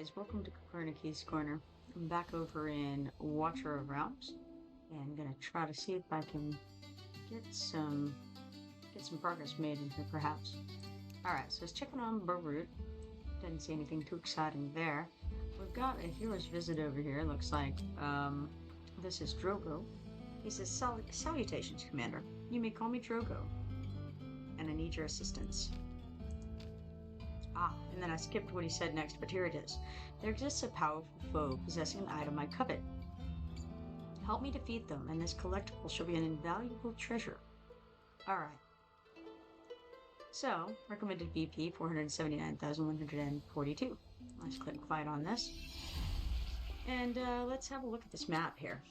guys, welcome to Copernicus Corner. I'm back over in Watcher of Realms, and I'm gonna try to see if I can get some progress made in here, perhaps. All right, so it's checking on Barut. Didn't see anything too exciting there. We've got a hero's visit over here. Looks like this is Drogo. He says, "Salutations, Commander. You may call me Drogo, and I need your assistance." And then I skipped what he said next, but here it is. There exists a powerful foe possessing an item I covet. Help me defeat them, and this collectible shall be an invaluable treasure. Alright. So, recommended BP 479,142. Let's click fight on this. And let's have a look at this map here.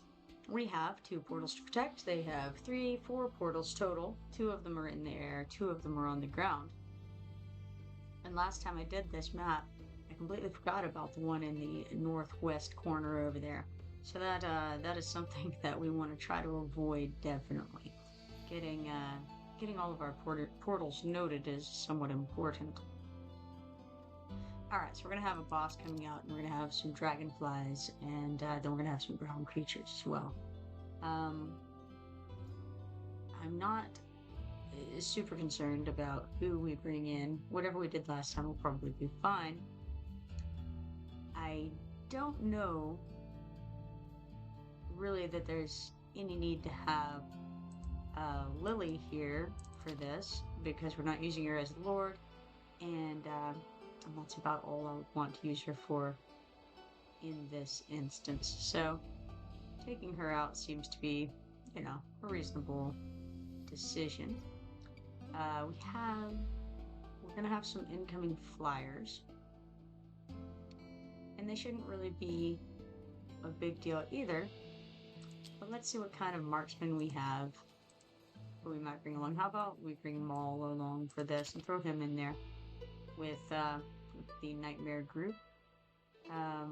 We have 2 portals to protect. They have 4 portals total. 2 of them are in the air, 2 of them are on the ground. And last time I did this map, I completely forgot about the one in the northwest corner over there. So that is something that we want to try to avoid, definitely. Getting all of our portals noted is somewhat important. Alright, so we're going to have a boss coming out, and we're going to have some dragonflies, and then we're going to have some ground creatures as well. I'm not super concerned about who we bring in. Whatever we did last time will probably be fine. I don't know really that there's any need to have Lily here for this, because we're not using her as Lord, and that's about all I want to use her for in this instance. So taking her out seems to be, a reasonable decision. We're gonna have some incoming flyers, and they shouldn't really be a big deal either, but let's see what kind of marksman we have, who we might bring along. How about we bring Maul along for this and throw him in there with the Nightmare group. I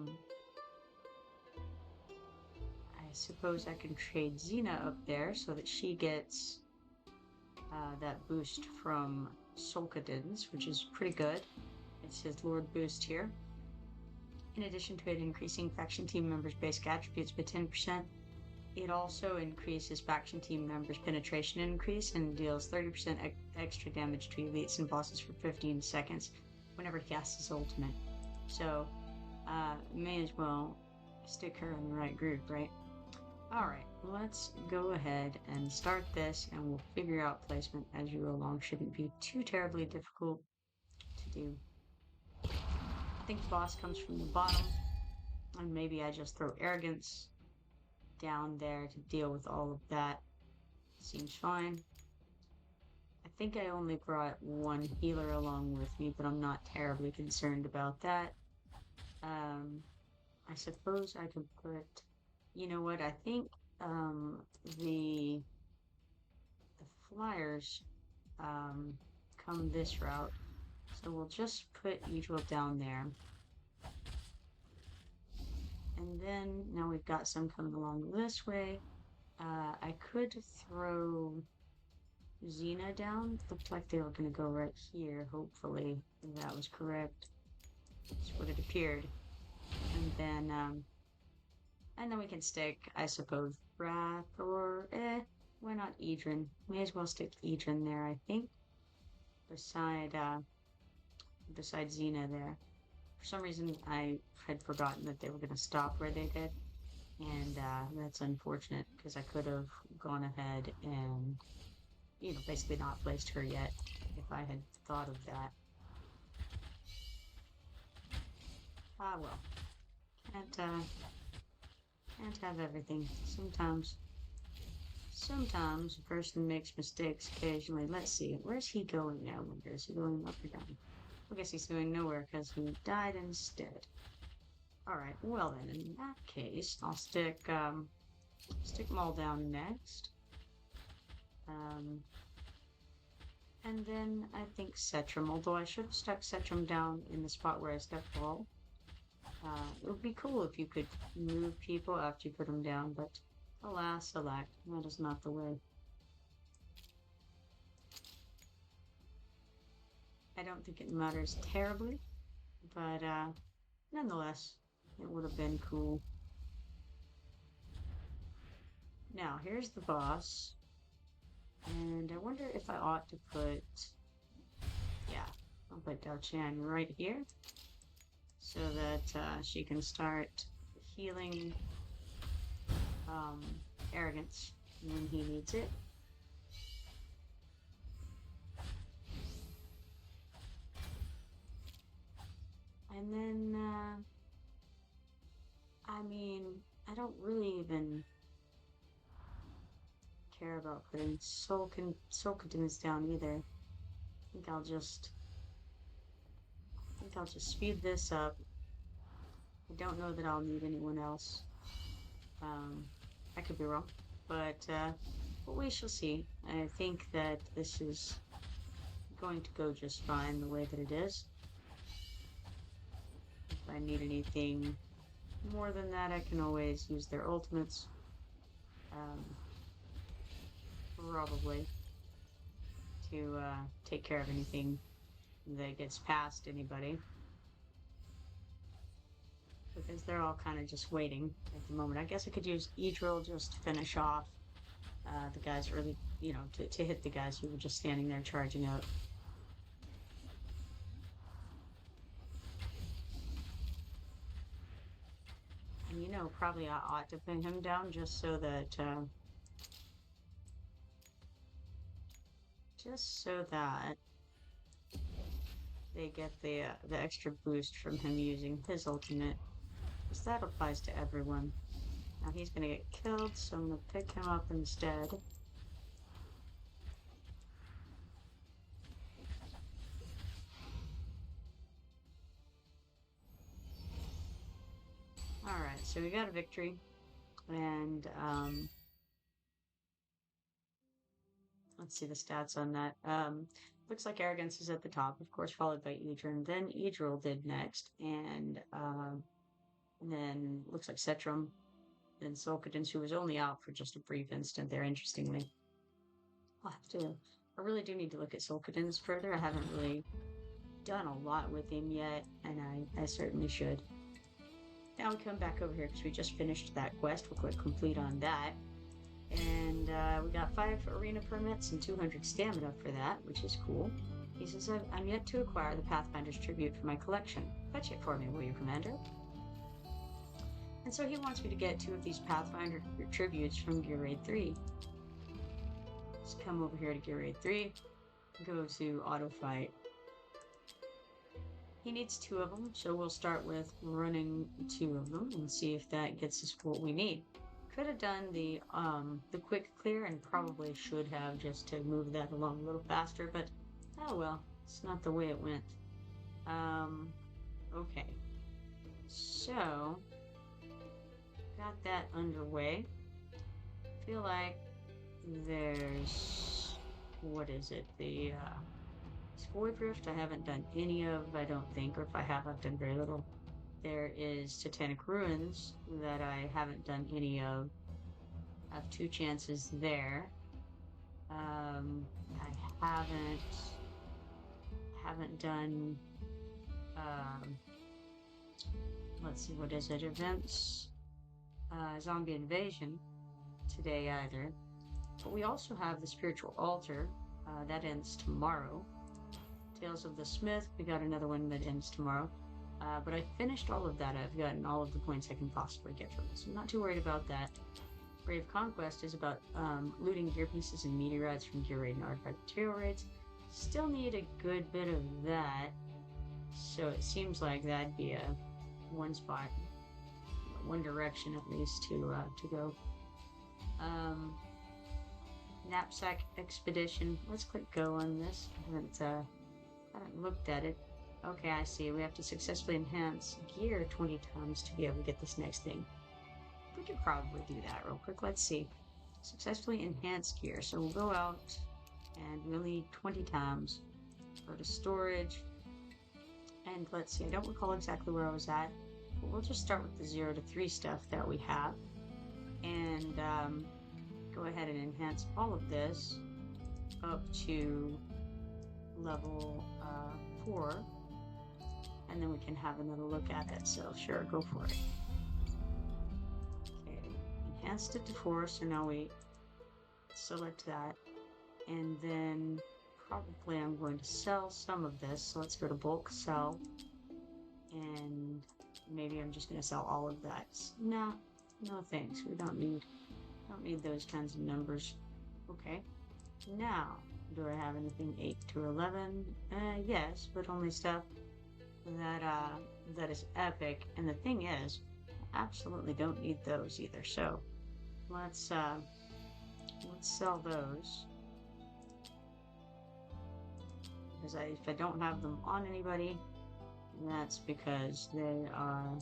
suppose I can trade Xena up there so that she gets that boost from Solkadins, which is pretty good. It's his Lord boost here. In addition to it increasing faction team members' basic attributes by 10%, it also increases faction team members' penetration increase and deals 30% extra damage to elites and bosses for 15 seconds whenever he casts his ultimate. So, may as well stick her in the right group, right? Alright, let's go ahead and start this, and we'll figure out placement as you go along. Shouldn't be too terribly difficult to do. I think the boss comes from the bottom, and maybe I just throw Arrogance down there to deal with all of that. Seems fine. I think I only brought 1 healer along with me, but I'm not terribly concerned about that. I suppose I could put... You know what, I think the flyers come this route, so we'll just put Evil down there. And then, now we've got some coming along this way. I could throw Xena down. Looked like they were going to go right here, hopefully. That was correct. That's what it appeared. And then we can stick, I suppose, Wrath, or, why not Edrin? May as well stick Edrin there, I think. Beside Xena there. For some reason, I had forgotten that they were going to stop where they did. And, that's unfortunate, because I could have gone ahead and, basically not placed her yet, if I had thought of that. Ah, well. Can't have everything. Sometimes a person makes mistakes occasionally. Let's see, where's he going now? Is he going up or down? I guess he's going nowhere because he died instead. Alright, well then, in that case, I'll stick Maul down next. And then I think Setram, although I should have stuck Setram down in the spot where I stuck Maul. It would be cool if you could move people after you put them down, but alas, alack, that is not the way. I don't think it matters terribly, but nonetheless, it would have been cool. Now, here's the boss. And I wonder if I ought to put, yeah, I'll put Dao Chan right here so that she can start healing um, arrogance when he needs it. And then, I mean, I don't really even care about putting Sulkadins down either. I think I'll just speed this up. I don't know that I'll need anyone else. Um, I could be wrong, but we shall see. I think that this is going to go just fine the way that it is. If I need anything more than that, I can always use their ultimates. Um, Probably to take care of anything that gets past anybody. Because they're all kind of just waiting at the moment. I guess I could use E-Drill just to finish off the guys early, to hit the guys who were just standing there charging out. And probably I ought to pin him down just so that they get the extra boost from him using his ultimate, because that applies to everyone. Now he's gonna get killed, so I'm gonna pick him up instead. Alright, so we got a victory, and let's see the stats on that. Looks like Arrogance is at the top, of course, followed by Edrin. Then Edril did next, and then looks like Cetrum, then Sulkadins, who was only out for just a brief instant there, interestingly. I really do need to look at Sulkadins further. I haven't really done a lot with him yet, and I certainly should. Now we come back over here because we just finished that quest. We'll click complete on that. And we got 5 arena permits and 200 stamina for that, which is cool. He says, I'm yet to acquire the Pathfinder's tribute for my collection. Fetch it for me, will you, Commander? And so he wants me to get 2 of these Pathfinder tributes from Gear Raid 3. Let's come over here to Gear Raid 3, go to Auto Fight. He needs 2 of them, so we'll start with running 2 of them and see if that gets us what we need. Could have done the quick clear and probably should have, just to move that along a little faster, but oh well, it's not the way it went. Okay. So, got that underway. Feel like there's, what is it, the Spoil Drift I haven't done any of, I don't think, or if I have, I've done very little. There is Titanic Ruins that I haven't done any of. I have 2 chances there. I haven't done, let's see, what is it, events, Zombie Invasion today either. But we also have the Spiritual Altar, that ends tomorrow. Tales of the Smith, we got another one that ends tomorrow. But I finished all of that. I've gotten all of the points I can possibly get from this. I'm not too worried about that. Brave Conquest is about looting gear pieces and meteorites from Gear Raid and artifact material raids. Still need a good bit of that. So it seems like that'd be a one spot, one direction at least to go. Knapsack Expedition. Let's click go on this. I haven't looked at it. Okay, I see. We have to successfully enhance gear 20 times to be able to get this next thing. We could probably do that real quick. Let's see. Successfully enhance gear. So we'll go out and we'll need 20 times. Go to storage. And let's see. I don't recall exactly where I was at. But we'll just start with the 0 to 3 stuff that we have. And go ahead and enhance all of this up to level 4. and then we can have another look at it. So sure, go for it. Okay, enhanced it to 4, so now we select that, and then probably I'm going to sell some of this. So let's go to bulk sell, and maybe I'm just going to sell all of that. No thanks. We don't need those kinds of numbers. Okay, now do I have anything 8 to 11? Yes, but only stuff that is epic. And the thing is, I absolutely don't need those either. So let's sell those, because if I don't have them on anybody, that's because they are,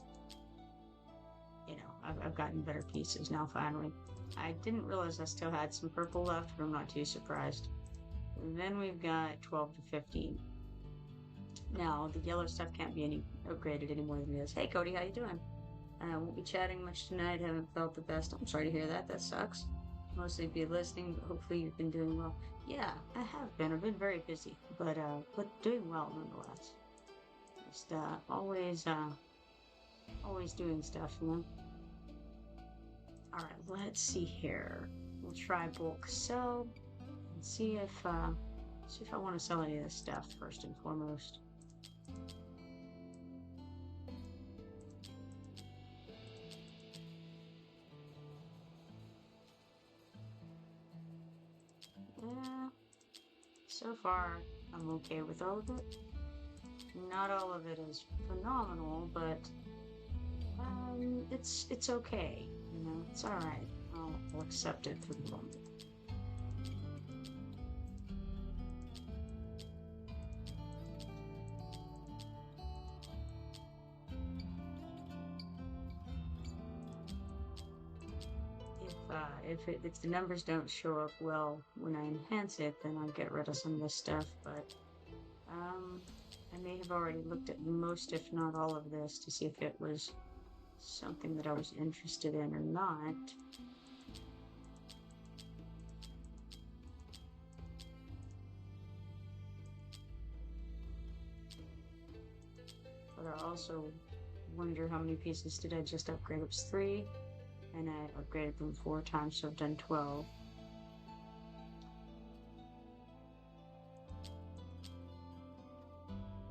you know, I've gotten better pieces now finally. I didn't realize I still had some purple left, but I'm not too surprised. And then we've got 12 to 15. Now, the yellow stuff can't be any upgraded any more than it is. Hey, Cody, how you doing? I won't be chatting much tonight. Haven't felt the best. I'm sorry to hear that. That sucks. Mostly be listening, but hopefully you've been doing well. Yeah, I have been. I've been very busy, but doing well nonetheless. Just always doing stuff, you know. All right, let's see here. We'll try bulk sell and see if I want to sell any of this stuff first and foremost. Yeah, so far I'm okay with all of it. Not all of it is phenomenal, but it's okay. You know, it's all right. I'll accept it for the moment. If the numbers don't show up well when I enhance it, then I'll get rid of some of this stuff. But I may have already looked at most, if not all of this, to see if it was something that I was interested in or not. But I also wonder how many pieces did I just upgrade. It was 3, and I upgraded them 4 times, so I've done 12.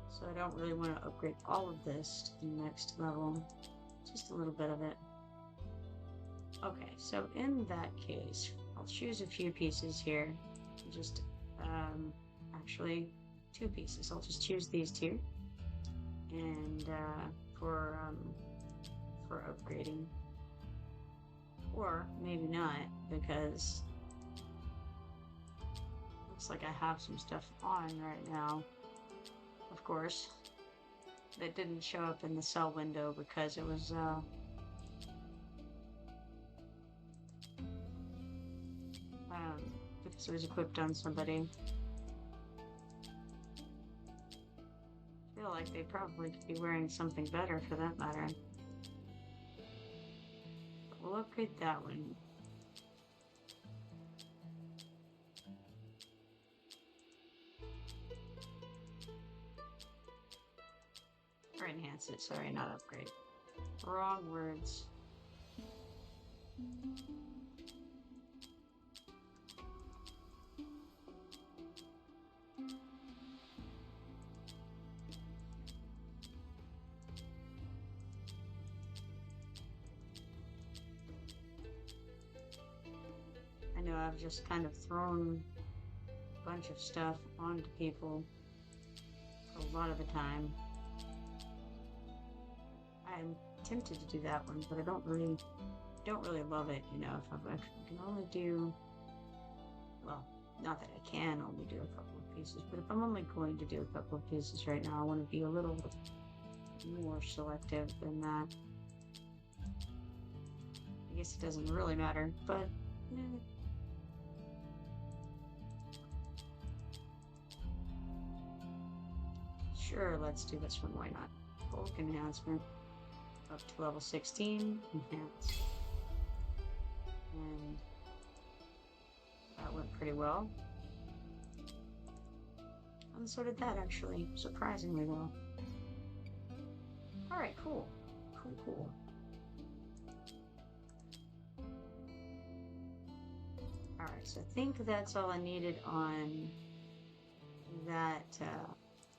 So I don't really want to upgrade all of this to the next level, just a little bit of it. Okay, so in that case, I'll choose a few pieces here. Just, actually 2 pieces. I'll just choose these 2. And for upgrading, or maybe not, because looks like I have some stuff on right now. Of course, that didn't show up in the sell window because it was because it was equipped on somebody. I feel like they probably could be wearing something better for that matter. But we'll upgrade that one. Or enhance it, sorry, not upgrade. Wrong words. I know I've just kind of thrown a bunch of stuff onto people a lot of the time. I'm tempted to do that one, but I don't really love it, you know. If I can only do, well, not that I can only do a couple of pieces, but if I'm only going to do a couple of pieces right now, I want to be a little more selective than that. I guess it doesn't really matter, but sure, let's do this one, why not? Bulk enhancement up to level 16, enhance. And that went pretty well. And so did that, actually, surprisingly well. Alright, cool. Cool, cool. Alright, so I think that's all I needed on that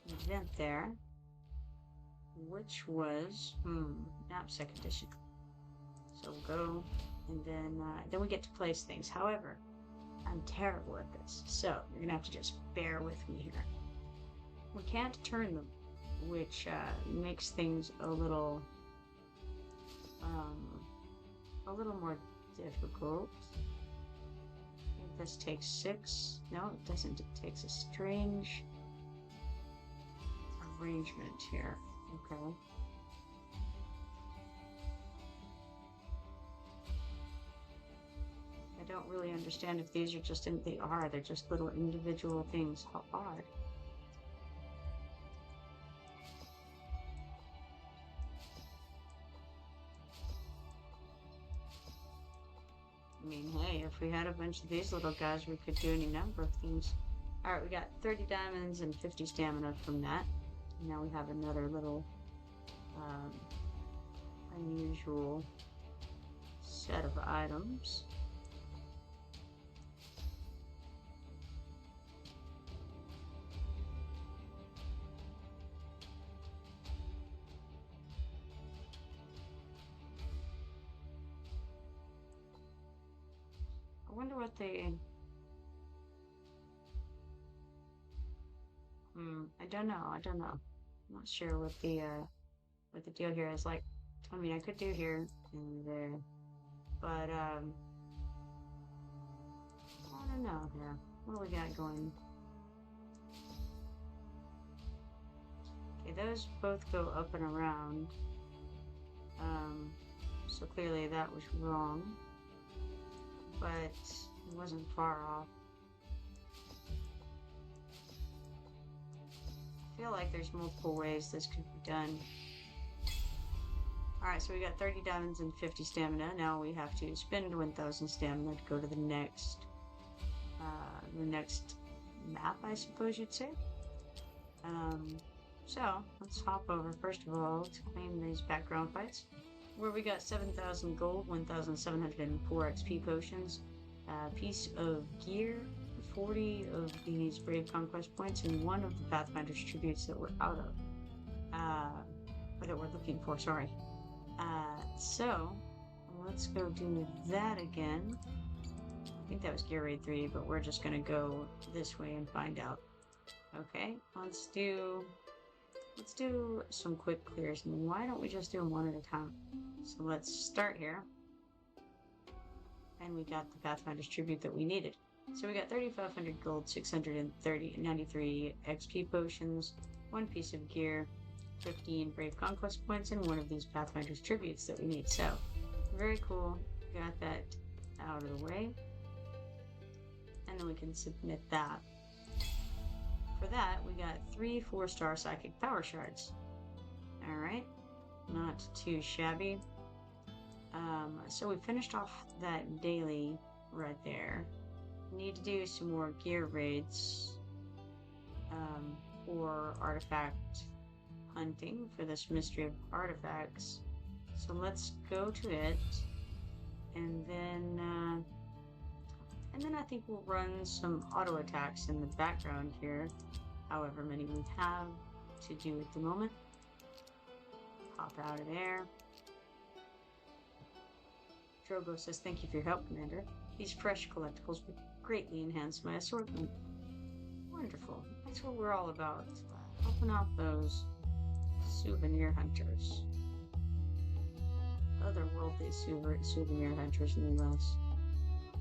event there, which was knapsack edition. So we'll go, and then we get to place things. However, I'm terrible at this, so you're gonna have to just bear with me here. We can't turn them, which makes things a little more difficult. I think this takes 6. No, it doesn't. It takes a strange arrangement here. Okay. I don't really understand if these are just they are. They're just little individual things. How odd. I mean, hey, if we had a bunch of these little guys, we could do any number of things. Alright, we got 30 diamonds and 50 stamina from that. Now we have another little unusual set of items. I wonder what they... I don't know. I'm not sure what the deal here is. Like, I mean, I could do here and there, but I don't know here. What do we got going? Okay, those both go up and around. So clearly that was wrong, but it wasn't far off. I feel like there's multiple ways this could be done. Alright, so we got 30 diamonds and 50 stamina. Now we have to spend 1,000 stamina to go to the next map, I suppose you'd say. So let's hop over first of all to claim these background fights, where we got 7,000 gold, 1,704 XP potions, a piece of gear, 40 of these Brave Conquest points, and 1 of the Pathfinder's tributes that we're out of. Or that we're looking for, sorry. So, let's go do that again. I think that was Gear Raid 3, but we're just gonna go this way and find out. Okay, let's do some quick clears, and why don't we just do them one at a time? So let's start here. And we got the Pathfinder's tribute that we needed. So we got 3,500 gold, 693 XP potions, 1 piece of gear, 15 Brave Conquest points, and 1 of these Pathfinder's tributes that we need. So, very cool. Got that out of the way. And then we can submit that. For that, we got 3 4-star psychic power shards. Alright. Not too shabby. So we finished off that daily right there. Need to do some more gear raids for artifact hunting for this mystery of artifacts. So let's go to it, and then I think we'll run some auto attacks in the background here, however many we have to do at the moment. Pop out of there. Drogo says, "Thank you for your help, Commander. These fresh collectibles would greatly enhance my assortment." Wonderful. That's what we're all about. Helping out those souvenir hunters. Otherworldly souvenir hunters, no less.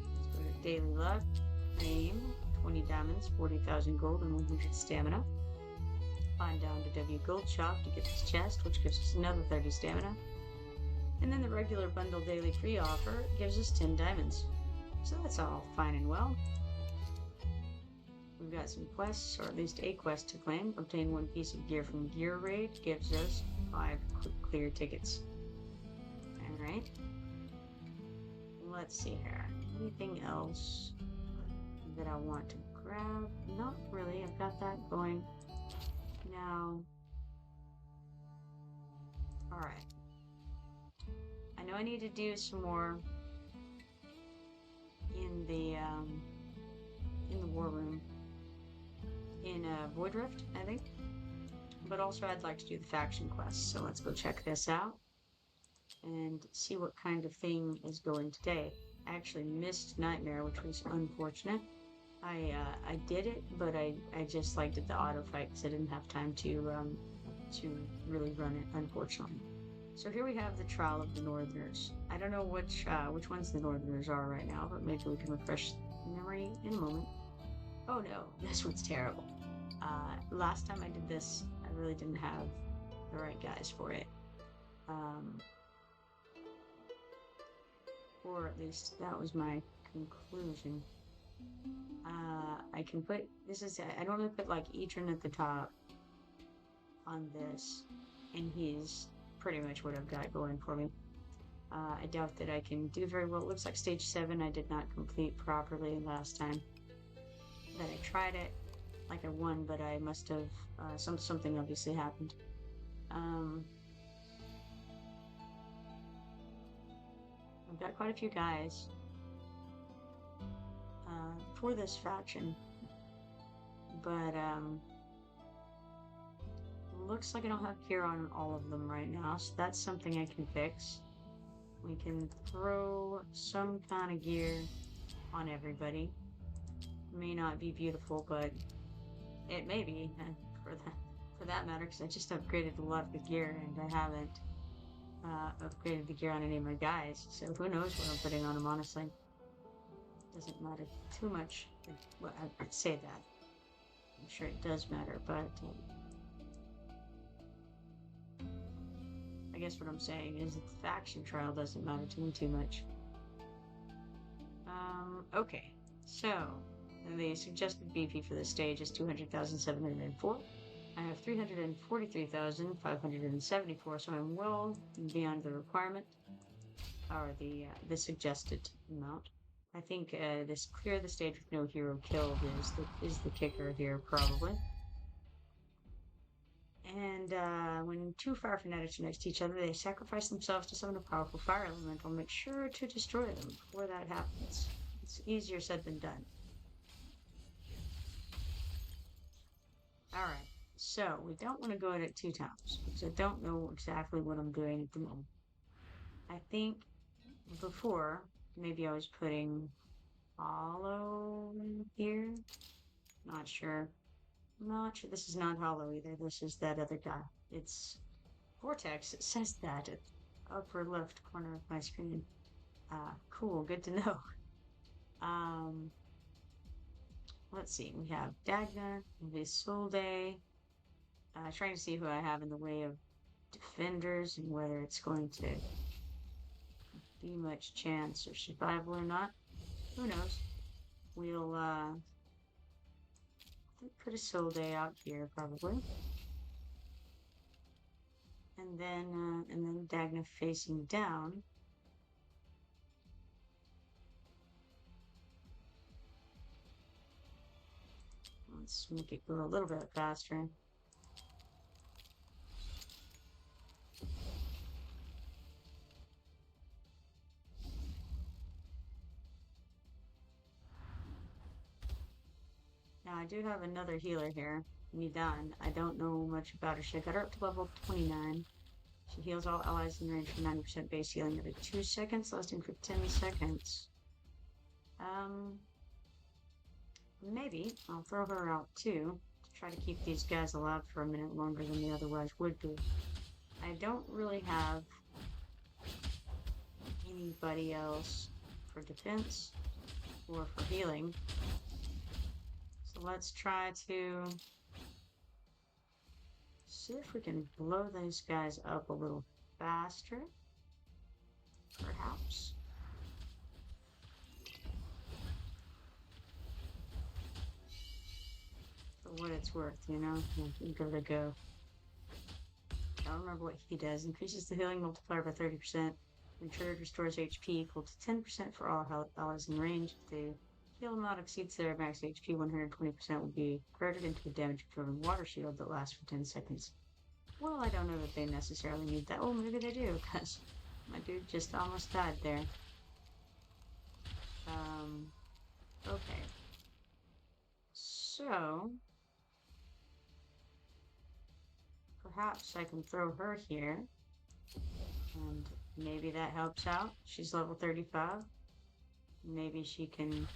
Let's go to Daily Luck. Claim 20 diamonds, 40,000 gold, and 100 stamina. Find down to W Gold Shop to get this chest, which gives us another 30 stamina. And then the regular bundle daily free offer gives us 10 diamonds. So that's all fine and well. We've got some quests, or at least a quest to claim. Obtain 1 piece of gear from Gear Raid gives us 5 quick clear tickets. Alright. Let's see here. Anything else that I want to grab? Not really. I've got that going. Now, Alright. I know I need to do some more in the war room in Void Rift, I think. But also I'd like to do the faction quest, so let's go check this out and see what kind of thing is going today. I actually missed Nightmare, which was unfortunate. I did it, but I just like did the auto fight because I didn't have time to really run it, unfortunately. So here we have the Trial of the Northerners. I don't know which ones the Northerners are right now, but maybe we can refresh memory in a moment. Oh no, this one's terrible. Last time I did this, I really didn't have the right guys for it. Or at least that was my conclusion. I can put, I normally put like Etran at the top on this, and he's pretty much what I've got going for me. I doubt that I can do very well. It looks like stage 7 I did not complete properly last time that I tried it. Like I won, but I must have, something obviously happened. I've got quite a few guys for this faction, but looks like I don't have gear on all of them right now, so that's something I can fix. We can throw some kind of gear on everybody. May not be beautiful, but it may be, for that matter, because I just upgraded a lot of the gear and I haven't upgraded the gear on any of my guys, so who knows what I'm putting on them, honestly. Doesn't matter too much. Well, I'd say that. I'm sure it does matter, but I guess what I'm saying is that the faction trial doesn't matter to me too much. Okay, so the suggested BP for this stage is 200,704. I have 343,574, so I'm well beyond the requirement, or the suggested amount. I think this clear the stage with no hero killed is the kicker here, probably. And when two fire fanatics are next to each other, they sacrifice themselves to summon a powerful fire elemental. Make sure to destroy them before that happens. It's easier said than done. Alright, so we don't want to go at it 2 times, because I don't know exactly what I'm doing at the moment. I think before, maybe I was putting Hollow here? Not sure. Not sure. This is not Hollow either. This is that other guy. It's Vortex. It says that at the upper left corner of my screen. Cool. Good to know. Let's see. We have Dagna, Visolde. Trying to see who I have in the way of defenders and whether it's going to be much chance or survival or not. Who knows? We'll put a Solde out here probably, and then Dagna facing down. Let's make it go a little bit faster. Now I do have another healer here, Nidan. I don't know much about her. She got her up to level 29. She heals all allies in range for 90% base healing every 2 seconds, lasting for 10 seconds. Maybe I'll throw her out too, to try to keep these guys alive for a minute longer than they otherwise would be. I don't really have anybody else for defense or for healing. So let's try to see if we can blow these guys up a little faster, perhaps. For what it's worth, you know, give it a go. I don't remember what he does. Increases the healing multiplier by 30%. When triggered, restores HP equal to 10% for all allies in range. If the heal amount exceeds their max HP, 120% will be converted into a damage-absorbing water shield that lasts for 10 seconds. Well, I don't know that they necessarily need that. Oh, maybe they do, because my dude just almost died there. Okay. So, perhaps I can throw her here, and maybe that helps out. She's level 35. Maybe she can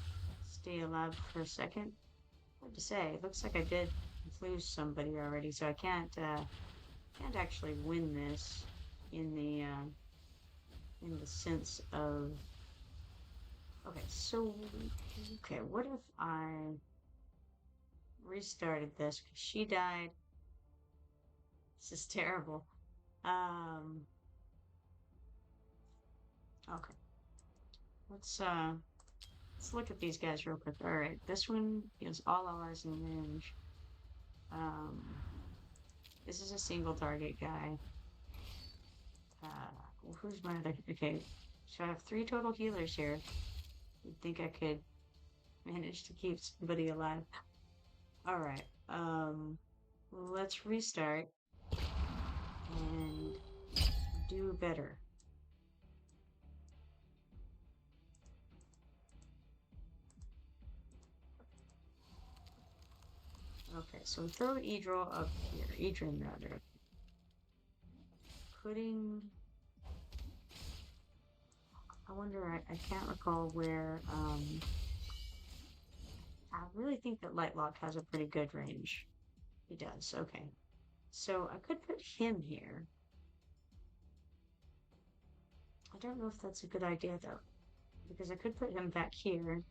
stay alive for a second. Hard to say. It looks like I did lose somebody already, so I can't actually win this in the sense of okay, so okay, what if I restarted this because she died? This is terrible. Um, okay. Let's look at these guys real quick. All right, this one is all allies in range. Um, this is a single target guy. Who's my other? Okay, so I have 3 total healers here. You'd think I could manage to keep somebody alive. All right. Let's restart and do better. Okay, so throw Edril up here. Edrin, rather. Putting... I wonder, I can't recall where, I really think that Lightlock has a pretty good range. He does, okay. So I could put him here. I don't know if that's a good idea, though. Because I could put him back here.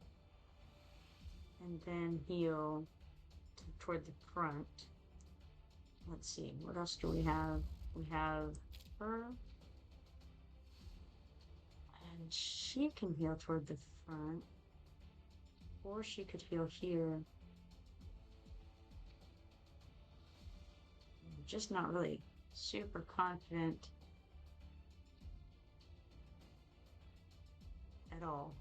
And then heal toward the front. Let's see, what else do we have? We have her. And she can heal toward the front. Or she could heal here. I'm just not really super confident at all.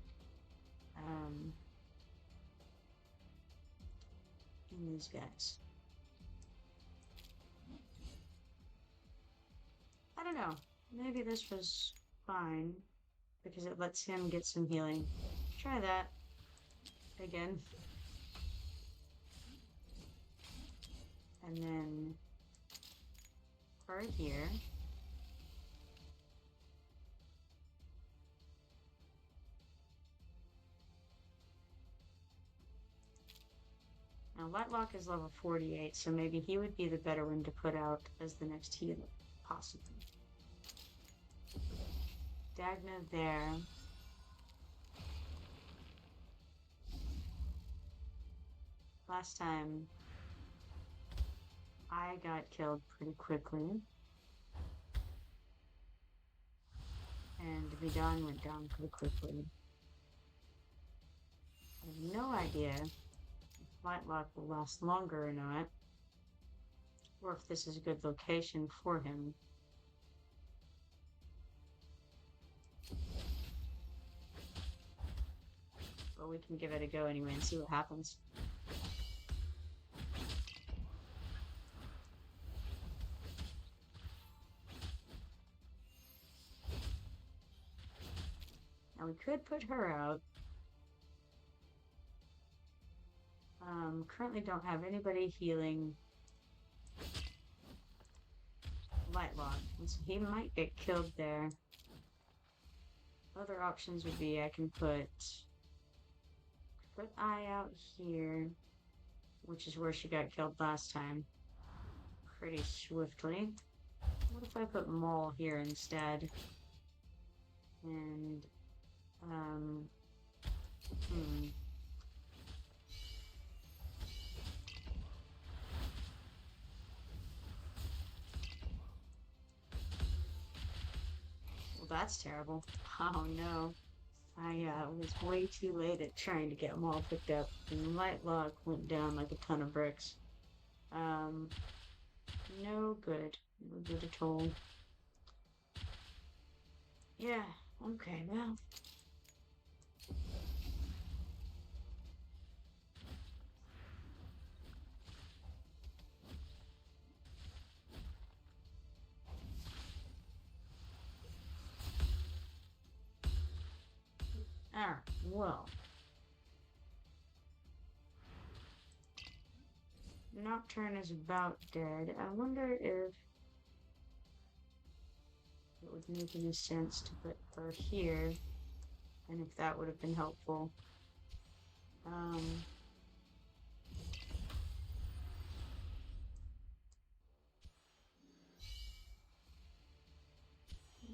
In these guys. I don't know. Maybe this was fine because it lets him get some healing. Try that again. And then her here. Now Lightlock is level 48, so maybe he would be the better one to put out as the next healer, possibly. Dagna there. Last time I got killed pretty quickly. And Vidon went down pretty quickly. I have no idea if Lightlock will last longer or not. Or if this is a good location for him. But we can give it a go anyway and see what happens. Now we could put her out. Currently don't have anybody healing Lightlock, and so he might get killed there. Other options would be I can put Eye out here, which is where she got killed last time, pretty swiftly. What if I put Maul here instead? And, Well, that's terrible. Oh no. I was way too late at trying to get Maul picked up, and Lightlock went down like a ton of bricks. No good. No good at all. Yeah, okay, well. Alright, well. Nocturne is about dead. I wonder if it would make any sense to put her here, and if that would have been helpful. I'm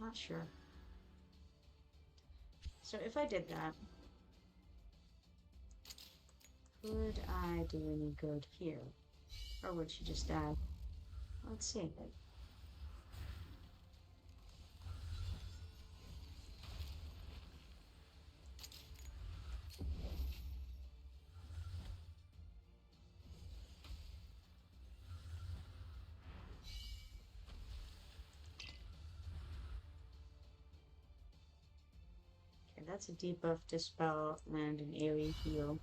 not sure. So if I did that, could I do any good here? Or would she just die? Let's see. Okay, that's a debuff, dispel, and an AoE heal.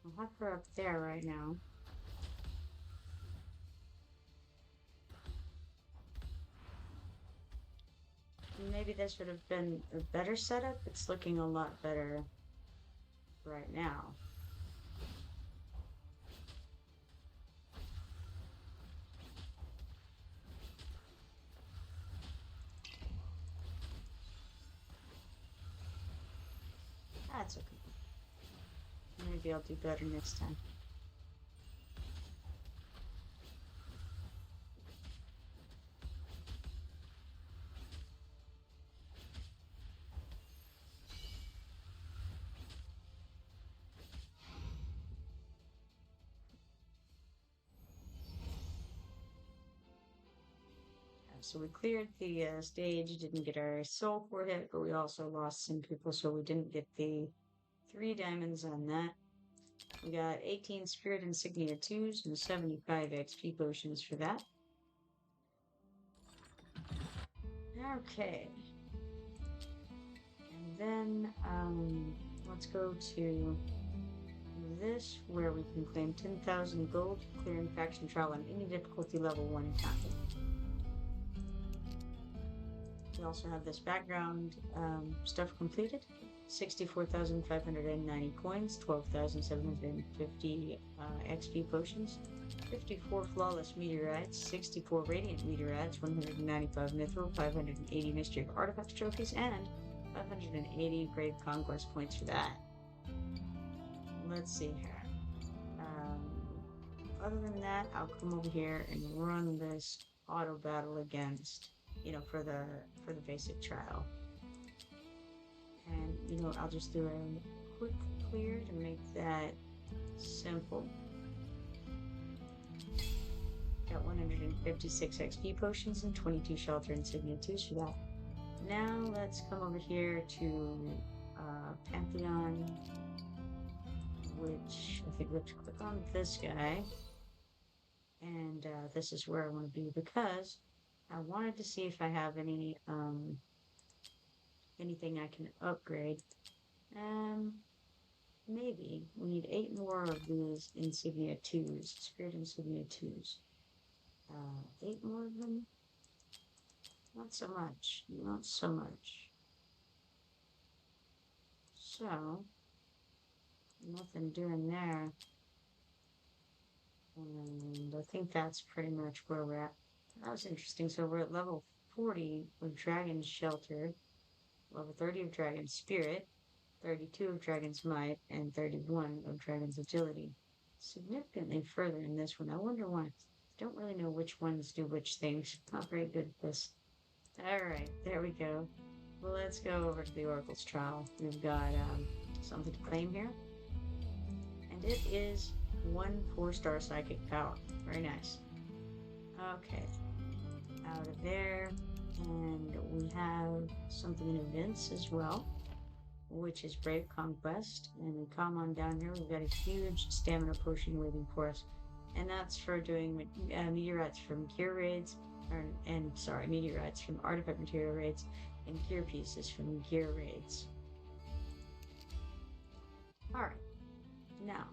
I'll have her up there right now. Maybe this would have been a better setup. It's looking a lot better right now. That's okay. Maybe I'll do better next time. So we cleared the stage, didn't get our soul for hit, but we also lost some people, so we didn't get the 3 diamonds on that. We got 18 Spirit Insignia 2s and 75 XP potions for that. Okay. And then, let's go to this, where we can claim 10,000 gold, clearing faction trial on any difficulty level 1 time. We also have this background stuff completed. 64,590 coins, 12,750 XP potions, 54 flawless meteorites, 64 radiant meteorites, 195 mithril, 580 mystery of artifacts trophies, and 580 grave conquest points for that. Let's see here. Other than that, I'll come over here and run this auto battle against, for the basic trial. And, I'll just do a quick clear to make that simple. Got 156 XP potions and 22 shelter insignia 2s for that. Now let's come over here to Pantheon, which I think we have to click on this guy. And this is where I want to be, because I wanted to see if I have any anything I can upgrade. Maybe. We need 8 more of these insignia 2s, spirit insignia 2s. 8 more of them? Not so much. Not so much. So, nothing doing there. And I think that's pretty much where we're at. That was interesting. So we're at level 40 of Dragon's Shelter, level 30 of Dragon's Spirit, 32 of Dragon's Might, and 31 of Dragon's Agility. Significantly further in this one. I wonder why. Don't really know which ones do which things. Not very good at this. Alright, there we go. Well, let's go over to the Oracle's Trial. We've got something to claim here. And it is 1 4-star psychic power. Very nice. Okay. Out of there. And we have something in events as well, which is Brave Conquest. And we come on down here. We've got a huge stamina potion waiting for us. And that's for doing meteorites from cure raids, meteorites from artifact material raids, and gear pieces from gear raids. Alright, now,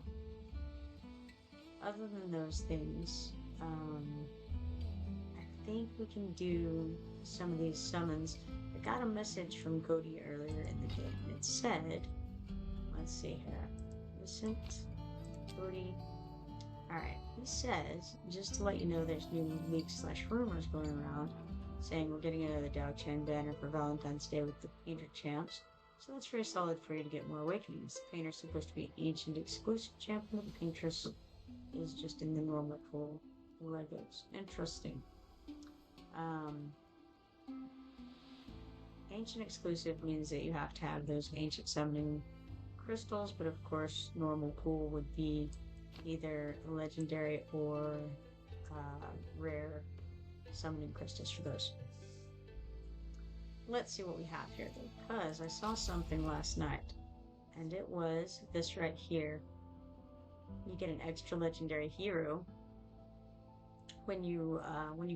other than those things, I think we can do some of these summons. I got a message from Cody earlier in the day, and it said, let's see here, listen, Cody. Alright, he says, just to let you know there's new leaks/rumors going around, saying we're getting another Dao Chen banner for Valentine's Day with the Painter Champs, so that's very solid for you to get more awakenings. The Painter's supposed to be an ancient exclusive champion, the Paintress is just in the normal pool. Legos. Interesting. Ancient exclusive means that you have to have those ancient summoning crystals, but of course normal pool would be either legendary or rare summoning crystals for those. Let's see what we have here though, because I saw something last night, and it was this right here. You get an extra legendary hero when you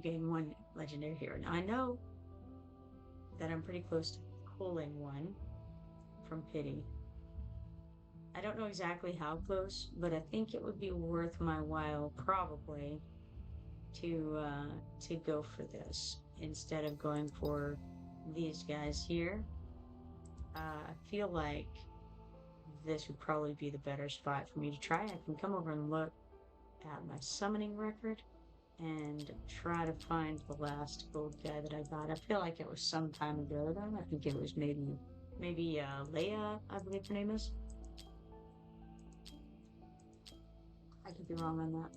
gain one legendary hero. Now I know that I'm pretty close to pulling one from Pity. I don't know exactly how close, but I think it would be worth my while probably to go for this instead of going for these guys here. I feel like this would probably be the better spot for me to try. I can come over and look at my summoning record and try to find the last gold guy that I got. I feel like it was some time ago though. I think it was maybe Leia, I believe her name is. I could be wrong on that.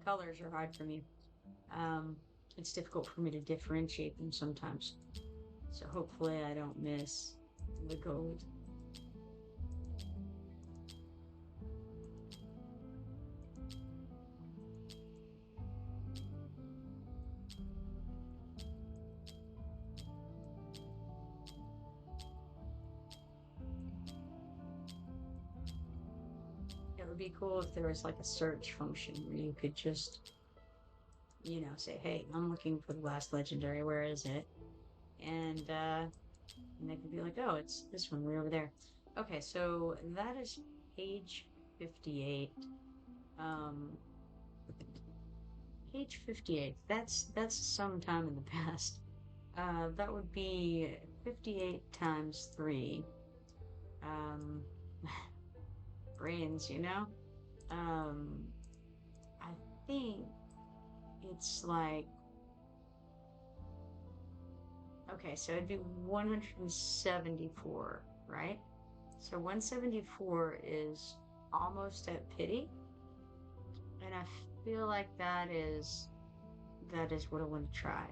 Colors are hard for me. It's difficult for me to differentiate them sometimes. So hopefully I don't miss the gold. It would be cool if there was like a search function where you could just, you know, say, hey, I'm looking for the last legendary, where is it? And they could be like, oh, it's this one, way over there. Okay, so that is page 58. Page 58, that's some time in the past. That would be 58 times 3. Brains, you know? I think it's like, okay, so it'd be 174, right? So 174 is almost at Pity, and I feel like that is what I want to try.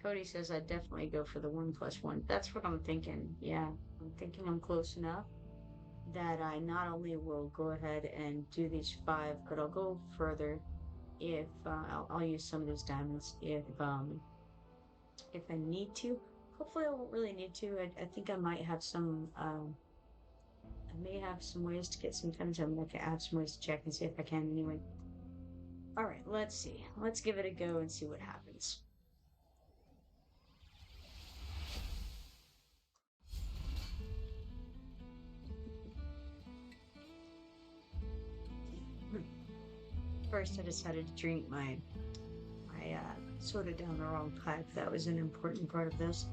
Cody says I'd definitely go for the 1+1. That's what I'm thinking. Yeah, I'm thinking I'm close enough that I not only will go ahead and do these 5, but I'll go further if I'll use some of those diamonds if I need to. Hopefully I won't really need to. I think I might have some I may have some ways to get some diamonds. I have some ways to check and see if I can anyway. Alright, let's see. Let's give it a go and see what happens. First, I decided to drink my soda down the wrong pipe. That was an important part of this.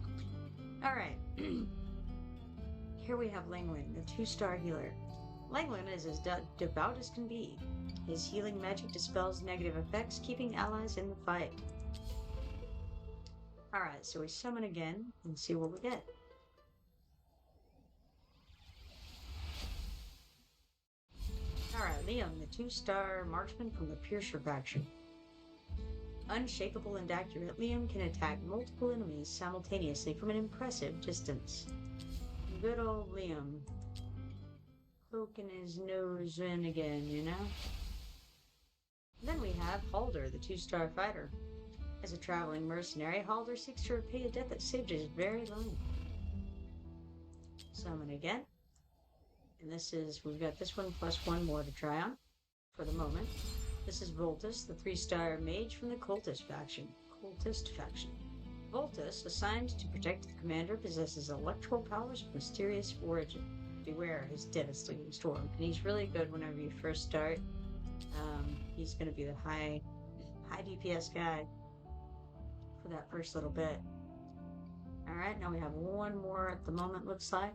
Alright. Here we have Langlin, the 2-star healer. Langlin is as devout as can be. His healing magic dispels negative effects, keeping allies in the fight. Alright, so we summon again and see what we get. Alright, Liam, the 2-star marksman from the Piercer faction. Unshakable and accurate, Liam can attack multiple enemies simultaneously from an impressive distance. Good old Liam. Poking his nose in again, you know? Then we have Halder, the 2-star fighter. As a traveling mercenary, Halder seeks to repay a debt that saved his very life. Summon again. And this is, we've got this one plus one more to try on for the moment. This is Voltus, the 3-star mage from the Cultist faction. Voltus, assigned to protect the commander, possesses electrical powers of mysterious origin. Beware his devastating storm. And he's really good whenever you first start. He's going to be the high DPS guy for that first little bit. Alright, now we have one more at the moment, looks like.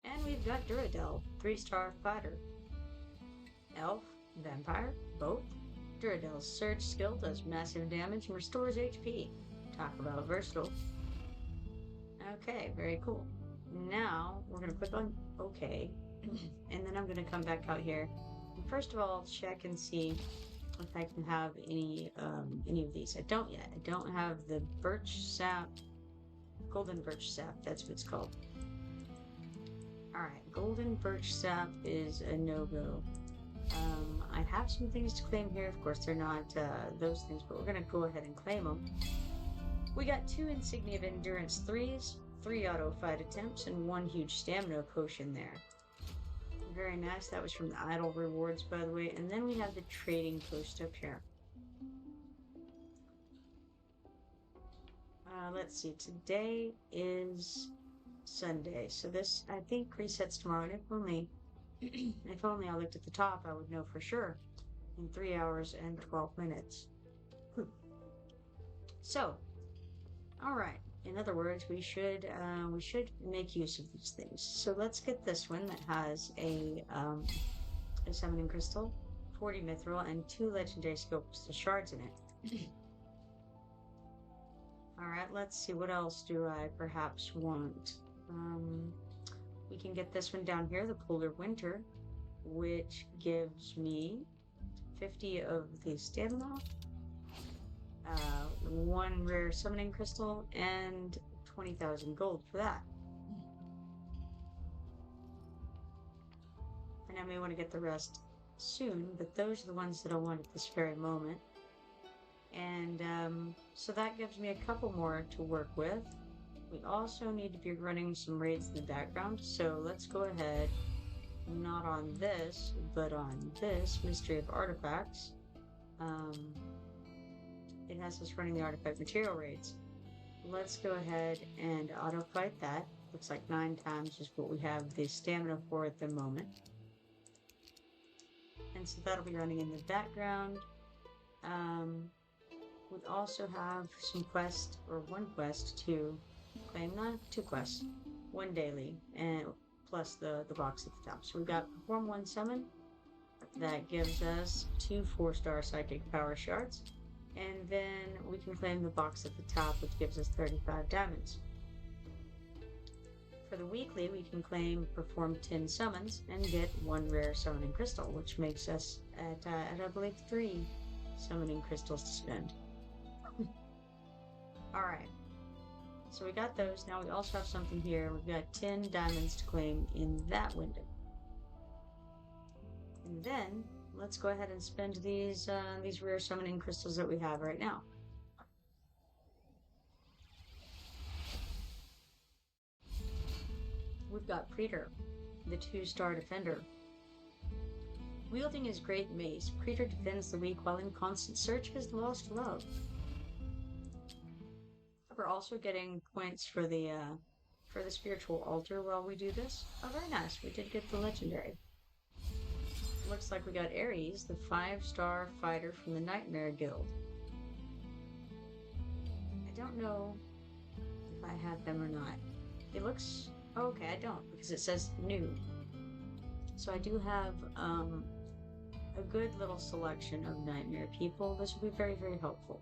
And we've got Duradel, 3-star fighter. Elf, vampire, both. Duradel's surge skill does massive damage and restores HP. Talk about versatile. Okay, very cool. Now, we're going to click on OK. And then I'm going to come back out here. And first of all, check and see if I can have any of these. I don't yet. I don't have the birch sap, golden birch sap, that's what it's called. Alright, golden birch sap is a no-go. I have some things to claim here. Of course, they're not those things, but we're going to go ahead and claim them. We got 2 Insignia of Endurance 3s, 3 auto fight attempts, and 1 huge stamina potion there. Very nice. That was from the idle rewards, by the way. And then we have the trading post up here. Let's see. Today is Sunday, so this, I think, resets tomorrow. And if only I looked at the top, I would know for sure. In 3 hours and 12 minutes. So, all right. In other words, we should make use of these things. So let's get this one that has a summoning crystal, 40 mithril, and 2 legendary skill shards in it. All right. Let's see. What else do I perhaps want? We can get this one down here, the Polar Winter, which gives me 50 of the stamina, 1 rare summoning crystal, and 20,000 gold for that. And I may want to get the rest soon, but those are the ones that I want at this very moment. And so that gives me a couple more to work with. We also need to be running some raids in the background, so let's go ahead, not on this, but on this, Mystery of Artifacts. It has us running the artifact material raids. Let's go ahead and auto-fight that. Looks like 9 times is what we have the stamina for at the moment. And so that'll be running in the background. We also have some quest, or 1 quest to claim that, 2 quests, 1 daily, and plus the box at the top. So we've got perform 1 summon. That gives us 2 4-star psychic power shards. And then we can claim the box at the top, which gives us 35 diamonds. For the weekly, we can claim perform 10 summons and get 1 rare summoning crystal, which makes us at I believe 3 summoning crystals to spend. Alright, so we got those. Now we also have something here. We've got 10 diamonds to claim in that window. And then let's go ahead and spend these rare summoning crystals that we have right now. We've got Praetor, the 2-star defender. Wielding his great mace, Praetor defends the weak while in constant search of his lost love. We're also getting points for the spiritual altar while we do this. Oh, very nice. We did get the legendary. Looks like we got Ares, the 5-star fighter from the Nightmare Guild. I don't know if I have them or not. It looks... Oh, okay, I don't, because it says new. So I do have a good little selection of Nightmare people. This will be very, very helpful.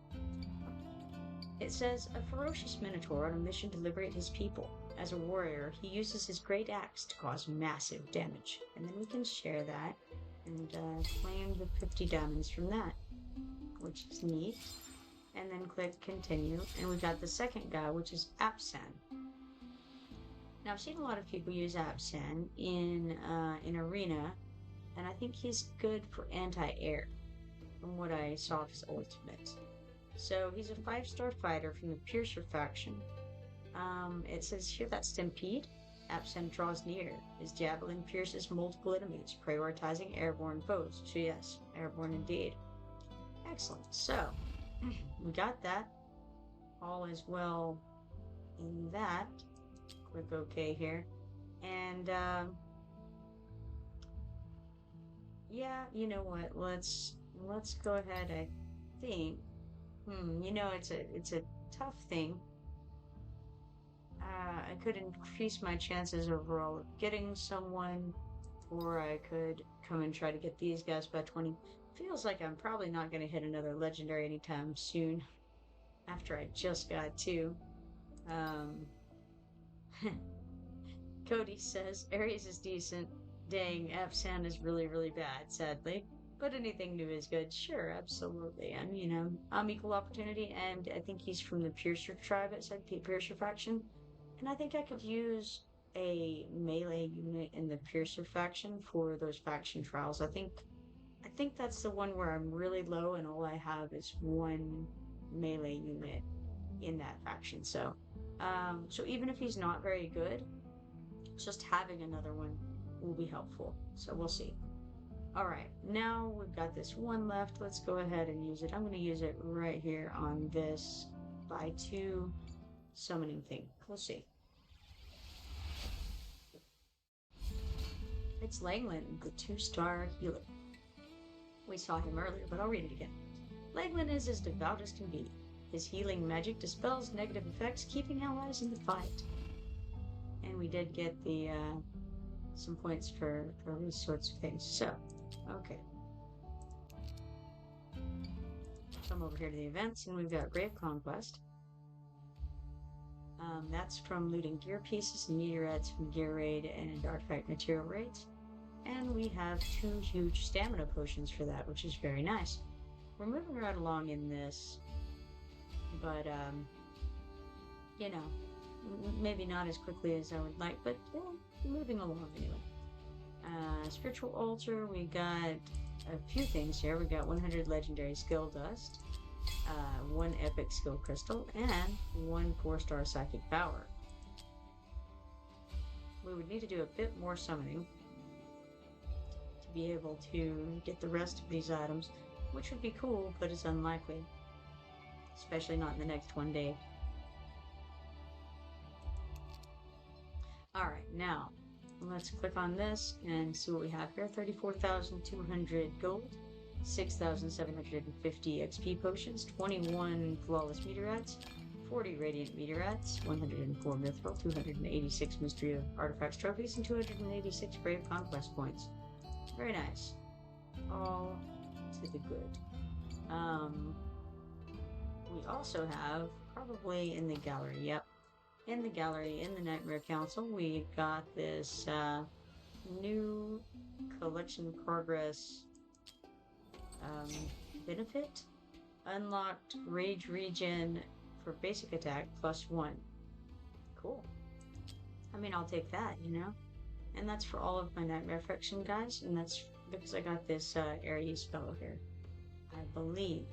It says, a ferocious minotaur on a mission to liberate his people. As a warrior, he uses his great axe to cause massive damage. And then we can share that and claim the 50 diamonds from that, which is neat. And then click continue, and we got the second guy, which is Apsan. Now I've seen a lot of people use Apsan in Arena, and I think he's good for anti-air, from what I saw of his ultimate. So he's a 5-star fighter from the Piercer faction. It says here that Stampede. Absent draws near. His javelin pierces multiple enemies, prioritizing airborne foes. So yes, airborne indeed. Excellent. So, we got that. All is well in that. Click OK here. And, yeah, you know what? Let's go ahead. I think, you know, it's a tough thing. I could increase my chances overall of getting someone, or I could come and try to get these guys by 20. Feels like I'm probably not going to hit another legendary anytime soon, after I just got two. Cody says, Aries is decent. Dang, Absan is really, really bad, sadly. But anything new is good. Sure, absolutely. And, you know, I'm equal opportunity, and I think he's from the Piercer tribe, it said, Piercer faction. And I think I could use a melee unit in the Piercer faction for those faction trials. I think that's the one where I'm really low and all I have is one melee unit in that faction. So even if he's not very good, just having another one will be helpful. So we'll see. Alright, now we've got this one left. Let's go ahead and use it. I'm going to use it right here on this by 2 summoning thing. We'll see. It's Langland, the 2-star healer. We saw him earlier, but I'll read it again. Langland is as devout as can be. His healing magic dispels negative effects, keeping allies in the fight. And we did get the some points for these sorts of things. So, okay. Come over here to the events, and we've got Grave Conquest. That's from looting gear pieces and meteorites from gear raid and artifact material raids. And we have 2 huge stamina potions for that, which is very nice. We're moving right along in this, but, you know, maybe not as quickly as I would like, but moving along anyway. Spiritual Altar, we got a few things here. We got 100 legendary skill dust, 1 epic skill crystal, and 1 4-star psychic power. We would need to do a bit more summoning to be able to get the rest of these items, which would be cool, but it's unlikely, especially not in the next 1 day. Alright, now let's click on this and see what we have here. 34,200 gold, 6,750 XP potions, 21 flawless meteorites, 40 radiant meteorites, 104 mithril, 286 mystery of artifacts trophies, and 286 brave conquest points. Very nice. All to the good. We also have, probably in the gallery, yep. In the gallery, in the Nightmare Council, we got this new collection progress benefit. Unlocked Rage Regen for basic attack +1. Cool. I mean, I'll take that, you know? And that's for all of my Nightmare Faction guys, and that's because I got this Aries fellow here, I believe.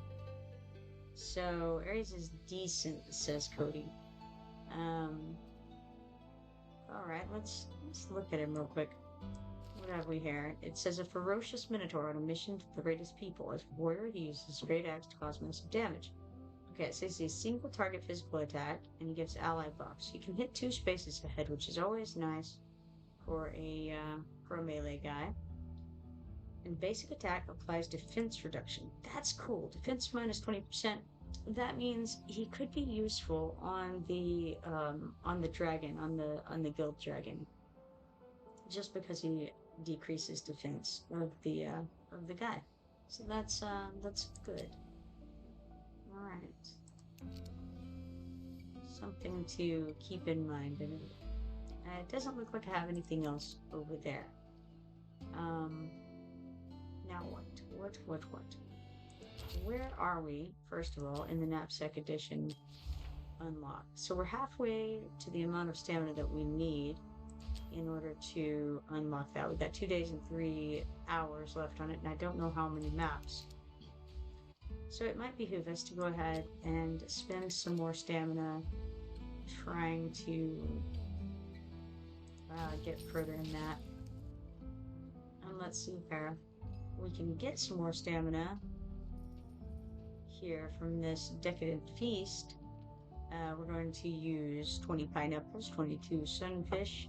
So, Aries is decent, says Cody. Alright, let's look at him real quick. What have we here? It says a ferocious minotaur on a mission to the greatest people. As a warrior, he uses a great axe to cause massive damage. Okay, it says he's single target physical attack, and he gives ally buffs. He can hit 2 spaces ahead, which is always nice for a melee guy. And basic attack applies defense reduction. That's cool. Defense minus 20%. That means he could be useful on the dragon, on the guild dragon, just because he decreases defense of the guy. So that's good. All right, something to keep in mind. And it doesn't look like I have anything else over there. Now what? Where are we, first of all, in the knapsack edition unlocked? So we're halfway to the amount of stamina that we need in order to unlock that. We've got 2 days and 3 hours left on it, and I don't know how many maps. So it might behoove us to go ahead and spend some more stamina trying to get further in that. And let's see here. We can get some more stamina here from this decadent feast. We're going to use 20 pineapples, 22 sunfish,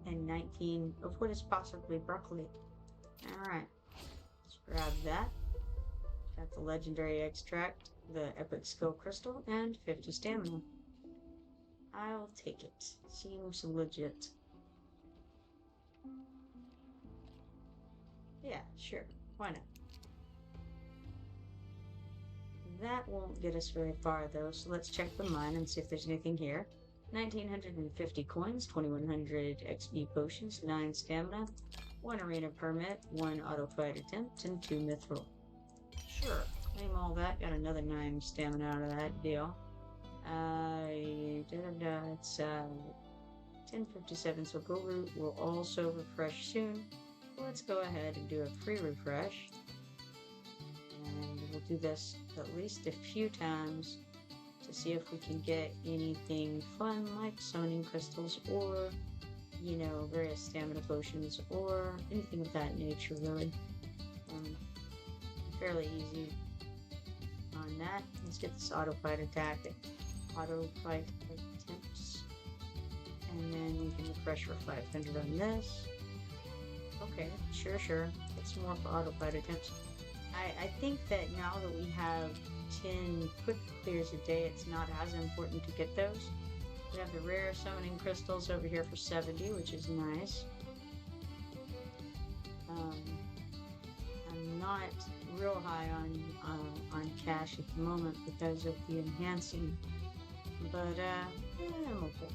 and 19 of what is possibly broccoli. Alright, let's grab that. Got the legendary extract, the epic skill crystal, and 50 stamina. I'll take it. Seems legit. Yeah, sure. Why not? That won't get us very far though, so let's check the mine and see if there's anything here. 1950 coins, 2100 XP potions, 9 stamina, 1 arena permit, 1 auto fight attempt, and 2 mithril. Sure, claim all that, got another 9 stamina out of that deal. It's 10:57, so Go Route will also refresh soon. Let's go ahead and do a free refresh. And we'll do this at least a few times to see if we can get anything fun like summoning crystals or, you know, various stamina potions or anything of that nature, really. Fairly easy on that. Let's get this auto fight attack. Auto fight attempts. And then we can refresh for 500 on this. Okay, sure. Get some more for auto fight attempts. I think that now that we have 10 quick clears a day, it's not as important to get those. We have the rare summoning crystals over here for 70, which is nice. I'm not real high on cash at the moment because of the enhancing, but I'm okay.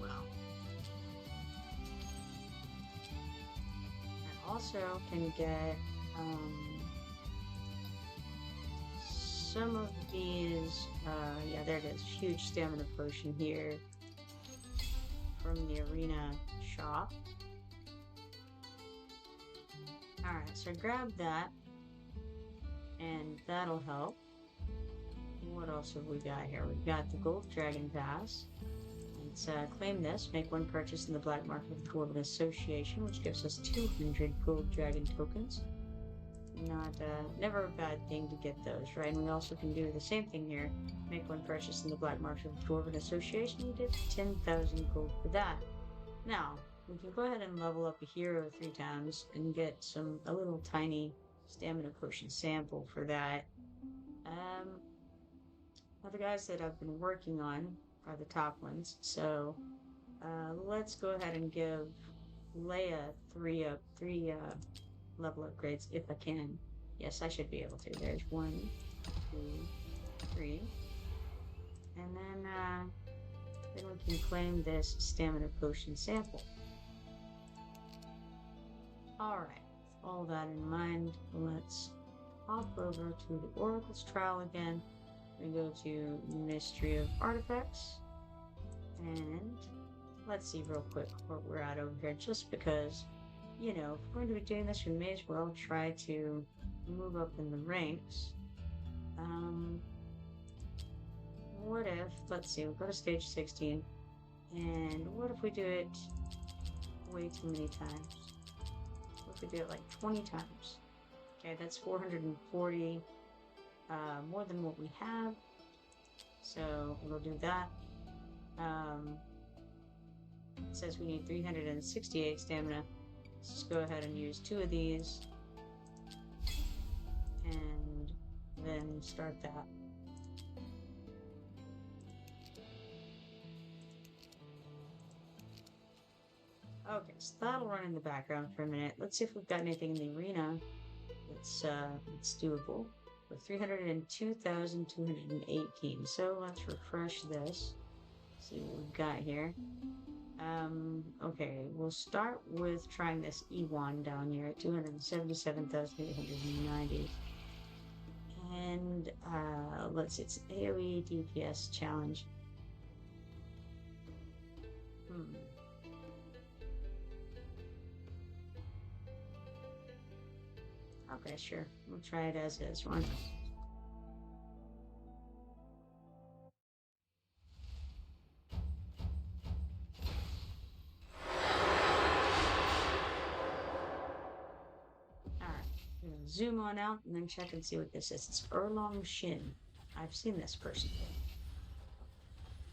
Well. I also can get some of these, yeah, there it is, huge stamina potion here from the arena shop. Alright, so grab that, and that'll help. What else have we got here? We've got the Gold Dragon Pass. Let's claim this, make one purchase in the black market with the Dwarven Association, which gives us 200 Gold Dragon tokens. Not, never a bad thing to get those, right? And we also can do the same thing here, make one purchase in the black market with the Dwarven Association, we did 10,000 gold for that. Now, we can go ahead and level up a hero 3 times and get a little tiny stamina potion sample for that. Well, the guys that I've been working on are the top ones, so let's go ahead and give Leia three level upgrades if I can. Yes, I should be able to. There's 1, 2, 3, and then we can claim this stamina potion sample. All right, with all that in mind, let's hop over to the Oracle's Trial again. We go to Mystery of Artifacts, and let's see real quick what we're at over here, just because, you know, if we're going to be doing this, we may as well try to move up in the ranks. What if, let's see, we'll go to stage 16, and what if we do it way too many times? What if we do it like 20 times? Okay, that's 440. More than what we have, so we'll do that. It says we need 368 stamina. Let's just go ahead and use 2 of these and then start that. Okay, so that'll run in the background for a minute. Let's see if we've got anything in the arena that's doable. With 302,218. So let's refresh this. See what we've got here. Okay, we'll start with trying this E1 down here at 277,890. And let's see, it's AoE DPS challenge. Okay, sure. We'll try it as is one. Alright. Zoom on out and then check and see what this is. It's Erlong Shin. I've seen this person.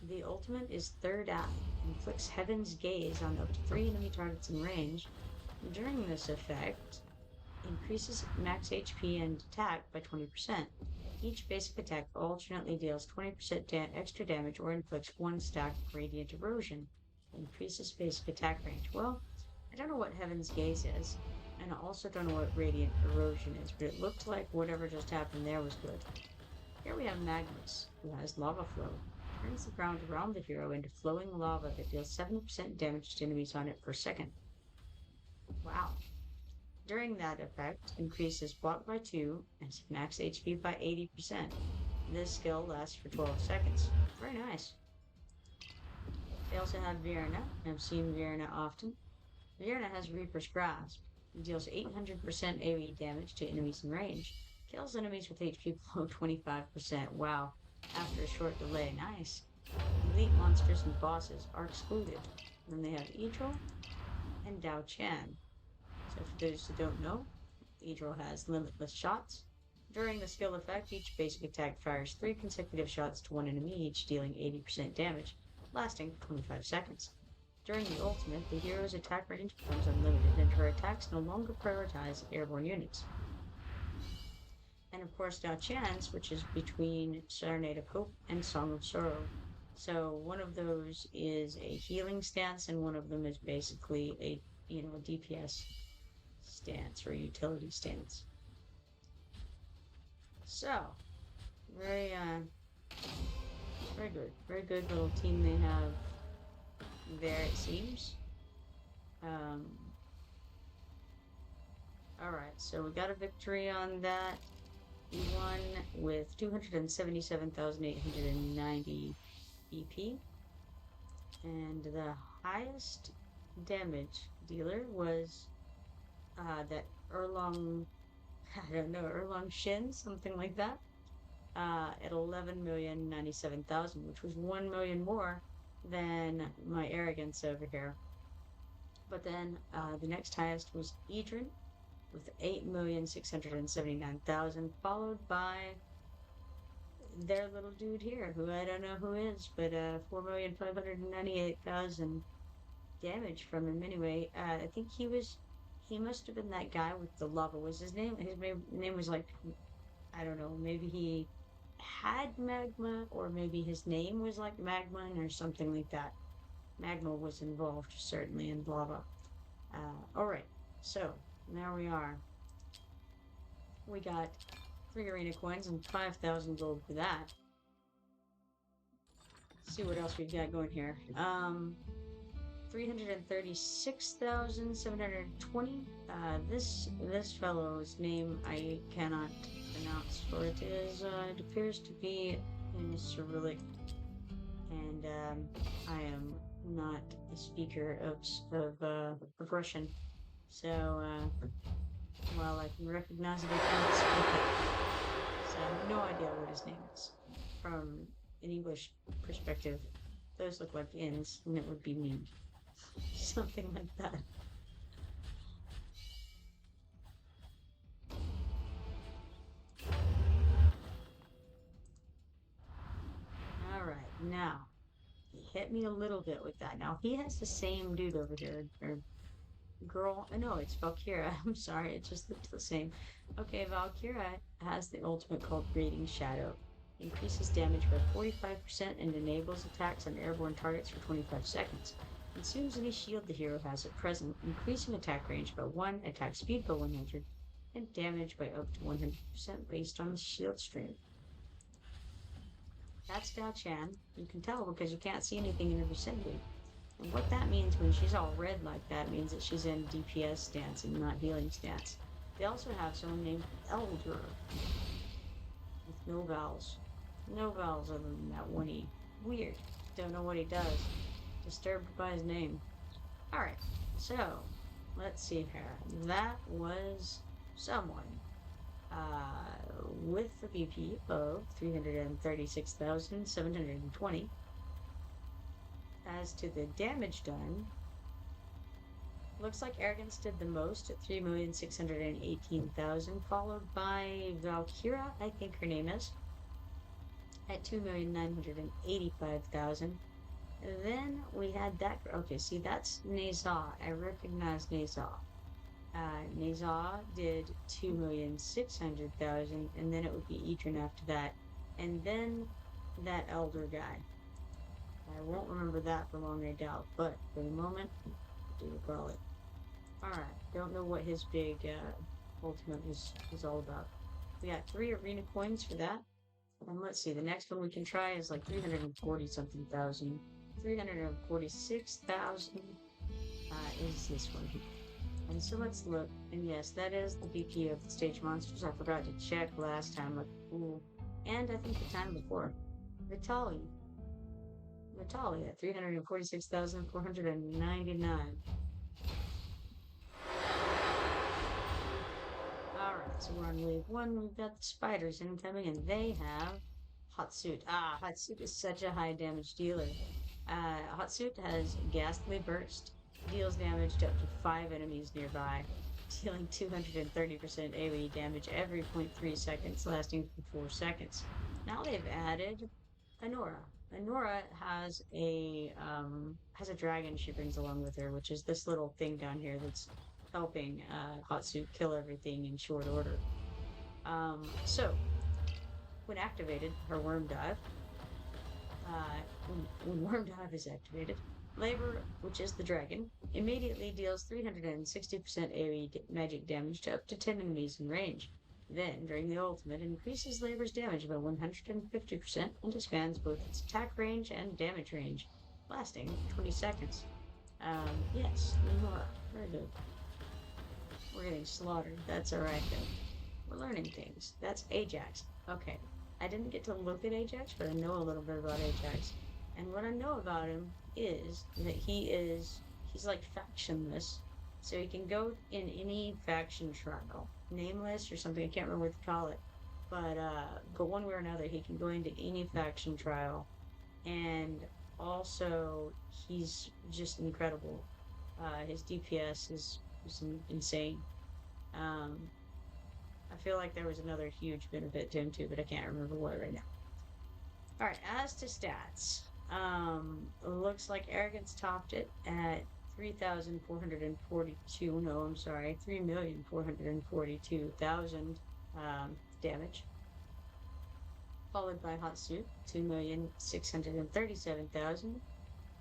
The ultimate is Third Eye, inflicts Heaven's Gaze on up to 3 enemy targets in range. During this effect, increases max HP and attack by 20%. Each basic attack alternately deals 20% extra damage or inflicts 1 stack of radiant erosion. Increases basic attack range. Well, I don't know what Heaven's Gaze is, and I also don't know what radiant erosion is, but it looked like whatever just happened there was good. Here we have Magnus, who has lava flow. Turns the ground around the hero into flowing lava that deals 7% damage to enemies on it per second. Wow. During that effect, increases block by 2 and max HP by 80%. This skill lasts for 12 seconds. Very nice. They also have Virna. I've seen Virna often. Virna has Reaper's Grasp. It deals 800% AoE damage to enemies in range. Kills enemies with HP below 25%. Wow. After a short delay. Nice. Elite monsters and bosses are excluded. Then they have Idril and Dao Chan. So for those who don't know, Idril has limitless shots. During the skill effect, each basic attack fires 3 consecutive shots to one enemy, each dealing 80% damage, lasting for 25 seconds. During the ultimate, the hero's attack range becomes unlimited, and her attacks no longer prioritize airborne units. And of course, Dao Chan's, which is between Serenade of Hope and Song of Sorrow. So one of those is a healing stance, and one of them is basically a DPS stance or utility stance. So, very good little team they have there, it seems. Alright, so we got a victory on that. We won with 277,890 BP. And the highest damage dealer was that Erlong Shin, something like that, at 11,097,000, which was 1 million more than my arrogance over here. But then the next highest was Idrin with 8,679,000, followed by their little dude here, who I don't know who is, but 4,598,000 damage from him anyway. I think he must have been that guy with the lava. Was his name? His name was like, I don't know, maybe he had magma, or maybe his name was like Magma or something like that. Magma was involved, certainly, in lava. Alright, so there we are. We got 3 arena coins and 5,000 gold for that. Let's see what else we've got going here. 336,720. This fellow's name I cannot pronounce, for it appears to be in Cyrillic, and I am not a speaker of Russian, so while I can recognize it, I cannot speak it. So I have no idea what his name is. From an English perspective, those look like N's, and it would be me. Something like that. Alright, now, he hit me a little bit with that. Now, he has the same dude over here, or girl. No, it's Valkyria. I'm sorry, it just looked the same. Okay, Valkyria has the ultimate called Grating Shadow. Increases damage by 45% and enables attacks on airborne targets for 25 seconds. Consumes any shield the hero has at present, increasing attack range by 1, attack speed by 100, and damage by up to 100% based on the shield stream. That's Dao Chan. You can tell because you can't see anything in her vicinity. And what that means when she's all red like that means that she's in DPS stance and not healing stance. They also have someone named Elder. I No vowels. No vowels other than that one E. Weird. Don't know what he does. Disturbed by his name. Alright, so let's see here. That was someone with the BP of 336,720. As to the damage done, looks like Arrogance did the most at 3,618,000, followed by Valkyra, I think her name is, at 2,985,000. Then we had that. Okay, see, that's Nezah. I recognize Nezah. Nezah did 2,600,000, and then it would be Etran after that. And then that elder guy. I won't remember that for long, I doubt, but for the moment, I do recall it. Alright, don't know what his big ultimate is all about. We got 3 arena coins for that. And let's see, the next one we can try is like 340 something thousand. 346,000 is this one. And so let's look. And yes, that is the BP of the stage monsters. I forgot to check last time. Like, ooh. And I think the time before. Vitali at 346,499. Alright, so we're on wave 1. We've got the spiders incoming, and they have Hotsuit. Hotsuit is such a high damage dealer. Hotsuit has Ghastly Burst, deals damage to up to 5 enemies nearby, dealing 230% AoE damage every 0.3 seconds, lasting for 4 seconds. Now they've added Anora. Anora has a dragon she brings along with her, which is this little thing down here that's helping Hotsuit kill everything in short order. So when activated, her Worm Dive. When Worm Dive is activated, Labor, which is the dragon, immediately deals 360% AoE magic damage to up to 10 enemies in range. Then, during the ultimate, increases Labor's damage by 150% and expands both its attack range and damage range, lasting 20 seconds. Yes, Lenora. Very good. We're getting slaughtered. That's alright, though. We're learning things. That's Ajax. Okay. I didn't get to look at Ajax, but I know a little bit about Ajax. And what I know about him is that he's like factionless. So he can go in any faction trial. Nameless or something, I can't remember what to call it. But one way or another, he can go into any faction trial. And also, he's just incredible. His DPS is insane. I feel like there was another huge benefit to him too, but I can't remember what right now. Alright, as to stats. Looks like Arrogance topped it at 3,442. No, I'm sorry, 3,442,000 damage. Followed by Hotsuit, 2,637,000.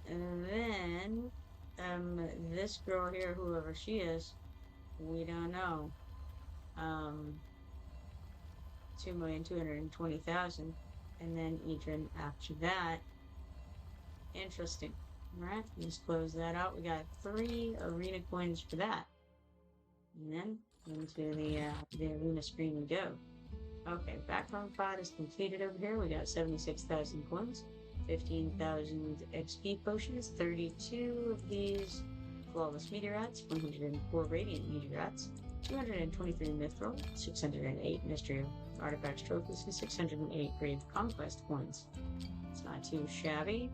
And then this girl here, whoever she is, we don't know. 2,220,000, and then Etran after that. Interesting. Alright, let's close that out. We got 3 arena coins for that. And then into the arena screen we go. Okay, background fight is completed over here. We got 76,000 coins, 15,000 XP potions, 32 of these flawless meteorites, 104 radiant meteorites, 223 mithril, 608 mystery artifacts trophies, and 608 grave conquest points. It's not too shabby.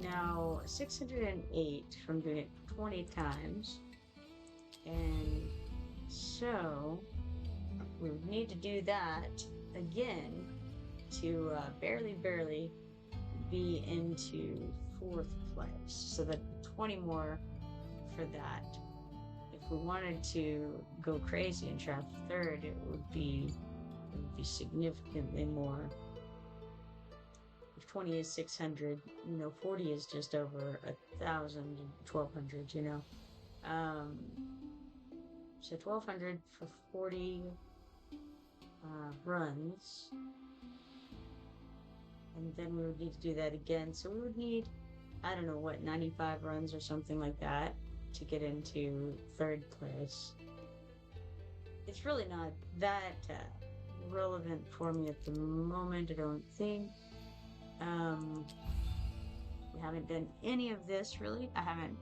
Now, 608 from doing it 20 times. And so, we would need to do that again to barely be into 4th place. So that 20 more for that. If we wanted to go crazy and try 3rd, it would be significantly more. If 20 is 600, 40 is just over 1,000, 1,200, So 1,200 for 40 runs. And then we would need to do that again. So we would need, 95 runs or something like that to get into 3rd place. It's really not that relevant for me at the moment, I don't think. We haven't done any of this, really. I haven't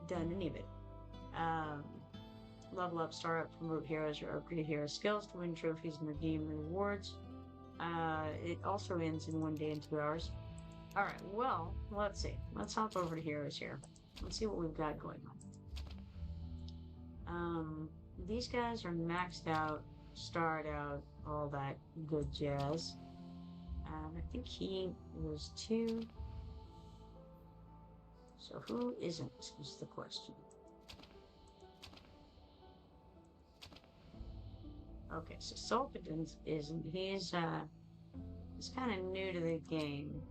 done any of it. Um, Level up, star up, promote heroes, or upgrade hero skills to win trophies and redeem rewards. It also ends in 1 day and 2 hours. Alright, well, let's see. Let's hop over to heroes here. Let's see what we've got going on. These guys are maxed out, starred out, all that good jazz. I think he was 2. So who isn't, is the question. Okay, so Sulkadin isn't. He's kind of new to the game.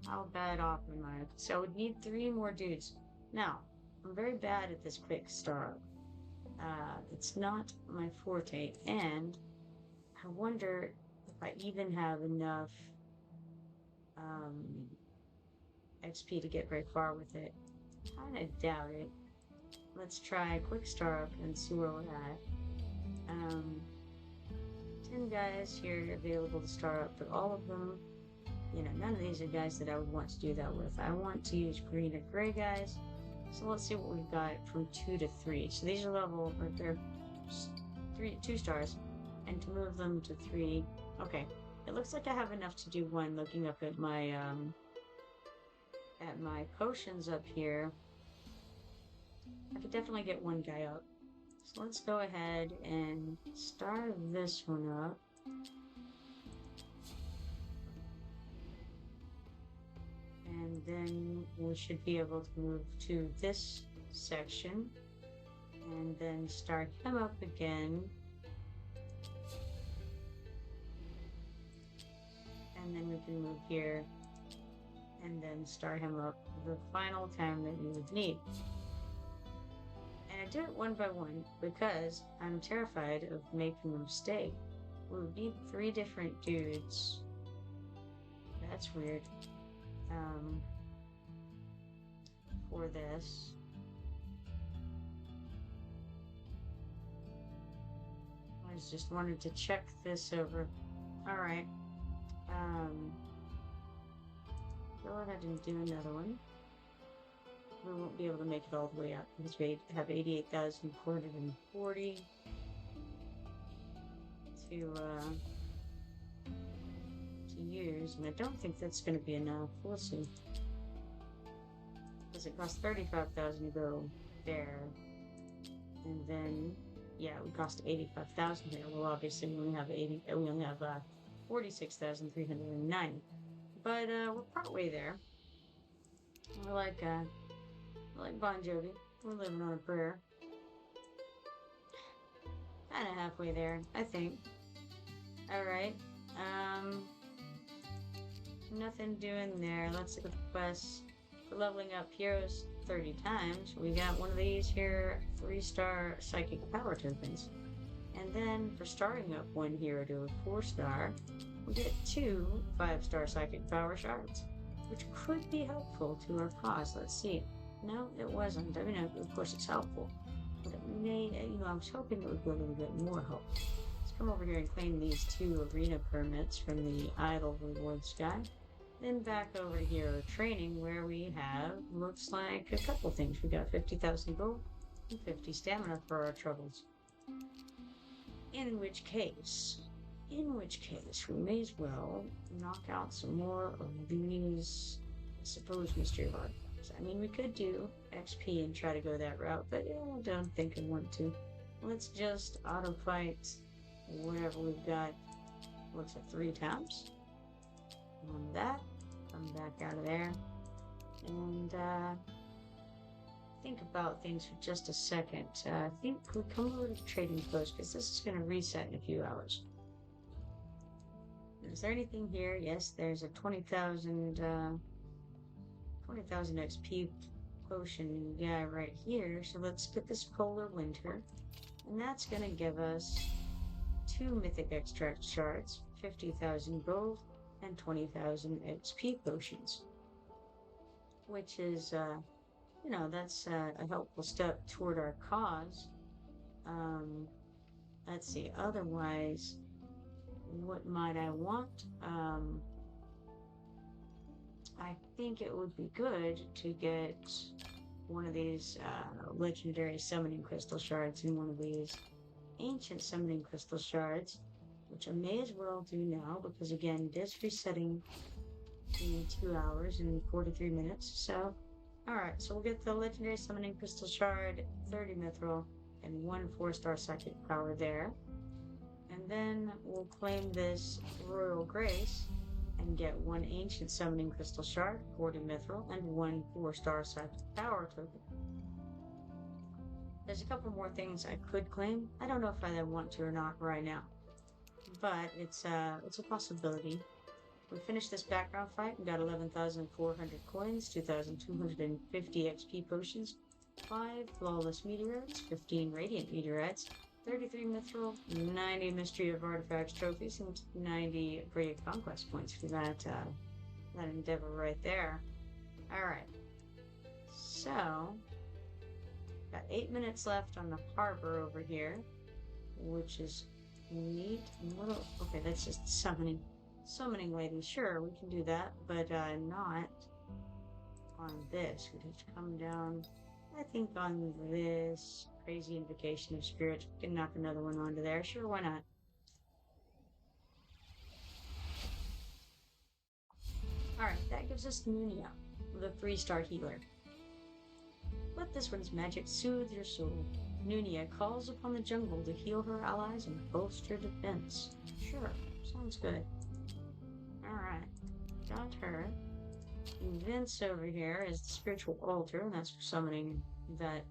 How bad off am I? So I would need 3 more dudes. Now, I'm very bad at this quick start. It's not my forte, and I wonder if I even have enough XP to get very far with it. Kind of doubt it. Let's try a quick start and see where we're at. 10 guys here available to start up, but all of them, you know, none of these are guys that I would want to do that with. I want to use green or gray guys. So let's see what we've got from 2 to 3. So these are level, or they're 2 stars, and to move them to 3. Okay, it looks like I have enough to do 1. Looking up at my potions up here, I could definitely get 1 guy up. So let's go ahead and start this one up. And then we should be able to move to this section and then start him up again. And then we can move here and then start him up the final time that we would need. And I do it 1 by 1 because I'm terrified of making a mistake. We would need 3 different dudes. That's weird. For this. I just wanted to check this over. Alright. Go ahead and do another one. We won't be able to make it all the way up because we have 88,440 to use, and I don't think that's going to be enough. We'll see. Because it costs 35,000 to go there, and then yeah, it would cost 85,000 here. Well, obviously we only have 46,390, but we're partway there. We're like Bon Jovi. We're living on a prayer. Kind of halfway there, I think. All right. Nothing doing there. Let's look at the quests. For leveling up heroes 30 times, we got one of these here, 3-star psychic power tokens. And then for starting up 1 hero to a 4-star, we get 2 5-star psychic power shards, which could be helpful to our cause. Let's see. No, it wasn't. I mean, of course it's helpful, but it may, I was hoping it would be a little bit more help. Let's come over here and claim these 2 arena permits from the idle rewards guy. Then back over to hero training, where we have, looks like a couple things. We got 50,000 gold and 50 stamina for our troubles. In which case, we may as well knock out some more of these, I suppose, mystery artifacts. I mean, we could do XP and try to go that route, but I don't think I want to. Let's just auto fight whatever we've got. Looks like 3 times. On that, come back out of there, and think about things for just a second. I think we come over to the trading post because this is going to reset in a few hours. Is there anything here? Yes, there's a 20,000 XP potion guy right here. So let's get this polar winter, and that's going to give us 2 mythic extract shards, 50,000 gold, and 20,000 XP potions, which is, that's a helpful step toward our cause. let's see. Otherwise, what might I want? I think it would be good to get one of these legendary summoning crystal shards and one of these ancient summoning crystal shards, which I may as well do now because again, it is resetting in 2 hours and 43 minutes. So, alright, so we'll get the legendary summoning crystal shard, 30 mithril, and 1 4-star psychic power there. And then we'll claim this Royal Grace and get 1 ancient summoning crystal shard, 40 mithril, and 1 4-star psychic power token. There's a couple more things I could claim. I don't know if I want to or not right now, but it's a possibility. We finished this background fight. We got 11,400 coins, 2,250 XP potions, 5 flawless meteorites, 15 radiant meteorites, 33 mithril, 90 mystery of artifacts trophies, and 90 brave conquest points for that endeavor right there. All right. So got 8 minutes left on the harbor over here, which is neat. Okay, that's just summoning lady. Sure, we can do that, but not on this. We have to come down, I think, on this crazy invocation of spirits. We can knock another one onto there. Sure, why not? Alright, that gives us Nunia, the 3-star healer. Let this one's magic soothe your soul. Nunia calls upon the jungle to heal her allies and bolster defense. Sure, sounds good. Alright, got her. Vince over here is the spiritual altar, and that's for summoning that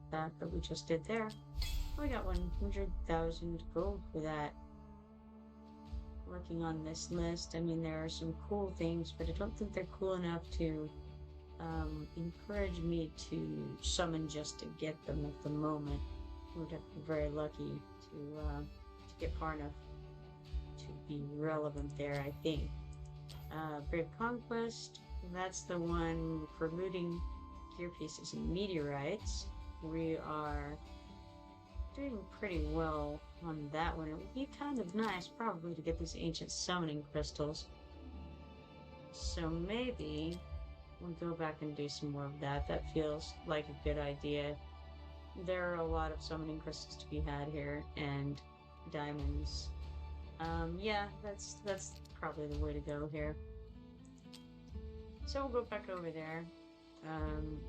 we just did there. We got 100,000 gold for that. Working on this list, I mean, there are some cool things, but I don't think they're cool enough to encourage me to summon just to get them at the moment. We'd have to be very lucky to get far enough to be relevant there, I think. Brave Conquest, that's the one for looting gear pieces and meteorites. We are doing pretty well on that one. It would be kind of nice probably to get these ancient summoning crystals. So maybe we'll go back and do some more of that. That feels like a good idea. There are a lot of summoning crystals to be had here, and diamonds. Yeah, that's probably the way to go here. So we'll go back over there.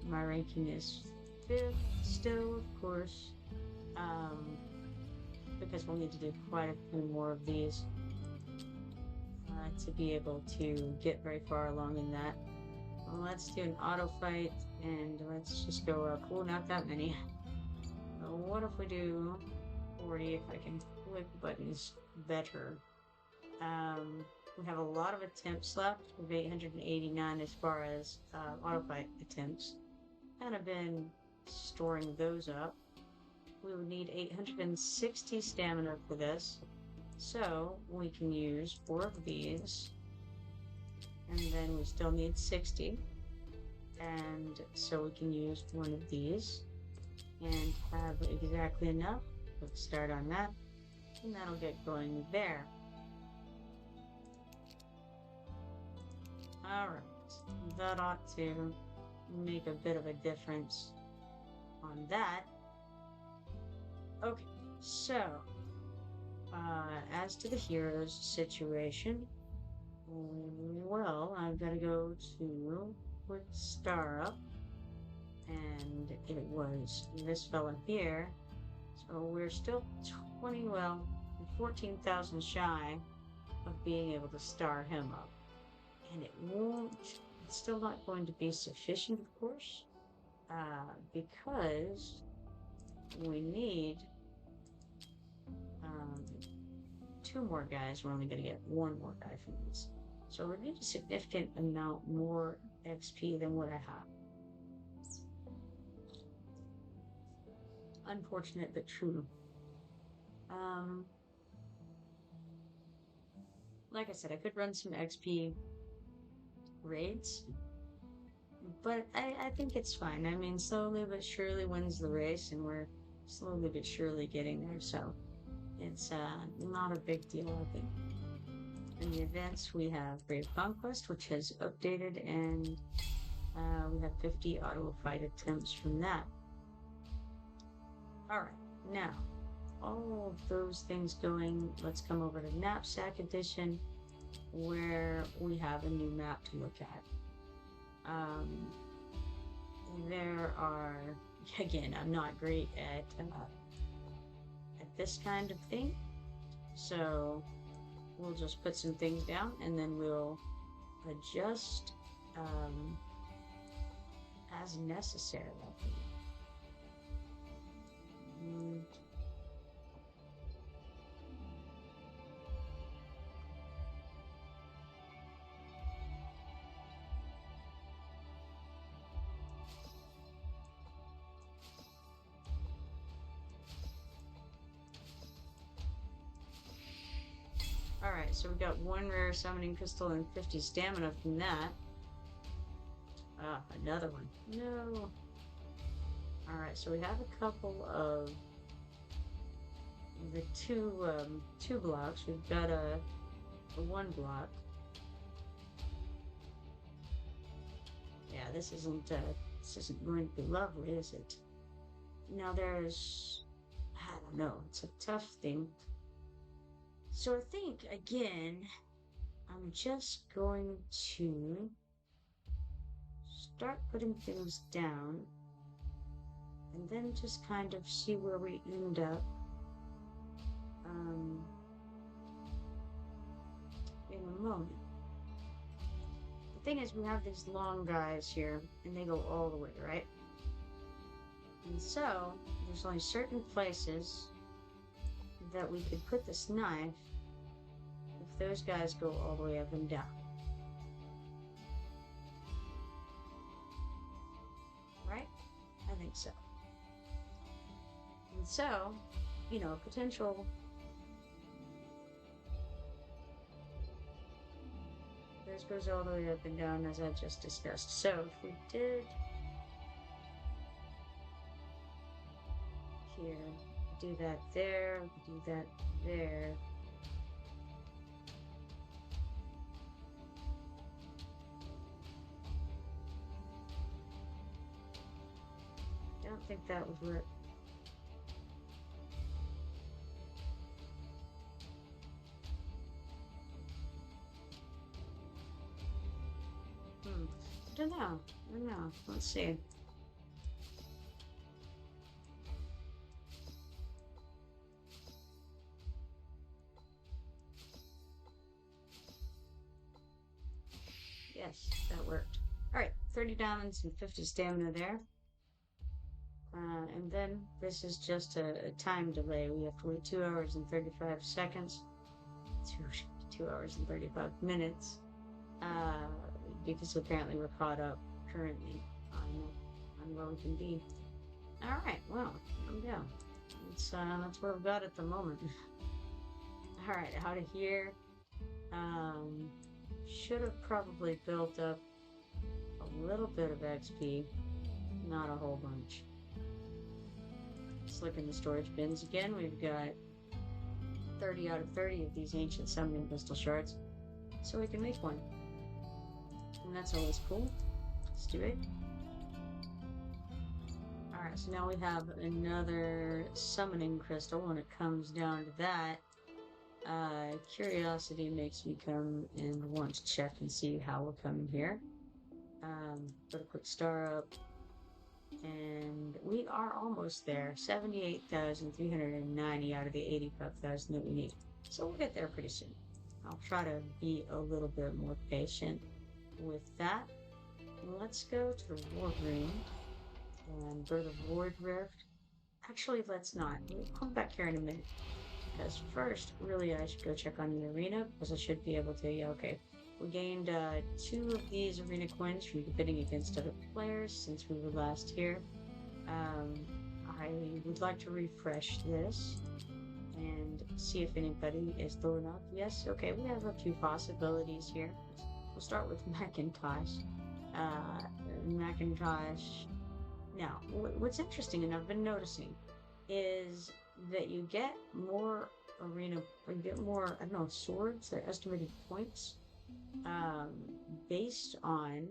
My ranking is 5th still, of course, because we'll need to do quite a few more of these to be able to get very far along in that. Well, let's do an auto fight, and let's just go up. Oh, not that many. What if we do 40, if I can click buttons better? We have a lot of attempts left. We have 889 as far as auto fight attempts. Kind of been storing those up. We would need 860 stamina for this. So we can use 4 of these. And then we still need 60. And so we can use 1 of these. And have exactly enough. Let's start on that. And that'll get going there. Alright, that ought to make a bit of a difference on that. Okay, so, as to the hero's situation, well, I've got to go to quick star up, and it was this fella here, so we're still 14,000 shy of being able to star him up. And it's still not going to be sufficient, of course, because we need 2 more guys. We're only going to get 1 more guy from this. So we need a significant amount more XP than what I have. Unfortunate, but true. Like I said, I could run some XP raids, but I think it's fine. I mean, slowly but surely wins the race, and we're slowly but surely getting there, so It's not a big deal, I think. In the events, we have Brave Conquest, which has updated, and we have 50 auto fight attempts from that. All right, now all of those things going, let's come over to Knapsack Edition, where we have a new map to look at. There are, again, I'm not great at this kind of thing, so we'll just put some things down and then we'll adjust as necessary, I think. Alright, so we got 1 rare summoning crystal and 50 stamina from that. Ah, another one. No. Alright, so we have a couple of the two blocks. We've got a 1 block. Yeah, this isn't going to be lovely, is it? Now there's, I don't know, it's a tough thing. So I think, again, I'm just going to start putting things down and then just kind of see where we end up in a moment. The thing is, we have these long guys here and they go all the way, right? And so there's only certain places that we could put this knife if those guys go all the way up and down. Right? I think so. And so, you know, potential this goes all the way up and down as I just discussed. So if we did here, do that there, do that there. I don't think that would work. I don't know. Let's see. Yes, that worked. Alright, 30 diamonds and 50 stamina there. And then this is just a time delay. We have to wait 2 hours and 35 seconds. 2 hours and 35 minutes. Because apparently we're caught up currently on where we can be. Alright, well, there we go. That's what we've got at the moment. Alright, out of here. Should have probably built up a little bit of XP, not a whole bunch. Let's look in the storage bins again. We've got 30 out of 30 of these ancient summoning crystal shards, so we can make one. And that's always cool. Let's do it. Alright, so now we have another summoning crystal. When it comes down to that, curiosity makes me come and want to check and see how we're coming here. Put a quick star up, and we are almost there. 78,390 out of the 85,000 that we need. So we'll get there pretty soon. I'll try to be a little bit more patient with that. Let's go to the war room and go to Void Rift. Actually, let's not. We'll come back here in a minute. Because first, really, I should go check on the arena, because I should be able to, yeah, okay. We gained 2 of these arena coins from competing against other players since we were last here. I would like to refresh this and see if anybody is throwing up. Yes, okay, we have a few possibilities here. We'll start with Macintosh. Macintosh. Now, what's interesting, and I've been noticing, is that you get more arena, or you get more, I don't know, swords, their estimated points, um, based on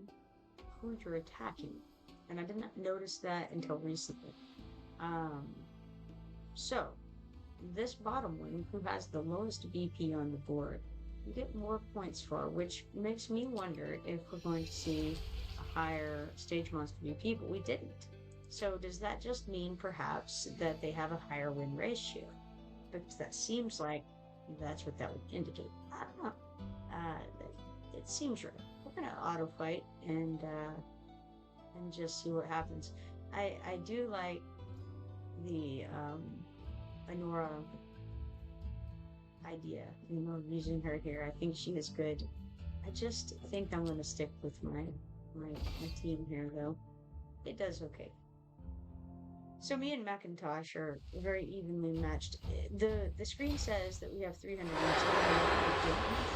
who you're attacking. And I did not notice that until recently. Um, so, this bottom one, who has the lowest BP on the board, you get more points for, which makes me wonder if we're going to see a higher stage monster BP, but we didn't. So does that just mean perhaps that they have a higher win ratio? Because that seems like that's what that would indicate. I don't know. It seems right. We're gonna auto fight and just see what happens. I do like the Anora idea, using her here. I think she is good. I just think I'm gonna stick with my team here though. It does okay. So me and Macintosh are very evenly matched. The screen says that we have 302. I don't have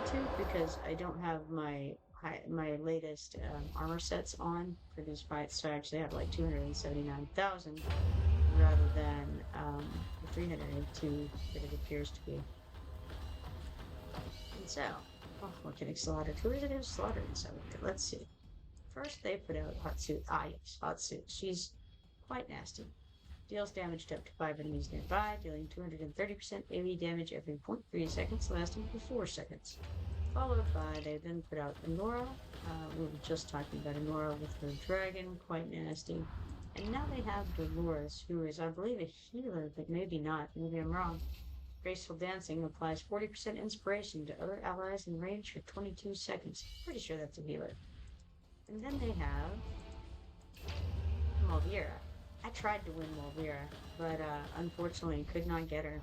302 because I don't have my latest armor sets on produced by it. So I actually have like 279,000 rather than the 302 that it appears to be. And so, we're getting slaughtered. Who is it who's slaughtering someone? Let's see. First, they put out Hatsu. Ah, yes, Hatsu. She's quite nasty. Deals damage to up to 5 enemies nearby, dealing 230% AoE damage every 0.3 seconds, lasting for 4 seconds. Followed by, they then put out Anora. We were just talking about Anora with her dragon, quite nasty. And now they have Dolores, who is, I believe, a healer, but maybe not. Maybe I'm wrong. Graceful dancing applies 40% inspiration to other allies in range for 22 seconds. Pretty sure that's a healer. And then they have Malvira. I tried to win Malvira, but unfortunately could not get her.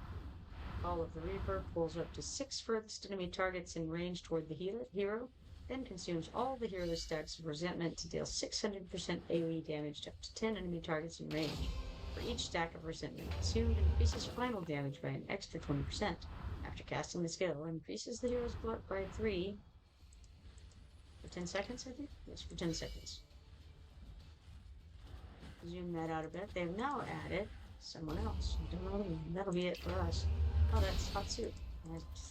Call of the Reaper pulls up to 6 furthest enemy targets in range toward the hero, then consumes all the hero's stacks of resentment to deal 600% AoE damage to up to 10 enemy targets in range. For each stack of resentment consumed, increases final damage by an extra 20%. After casting the skill, increases the hero's block by 3 for 10 seconds, I think? Yes, for 10 seconds. Zoom that out a bit. They've now added someone else. That'll be it for us. Oh, that's Hatsu.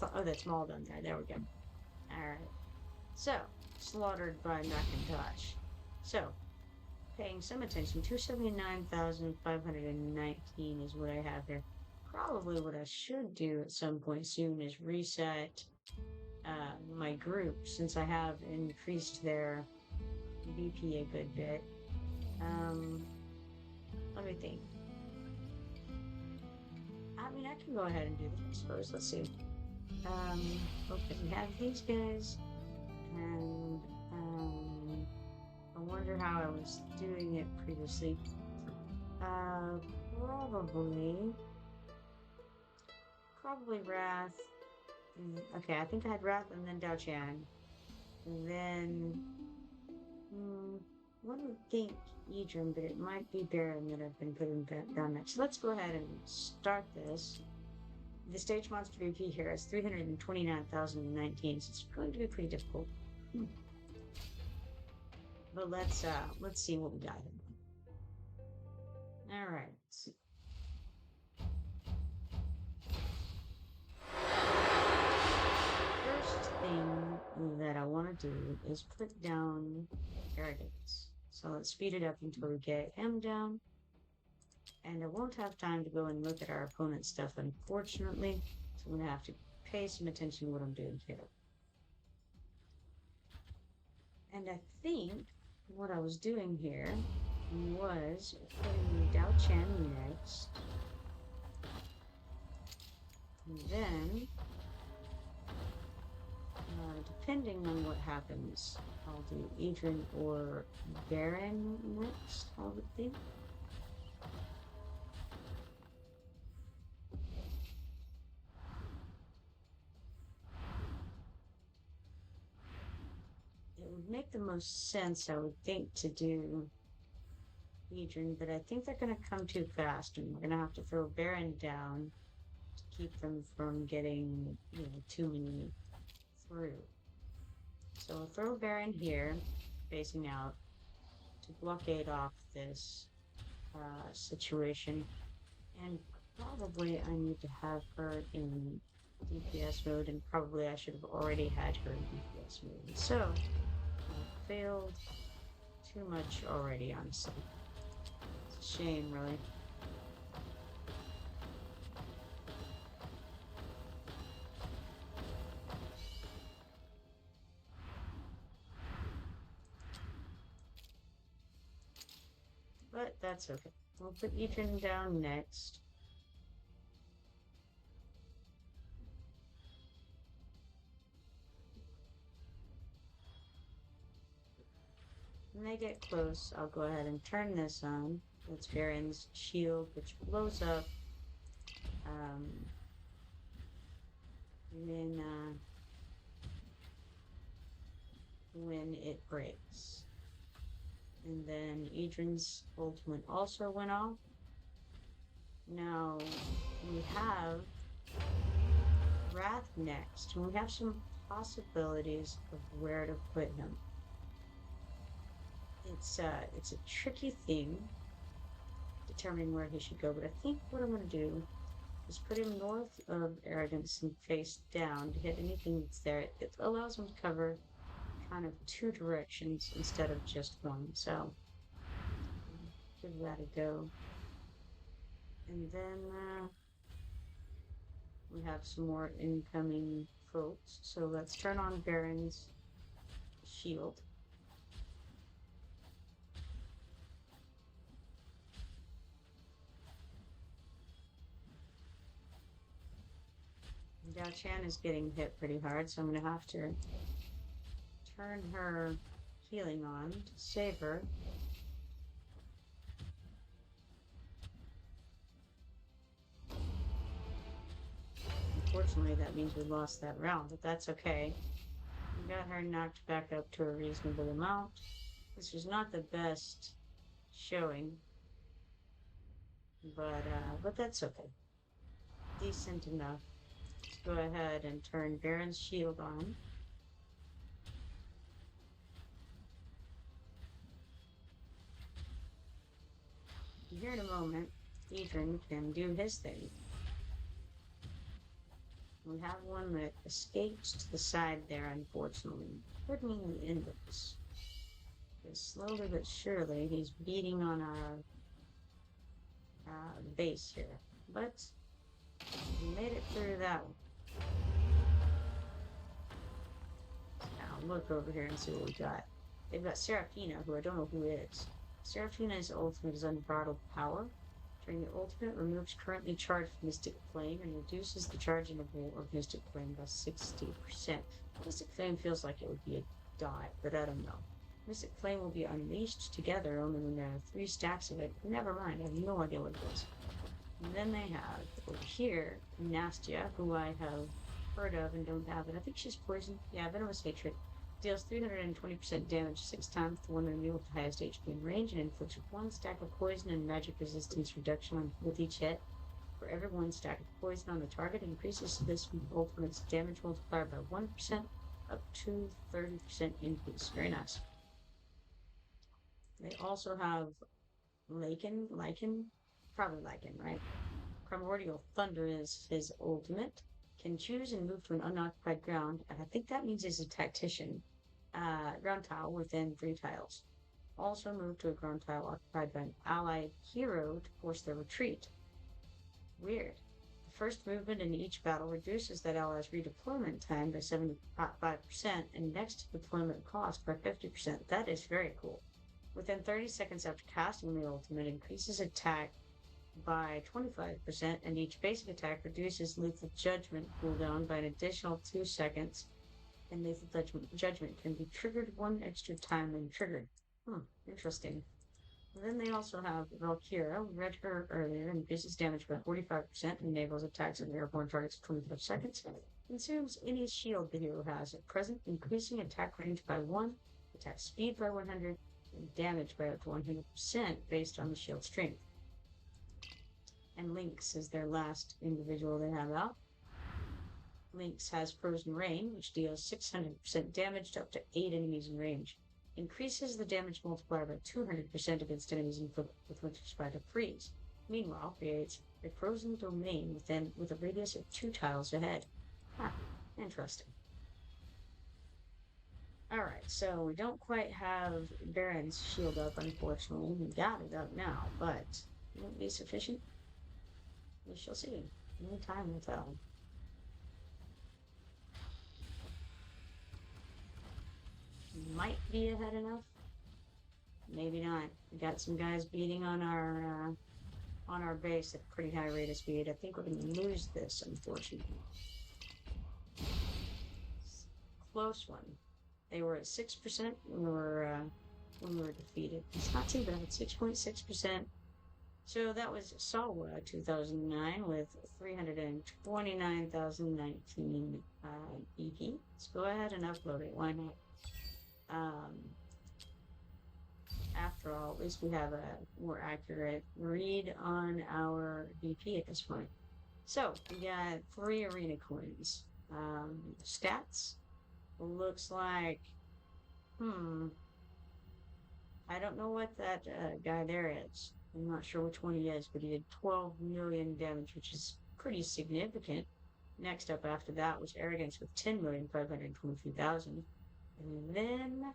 Oh, that's Maldon there. There we go. Alright. So, slaughtered by Macintosh. So, paying some attention. 279,519 is what I have here. Probably what I should do at some point soon is reset my group, since I have increased their BP a good bit. Let me think. I mean, I can go ahead and do this, I suppose. Let's see. Okay, we have these guys, and I wonder how I was doing it previously. Probably Wrath. Okay, I think I had Wrath and then Dao Chan. And then, I wouldn't think Edrin, but it might be Baron that I've been putting down next. So let's go ahead and start this. The stage monster VP here is 329,019, so it's going to be pretty difficult. But let's see what we got here. All right. First thing that I want to do is put down arrogance. So let's speed it up until we get him down. And I won't have time to go and look at our opponent's stuff, unfortunately. So I'm going to have to pay some attention to what I'm doing here. And I think what I was doing here was putting Dao Chan next. And then, depending on what happens, I'll do Adrian or Baron next, I would think. It would make the most sense, I would think, to do Adrian, but I think they're going to come too fast, and we're going to have to throw Baron down to keep them from getting, too many through. So I'll throw Baron here, facing out, to blockade off this situation. And Probably I need to have her in DPS mode, and probably I should have already had her in DPS mode. So, I failed too much already, honestly. It's a shame, really. But that's okay. We'll put Ethan down next. When they get close, I'll go ahead and turn this on. That's Baron's shield, which blows up um, when when it breaks. And then Adrian's ultimate also went off. Now we have Wrath next, and we have some possibilities of where to put him. It's a tricky thing determining where he should go, but I think what I'm going to do is put him north of Arrogance and face down to hit anything that's there. It allows him to cover kind of two directions instead of just one, so give that a go. And then we have some more incoming folks, so let's turn on Baron's shield. Gao Chan is getting hit pretty hard, so I'm going to have to turn her healing on to save her. Unfortunately, that means we lost that round, but that's okay. We got her knocked back up to a reasonable amount. This was not the best showing, but that's okay. Decent enough. Let's go ahead and turn Baron's shield on. Here in a moment, Adrian can do his thing. We have one that escapes to the side there, unfortunately. Could mean the end of this. Because slowly but surely, he's beating on our base here. But we made it through that one. Now look over here and see what we got. They've got Serafina, who I don't know who is. Serafina's ultimate is Unbridled Power. During the ultimate, removes currently charged Mystic Flame and reduces the charge interval of Mystic Flame by 60%. Mystic Flame feels like it would be a dot, but I don't know. Mystic Flame will be unleashed together only when there are 3 stacks of it. Never mind, I have no idea what it is. And then they have, over here, Nastia, who I have heard of and don't have it. I think she's poisoned. Yeah, Venomous Hatred. Deals 320% damage 6 times to one enemy with the highest HP in range and inflicts 1 stack of poison and magic resistance reduction with each hit. For every 1 stack of poison on the target, increases this ultimate's damage multiplier by 1% up to 30% increase. Very nice. They also have Lycan, probably Lycan, right? Primordial Thunder is his ultimate. Can choose and move to an unoccupied ground, and I think that means he's a tactician. Ground tile within 3 tiles. Also move to a ground tile occupied by an allied hero to force their retreat. Weird. The first movement in each battle reduces that ally's redeployment time by 75% and next deployment cost by 50%. That is very cool. Within 30 seconds after casting the ultimate, increases attack by 25%, and each basic attack reduces lethal judgment cooldown by an additional 2 seconds, and lethal judgment can be triggered 1 extra time when triggered. Interesting. And then they also have Valkyra. We read her earlier, increases damage by 45% and enables attacks on airborne targets for 25 seconds. Consumes any shield the hero has at present, increasing attack range by 1, attack speed by 100, and damage by up to 100% based on the shield strength. And Lynx is their last individual they have out. Lynx has Frozen Rain, which deals 600% damage to up to 8 enemies in range. Increases the damage multiplier by 200% against enemies with Winter Spider Freeze. Meanwhile, creates a frozen domain with a radius of 2 tiles ahead. Huh, interesting. Alright, so we don't quite have Baron's shield up, unfortunately. We got it up now, but will it be sufficient? We shall see. Only time will tell. Might be ahead enough. Maybe not. We got some guys beating on our base at a pretty high rate of speed. I think we're going to lose this, unfortunately. Close one. They were at 6% when we were defeated. It's not too bad. 6.6%. So that was Salwa 2009 with 329,019 EP. Let's go ahead and upload it. Why not? After all, at least we have a more accurate read on our BP at this point. So we got 3 arena coins. Stats looks like, I don't know what that guy there is. I'm not sure which one he is, but he did 12 million damage, which is pretty significant. Next up after that was Arrogance with 10,523,000. And then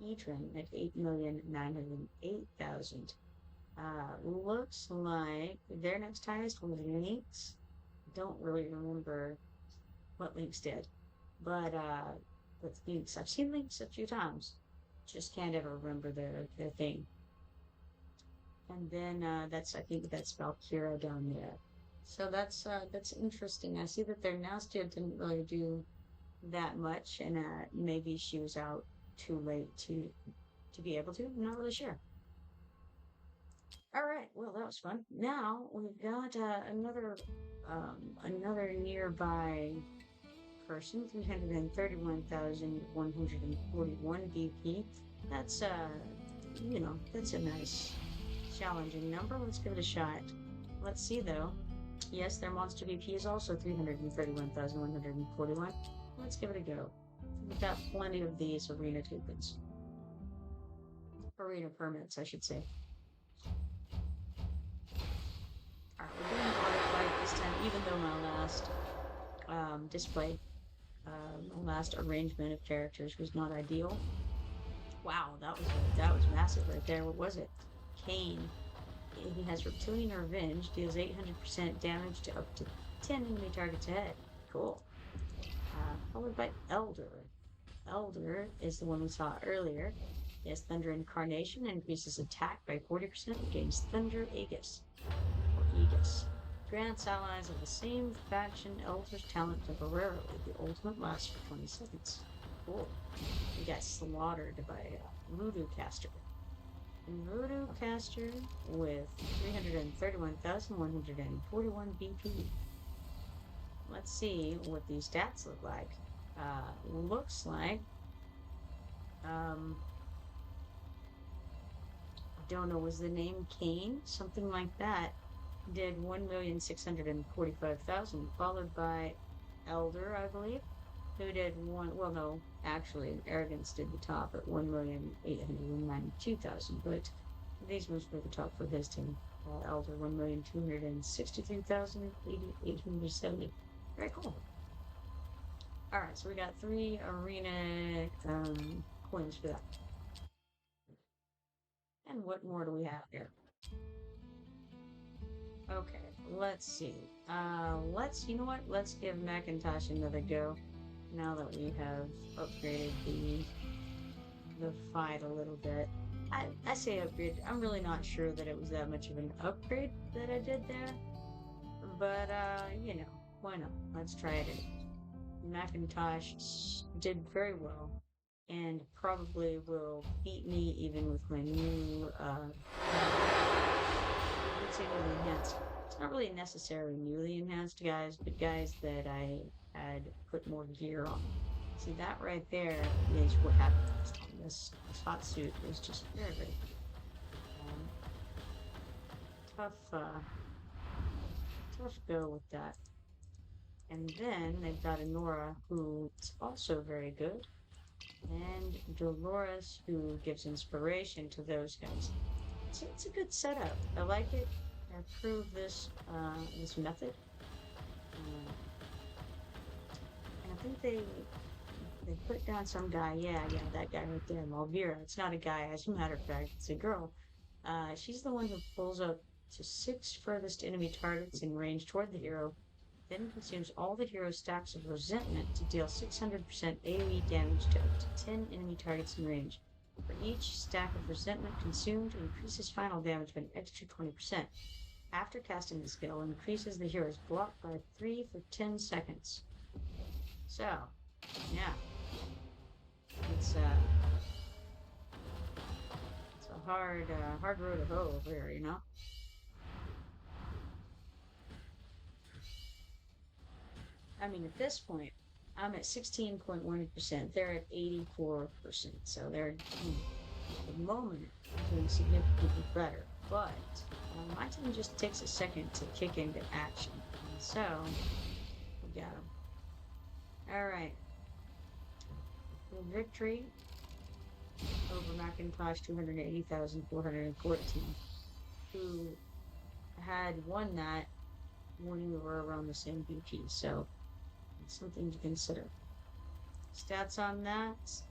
Etran at 8,908,000. Looks like their next highest was Lynx. Don't really remember what Lynx did, but with Lynx, I've seen Lynx a few times. Just can't ever remember their thing. And then I think that's Valkyra down there. So that's interesting. I see that their Nastia didn't really do that much, and maybe she was out too late to be able to. I'm not really sure. All right, well that was fun. Now we've got another nearby person, 331,141 BP. That's that's a nice challenging number. Let's give it a shot. Let's see though. Yes, their monster BP is also 331,141. Let's give it a go. We've got plenty of these arena tokens. Arena permits, I should say. Alright, we're doing auto fight this time, even though my last display, my last arrangement of characters was not ideal. Wow, that was massive right there. What was it? Kane. He has Reptilian Revenge, deals 800% damage to up to 10 enemy targets ahead. Cool. Followed by Elder. Elder is the one we saw earlier. He has Thunder Incarnation, increases attack by 40% against Thunder Aegis. Or Aegis. Grants allies of the same faction Elder's talent temporarily. The ultimate lasts for 20 seconds. Cool. We got slaughtered by Voodoo Caster. Voodoo Caster with 331,141 BP. Let's see what these stats look like. Looks like I don't know, was the name Kane? Something like that. Did 1,645,000, followed by Elder, I believe, who did Arrogance did the top at 1,892,000, but these ones were the top for his team. Elder 1,263,870. Very cool. Alright, so we got 3 arena coins for that. And what more do we have here? Okay, let's see. You know what? Let's give Macintosh another go. Now that we have upgraded the fight a little bit. I say upgrade. I'm really not sure that it was that much of an upgrade that I did there. But, why not? Let's try it again. Macintosh did very well, and probably will beat me even with my new, let's say newly enhanced. It's not really necessarily newly enhanced guys, but guys that I had put more gear on. See, that right there is what happened this time. This hot suit was just very, very tough go with that. And then they've got Anora, who's also very good, and Dolores, who gives inspiration to those guys. So it's a good setup. I like it. approve this this method. And I think they put down some guy. Yeah, that guy right there, Malvira. It's not a guy, as a matter of fact, it's a girl. She's the one who pulls up to 6 furthest enemy targets in range toward the hero, then consumes all the hero's stacks of resentment to deal 600% AoE damage to up to 10 enemy targets in range. For each stack of resentment consumed, increases final damage by an extra 20%. After casting the skill, increases the hero's block by 3 for 10 seconds. So, yeah, it's it's a hard road to hoe over here, you know. I mean, at this point, I'm at 16.1%. They're at 84%. So they're, at the moment, doing significantly better. But my team just takes a second to kick into action. And so, we got them. All right. The victory over Macintosh 280,414, who had won that when we were around the same BP. So, it's something to consider. Stats on that.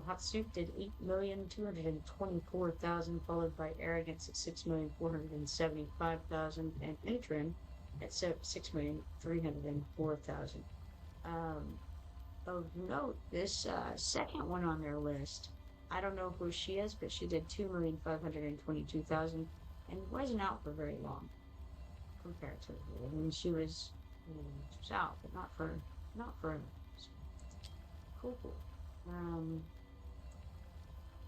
Hotsuit did 8,224,000, followed by Arrogance at 6,475,000, and Intrin at 6,304,000. Of note, this second one on their list, I don't know who she is, but she did 2,522,000 and wasn't out for very long comparatively. I mean, she was out, but not for cool.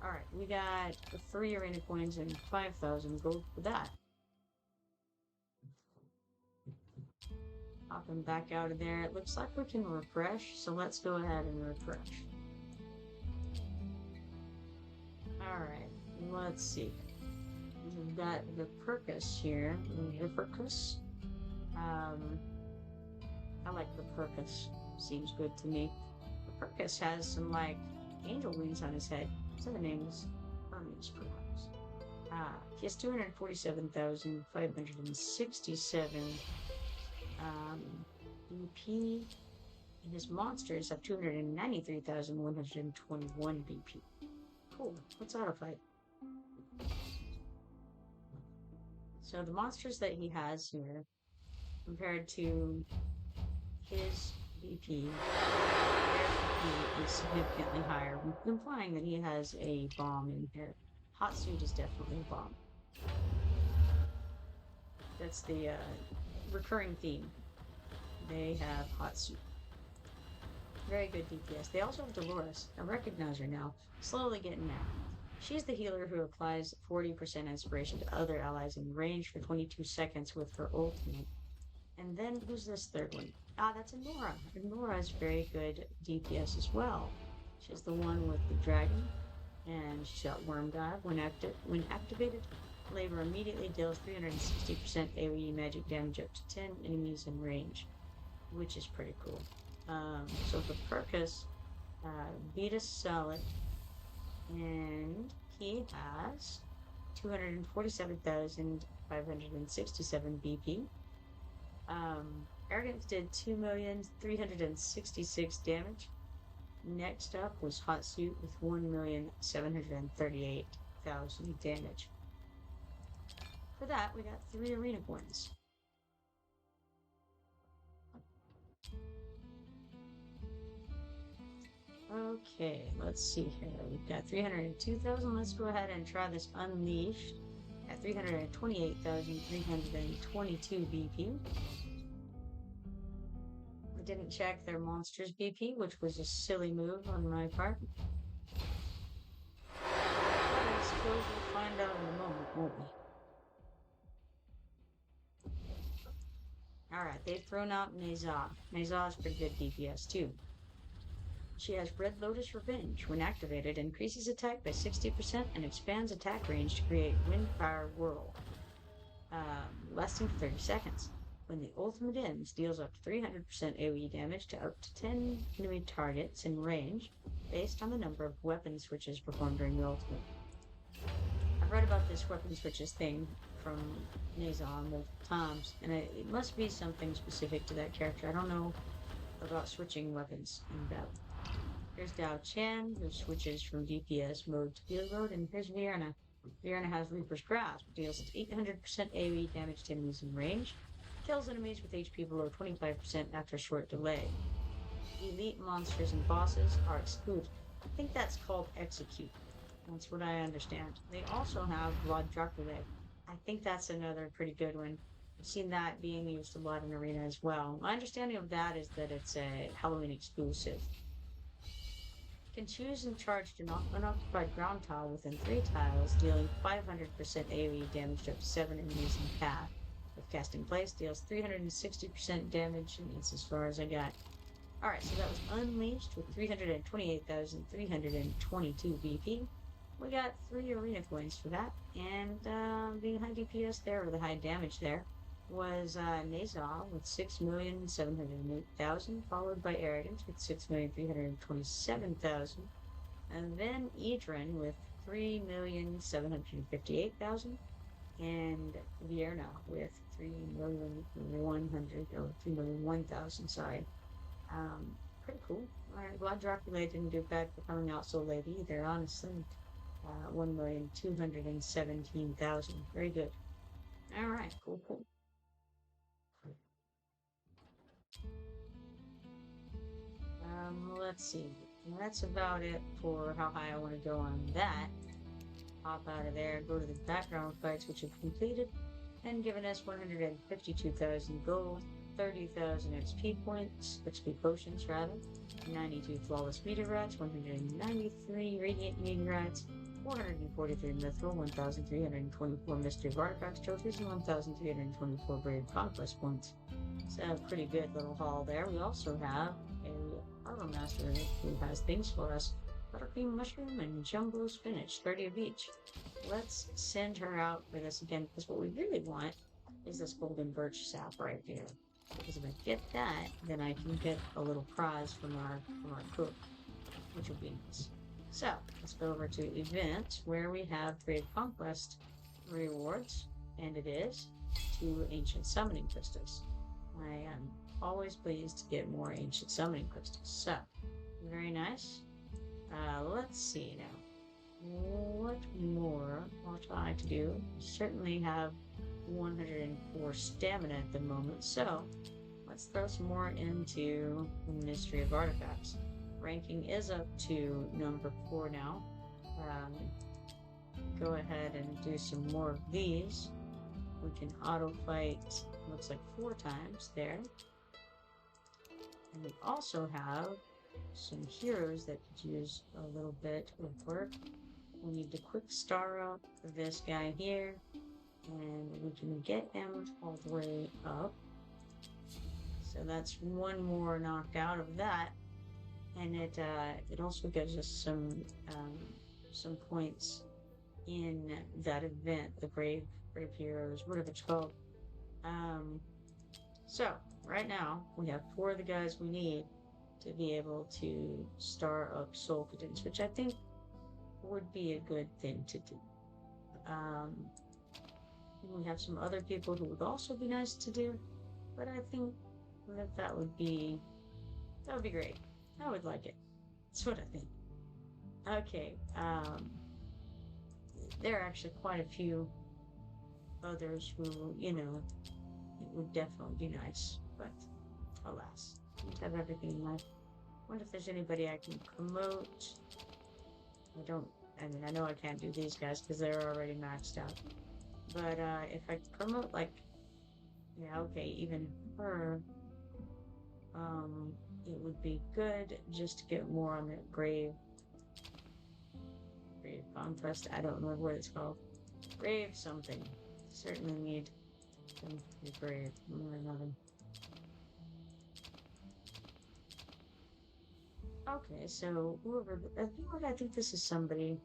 All right, we got 3 arena coins and 5,000 gold for that. Hopping back out of there. It looks like we can refresh, so let's go ahead and refresh. All right, let's see. We've got the Percus here. The Percus. I like the Percus. Seems good to me. The Percus has some, like, angel wings on his head. So the name is Hermes, perhaps. He has 247,567 BP. And his monsters have 293,121 BP. Cool. Let's auto fight. So the monsters that he has here, compared to his BP, their BP is significantly higher, implying that he has a bomb in here. Hotsuit is definitely a bomb. That's the recurring theme. They have Hotsuit. Very good DPS. They also have Dolores. I recognize her now. Slowly getting there. She's the healer who applies 40% inspiration to other allies in range for 22 seconds with her ultimate. And then, who's this third one? That's Nora. Nora is very good DPS as well. She's the one with the dragon, and she's got Worm Dive. When activated, Labor immediately deals 360% AoE magic damage up to 10 enemies in range, which is pretty cool. So for Percus, Vita Solid, and he has 247,567 BP. Arrogance did 2,366,000 damage. Next up was Hotsuit with 1,738,000 damage. For that, we got 3 arena coins. Okay, let's see here. We've got 302,000. Let's go ahead and try this Unleashed at 328,322 BP. I didn't check their monster's BP, which was a silly move on my part. But I suppose we'll find out in a moment, won't we? Alright, they've thrown out Nezah. Nezah is pretty good DPS too. She has Red Lotus Revenge. When activated, increases attack by 60% and expands attack range to create Windfire Whirl, lasting for 30 seconds. When the ultimate ends, deals up to 300% AoE damage to up to 10 enemy targets in range, based on the number of weapon switches performed during the ultimate. I've read about this weapon switches thing from Nazon multiple times, and it must be something specific to that character. I don't know about switching weapons in battle. Here's Dao Chen, who switches from DPS mode to field mode, and here's Vierna. Vierna has Reaper's Grasp, deals 800% AoE damage to enemies in range, kills enemies with HP below 25% after a short delay. Elite monsters and bosses are excluded. I think that's called Execute. That's what I understand. They also have Blood Dracula. I think that's another pretty good one. I've seen that being used a lot in Arena as well. My understanding of that is that it's a Halloween exclusive. Can choose and charge an unoccupied ground tile within 3 tiles, dealing 500% AoE damage to up to 7 enemies in path. If cast in place, deals 360% damage, and that's as far as I got. Alright, so that was Unleashed with 328,322 BP. We got 3 arena coins for that, and the high DPS there, or the high damage there, was Nazal with 6,708,000, followed by Arrogance with 6,327,000, and then Idrin with 3,758,000, and Vierna with 3,100,000, or 3,001,000, sorry. Pretty cool. Alright, Blood Dracula didn't do bad for coming out so late either, honestly. 1,217,000. Very good. Alright, cool, cool. Let's see. That's about it for how high I want to go on that. Hop out of there, go to the background fights, which have completed, and given us 152,000 gold, 30,000 XP points, XP potions rather, 92 flawless meteorites, 193 radiant meteorites, 443 mithril, 1,324 mystery of artifacts trophies, and 1,324 brave conquest points. So pretty good little haul there. We also have a Harbor Master who has things for us. Buttercream mushroom and jumbo spinach, 30 of each. Let's send her out for this again, because what we really want is this golden birch sap right here. Because if I get that, then I can get a little prize from our cook, which will be nice. So let's go over to event, where we have Brave Conquest rewards, and it is 2 ancient summoning crystals. I am always pleased to get more ancient summoning crystals. So very nice. Let's see now. What more ought I to do? Certainly have 104 stamina at the moment, so let's throw some more into the Mystery of Artifacts. Ranking is up to number 4 now. Go ahead and do some more of these. We can auto fight, looks like 4 times there. And we also have some heroes that could use a little bit of work. We need to quick star up this guy here, and we can get him all the way up. So that's 1 more knocked out of that, and it also gives us some points in that event, the brave heroes, whatever it's called. So right now we have 4 of the guys we need to be able to star up soul cadence, which I think would be a good thing to do. We have some other people who would also be nice to do, but I think that would be great. I would like it. That's what I think. Okay, there are actually quite a few others who, it would definitely be nice, but alas, I don't have everything in life. I wonder if there's anybody I can promote. I know I can't do these guys because they're already maxed out. But if I promote, even her, it would be good just to get more on that brave conquest. I don't know what it's called. Brave something. Certainly need them to be brave, one or another. Okay, so whoever, I think this is somebody.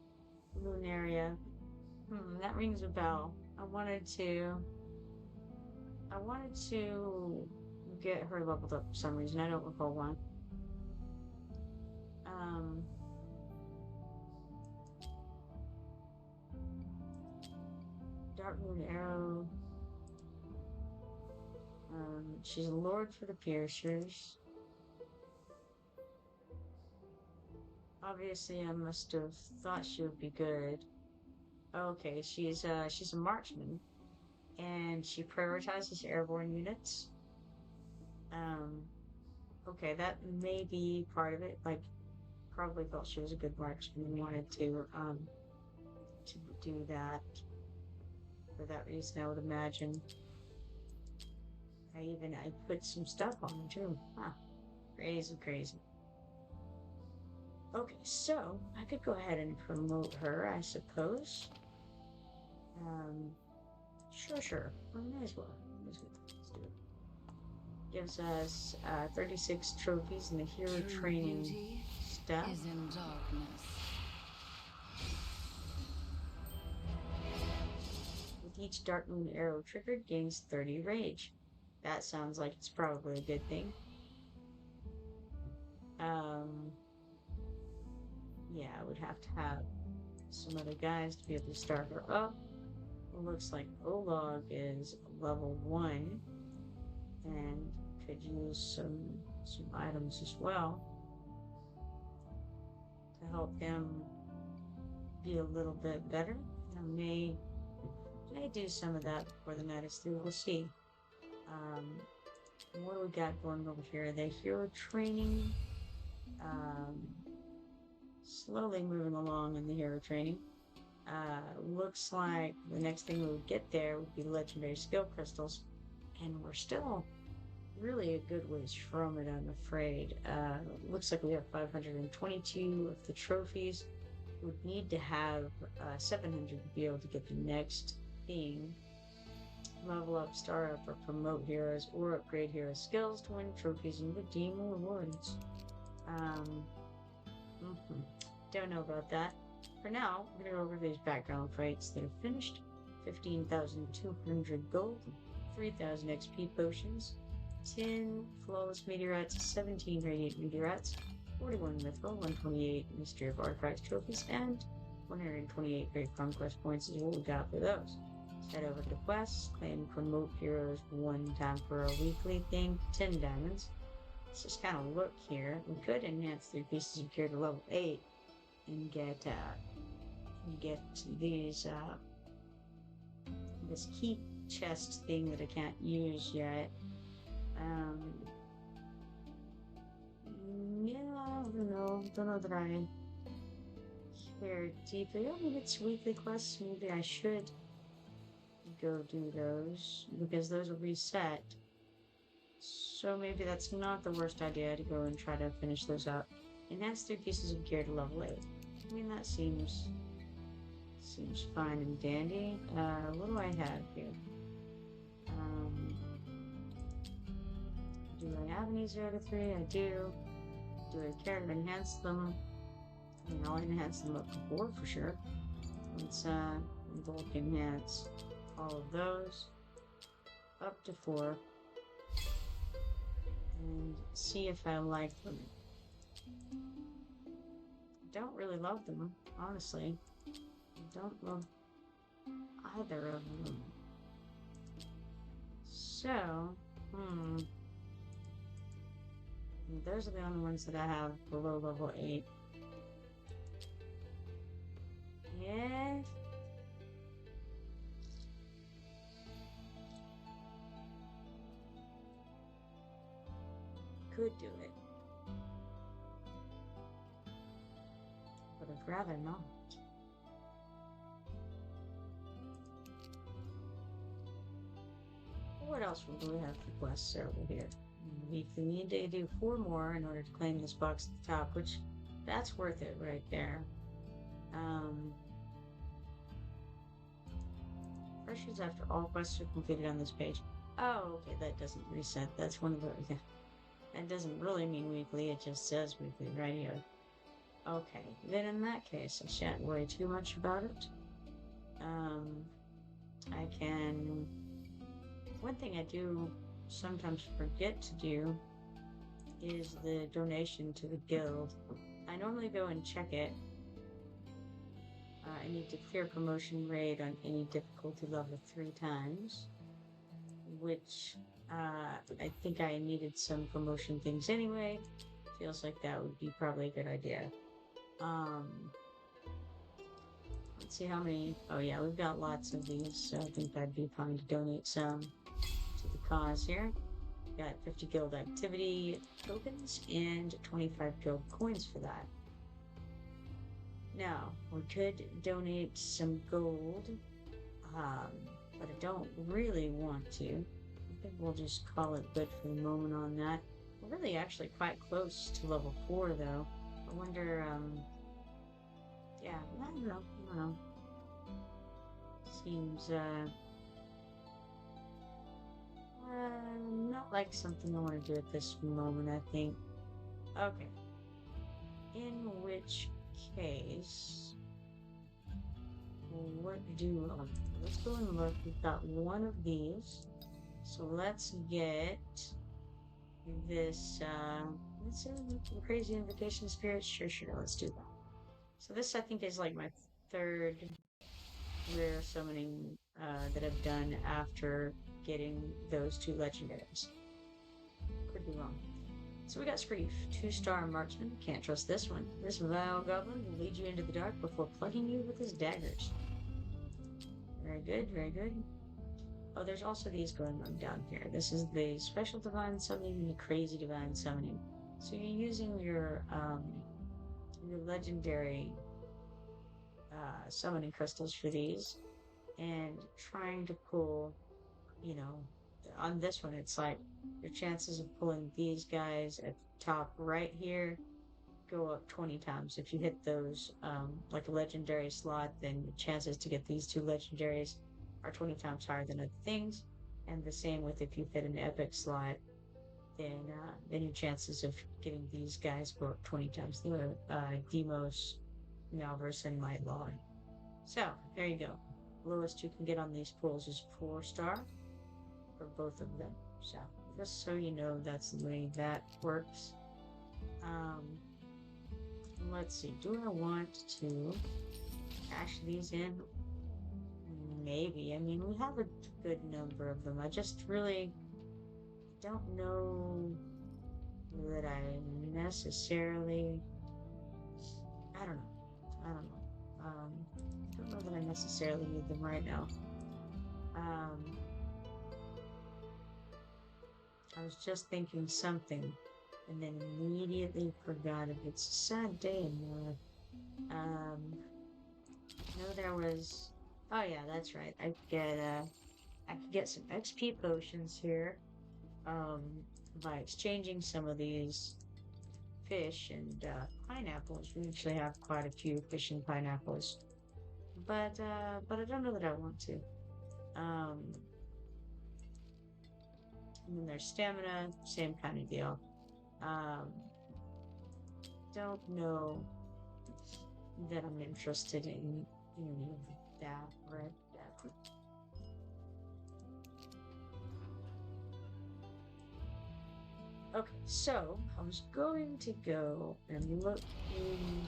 Lunaria. That rings a bell. I wanted to get her leveled up for some reason. I don't recall why. Dark Moon Arrow. She's a lord for the piercers. Obviously, I must have thought she would be good. Okay, she's a marksman, and she prioritizes airborne units. Um, okay, that may be part of it. Like, probably felt she was a good marksman and wanted to do that for that reason. I would imagine. I put some stuff on her too. Huh. Crazy, crazy. Okay, so I could go ahead and promote her, I suppose. Um, sure. I may as well. Let's do it. Gives us 36 trophies in the hero training stuff. Is in darkness. With each Dark Moon arrow triggered, gains 30 rage. That sounds like it's probably a good thing. Yeah, I would have to have some other guys to be able to start her up. It looks like Olog is level 1 and could use some items as well to help him be a little bit better. I may do some of that before the night is through. We'll see. What do we got going over here? The hero training. Slowly moving along in the hero training. Looks like the next thing we would get there would be legendary skill crystals, and we're still really a good ways from it, I'm afraid. Looks like we have 522 of the trophies. Would need to have 700 to be able to get the next thing. Level up, star up, or promote heroes, or upgrade hero skills to win trophies and redeem rewards. Don't know about that. For now, we're going to go over these background fights that are finished. 15,200 gold, 3,000 XP potions, 10 flawless meteorites, 17 radiant meteorites, 41 mythical, 128 mystery of artifacts trophies, and 128 great conquest points is what we got for those. Let's head over to quests, claim promote heroes 1 time for a weekly thing, 10 diamonds. Let's just kind of look here. We could enhance 3 pieces of gear to level 8 and get these this keep chest thing that I can't use yet. Yeah, I don't know that I care deeply. I mean, it's weekly quests. Maybe I should go do those because those will reset. So maybe that's not the worst idea to go and try to finish those up. Enhance 3 pieces of gear to level 8. I mean, that seems fine and dandy. What do I have here? Do I have any 0 to 3? I do. Do I care to enhance them? I mean, I'll enhance them up to 4 for sure. Let's bulk enhance all of those up to 4 and see if I like them. I don't really love them, honestly. I don't love either of them. So, those are the only ones that I have below level 8. Yeah. Could do it. But I'd rather not. What else do we have for quests over here? We need to do 4 more in order to claim this box at the top, which that's worth it right there. Pressures after all quests are completed on this page. Oh, okay, that doesn't reset. That's one of the... Yeah. That doesn't really mean weekly, it just says weekly right here. Okay, then in that case, I shan't worry too much about it. I can... One thing I do sometimes forget to do is the donation to the guild. I normally go and check it. I need to clear promotion raid on any difficulty level 3 times, which I think I needed some promotion things anyway. Feels like that would be probably a good idea. Let's see how many. Oh yeah, we've got lots of these, so I think that'd be fine to donate some to the cause here. Got 50 guild activity tokens and 25 guild coins for that. Now, we could donate some gold, but I don't really want to. I think we'll just call it good for the moment on that. We're really actually quite close to level 4, though. I wonder, yeah, I don't know. Seems, not like something I want to do at this moment, I think. Okay. In which case, let's go and look. We've got one of these. So let's get this, let's see, crazy invocation spirit. Sure, let's do that. So this, I think, is like my third rare summoning that I've done after getting those 2 legendaries. Could be wrong. So we got Screef, 2-star marksman. Can't trust this one. This vile goblin will lead you into the dark before plugging you with his daggers. Very good, very good. Oh, there's also these going on down here. This is the special divine summoning and the crazy divine summoning. So you're using your legendary summoning crystals for these, and trying to pull, on this one, it's like your chances of pulling these guys at the top right here go up 20 times. If you hit those, like a legendary slot, then your chances to get these 2 legendaries are 20 times higher than other things. And the same with if you hit an epic slot, then your chances of getting these guys go up 20 times. The Demos, Malverse, and Might Law. So, there you go. Lowest you can get on these pulls is 4-star for both of them. So, just so you know, that's the way that works. Let's see. Do I want to cash these in? Maybe. I mean, we have a good number of them. I just really don't know that I necessarily... I don't know. I don't know that I necessarily need them right now. I was just thinking something and then immediately forgot it. It's a sad day in life. No, there was... Oh yeah, that's right. I could get some XP potions here, by exchanging some of these fish and pineapples. We actually have quite a few fish and pineapples, but I don't know that I want to. And then there's stamina, same kind of deal. Don't know that I'm interested in that right now. Okay, so I was going to go and look in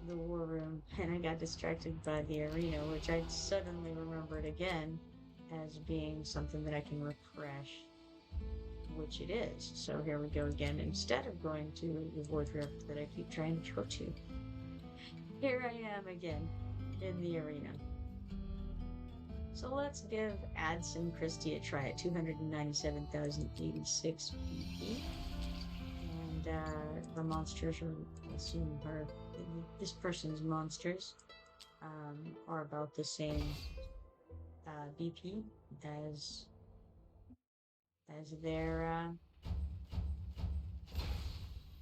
the war room, and I got distracted by the arena, which I suddenly remembered again as being something that I can refresh, which it is. So here we go again. Instead of going to the Void Rift that I keep trying to go to, here I am again in the arena. So let's give Addison Christie a try at 297,086 BP. And the monsters are, I assume, this person's monsters are about the same BP as their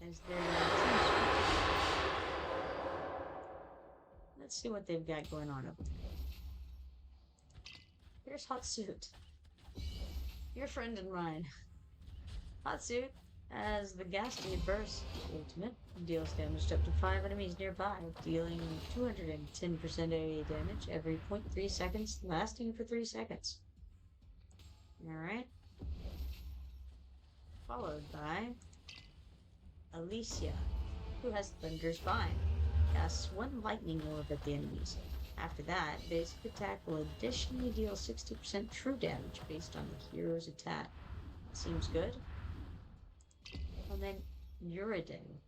team. Let's see what they've got going on over there. Here's Hot Suit, your friend and mine. Hot Suit has the Ghastly Burst ultimate, deals damage to up to 5 enemies nearby, dealing 210% AoE damage every 0.3 seconds, lasting for 3 seconds. Alright. Followed by Alicia, who has Thunder's Bind. Casts 1 lightning orb at the enemies. After that, basic attack will additionally deal 60% true damage based on the hero's attack. Seems good. And then Uridin.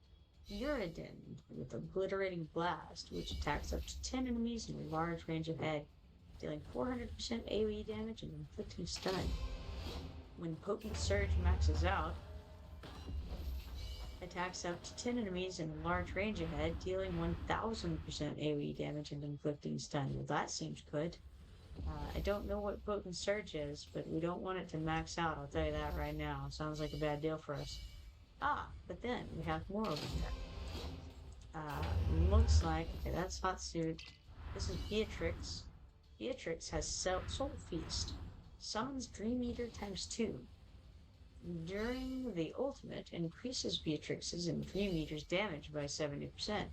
Uridin with Obliterating Blast, which attacks up to 10 enemies in a large range ahead, dealing 400% AoE damage and inflicting stun. When Potent Surge maxes out, attacks up to 10 enemies in a large range ahead, dealing 1000% AoE damage and inflicting stun. Well, that seems good. I don't know what Potent Surge is, but we don't want it to max out, I'll tell you that right now. Sounds like a bad deal for us. But then we have more over there. Looks like, okay, that's Hot Suit. This is Beatrix. Beatrix has Soul Feast. Summons Dream Eater times 2. During the ultimate, increases Beatrix's and Dream Eater's damage by 70%.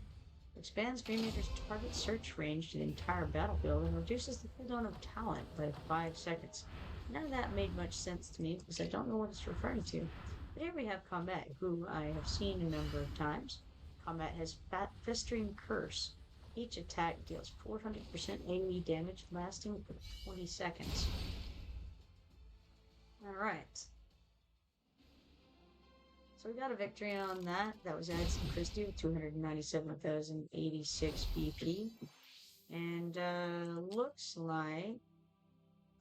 Expands Dream Eater's target search range to the entire battlefield and reduces the cooldown of talent by 5 seconds. None of that made much sense to me because I don't know what it's referring to. But here we have Combat, who I have seen a number of times. Combat has Festering Curse. Each attack deals 400% AoE damage lasting for 20 seconds. Alright. So we got a victory on that. That was Addison Christie with 297,086 BP. And looks like...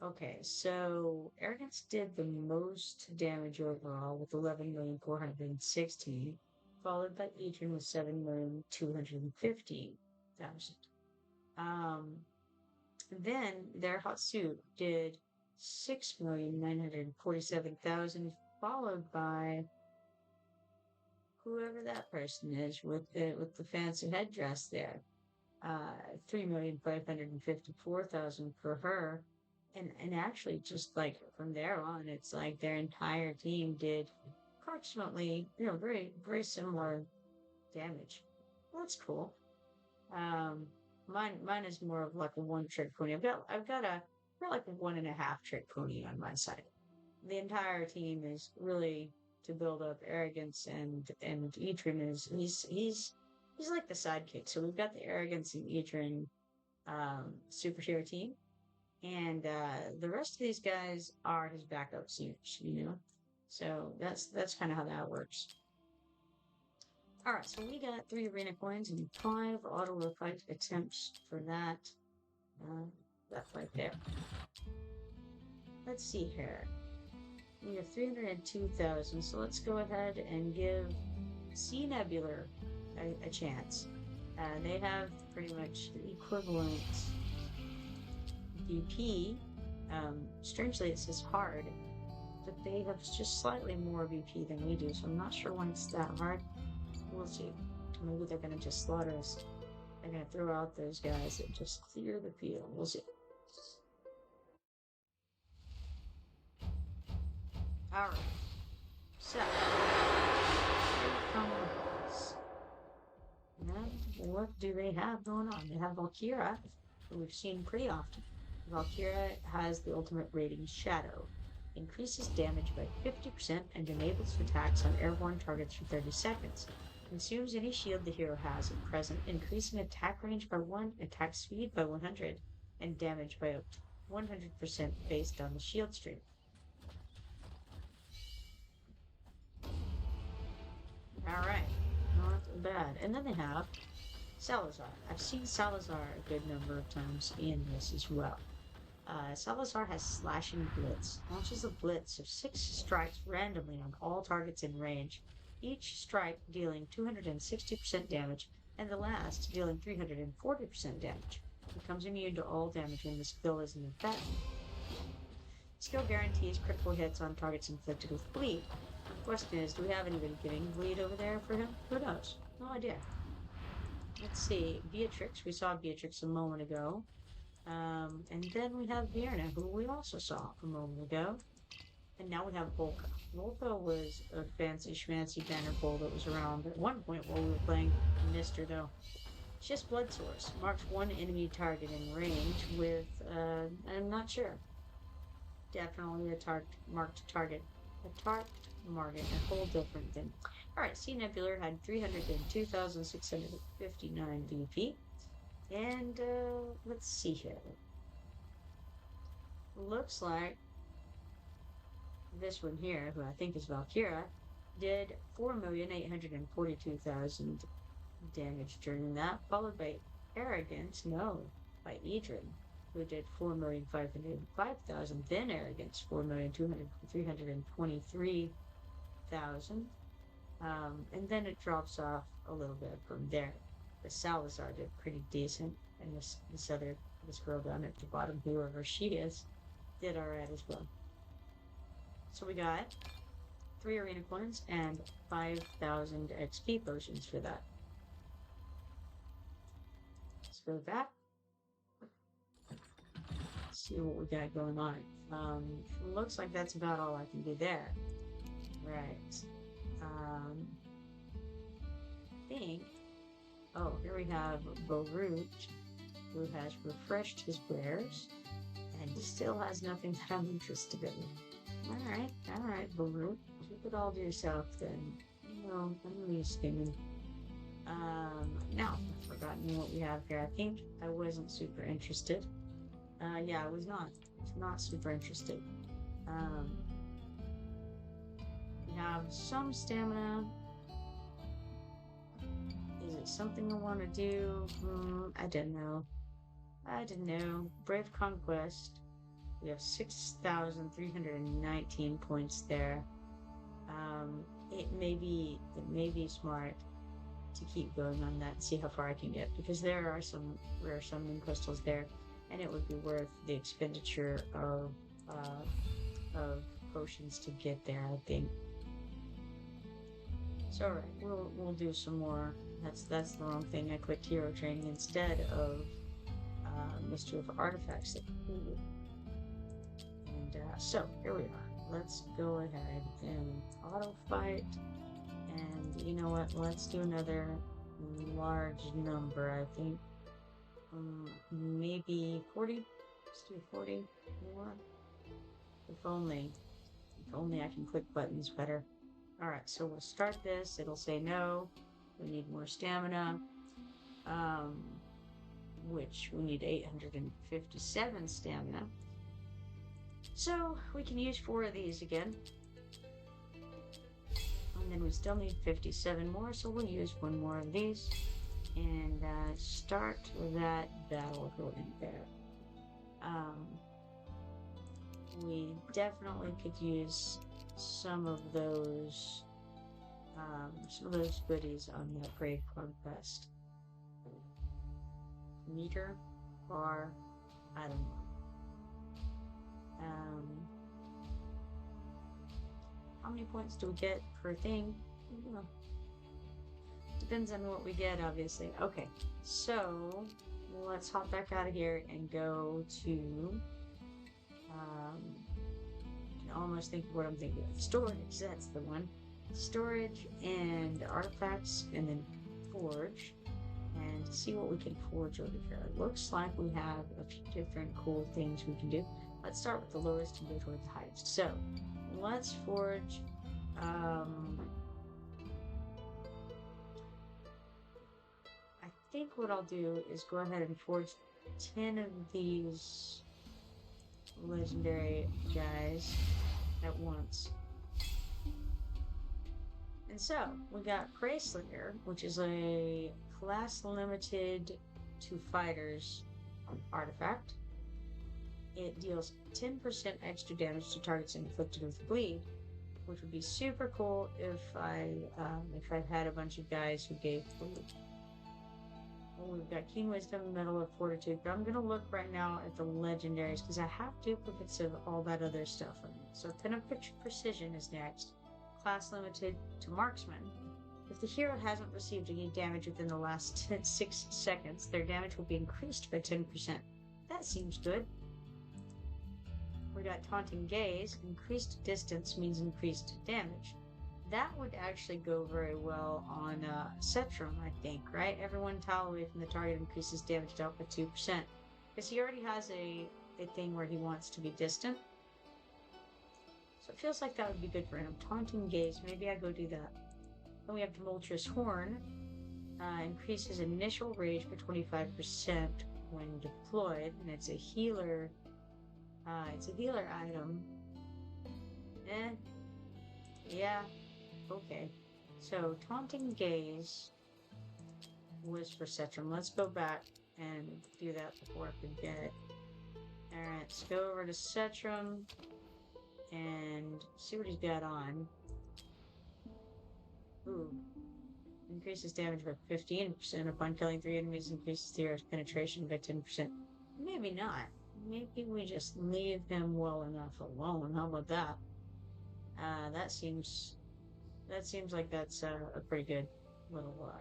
Okay, so Arrogance did the most damage overall with 11,416, followed by Adrian with 7,215,000. Then their Hot Suit did 6,947,000, followed by whoever that person is with the fancy headdress there. 3,554,000 for her. And actually, just like from there on, it's like their entire team did approximately, very, very similar damage. Well, that's cool. Mine is more of like a one-trick pony. I've got like a 1.5 trick pony on my side. The entire team is really to build up Arrogance, and Etrin is he's like the sidekick. So we've got the Arrogance and Etrin superhero team. And the rest of these guys are his backup seniors, So that's kind of how that works. Alright, so we got 3 arena coins and 5 auto fight attempts for that fight there. Let's see here. We have 302,000, so let's go ahead and give Sea Nebular a chance. They have pretty much the equivalent BP. Strangely it says hard, but they have just slightly more BP than we do, so I'm not sure when it's that hard. We'll see. Maybe they're gonna just slaughter us. They're gonna throw out those guys and just clear the field. We'll see. Alright. So, here come the boss. Now, what do they have going on? They have Valkyra, who we've seen pretty often. Valkyra has the ultimate rating Shadow. Increases damage by 50% and enables attacks on airborne targets for 30 seconds. Consumes any shield the hero has at present, increasing attack range by 1, attack speed by 100, and damage by 100% based on the shield strength. Alright, not bad. And then they have Salazar. I've seen Salazar a good number of times in this as well. Salazar has Slashing Blitz. Launches a blitz of 6 strikes randomly on all targets in range, each strike dealing 260% damage, and the last dealing 340% damage. Becomes immune to all damage when the skill is in effect. Skill guarantees critical hits on targets inflicted with bleed. The question is, do we have anybody giving bleed over there for him? Who knows? No idea. Let's see. Beatrix. We saw Beatrix a moment ago. And then we have Vierna, who we also saw a moment ago. And now we have Volka. Volka was a fancy schmancy banner pole that was around at one point while we were playing. Missed her though. She has Blood Source. Marks one enemy target in range with, I'm not sure. Definitely a marked target. A target market, a whole different thing. Alright, Sea Nebular had 302,659 VP. And let's see here. Looks like this one here, who I think is Valkyra, did 4,842,000 damage during that, followed by Arrogance, no, by Idrin, who did 4,505,000, then Arrogance, 4,323,000. And then it drops off a little bit from there. The Salazar did pretty decent, and this girl down at the bottom, whoever she is, did alright as well. So we got 3 arena coins and 5,000 XP potions for that. Let's go back. See what we got going on. Looks like that's about all I can do there. Right. I think. Oh, here we have Borut, who has refreshed his wares and still has nothing that I'm interested in. Alright, Borut. Keep it all to yourself then. No, I'm really skimming. Now, I've forgotten what we have here. I think I wasn't super interested. Yeah, I was not super interested. We have some stamina. Is it something I want to do? I don't know. Brave Conquest. We have 6,319 points there. It may be smart to keep going on that and see how far I can get, because there are some rare summoning crystals there, and it would be worth the expenditure of potions to get there, I think. So alright, we'll do some more. That's the wrong thing. I clicked hero training instead of mystery of artifacts. And so here we are. Let's go ahead and auto fight. And you know what? Let's do another large number. I think maybe 40. Let's do 40 more. If only I can click buttons better. All right, so we'll start this. It'll say no. We need more stamina. Which we need 857 stamina. So we can use 4 of these again. And then we still need 57 more, so we'll use 1 more of these. And start that battle going there. We definitely could use some of those goodies on that Brave Conquest. Meter, bar, I don't know. How many points do we get per thing? Depends on what we get, obviously. Okay, so let's hop back out of here and go to I can almost think of what I'm thinking of. Storage, that's the one. Storage and artifacts, and then forge, and see what we can forge over here. It looks like we have a few different cool things we can do. Let's start with the lowest and go toward the highest. So let's forge I think what I'll do is go ahead and forge 10 of these legendary guys at once. And so we got Prey Slinger, which is a class limited to fighters artifact. It deals 10% extra damage to targets inflicted with bleed, which would be super cool if I had a bunch of guys who gave bleed. Well, we've got Keen Wisdom, Medal of Fortitude, but I'm going to look right now at the legendaries because I have duplicates of all that other stuff. So Pin of Precision is next, class limited to Marksman. If the hero hasn't received any damage within the last 6 seconds, their damage will be increased by 10%. That seems good. We got Taunting Gaze. Increased distance means increased damage. That would actually go very well on Setrum, I think, right? Everyone tile away from the target increases damage dealt by 2%. Because he already has a thing where he wants to be distant. So it feels like that would be good for him. Taunting Gaze, maybe I go do that. Then we have Tumultuous Horn. increases initial rage by 25% when deployed, and it's a healer. It's a healer item. Yeah, okay. So, Taunting Gaze was for Cetrum. Let's go back and do that before I forget it. Alright, let's go over to Cetrum and see what he's got on. Ooh. Increases damage by 15% upon killing 3 enemies, increases the air's penetration by 10%. Maybe not. Maybe we just leave him well enough alone. How about that? That seems like that's a pretty good little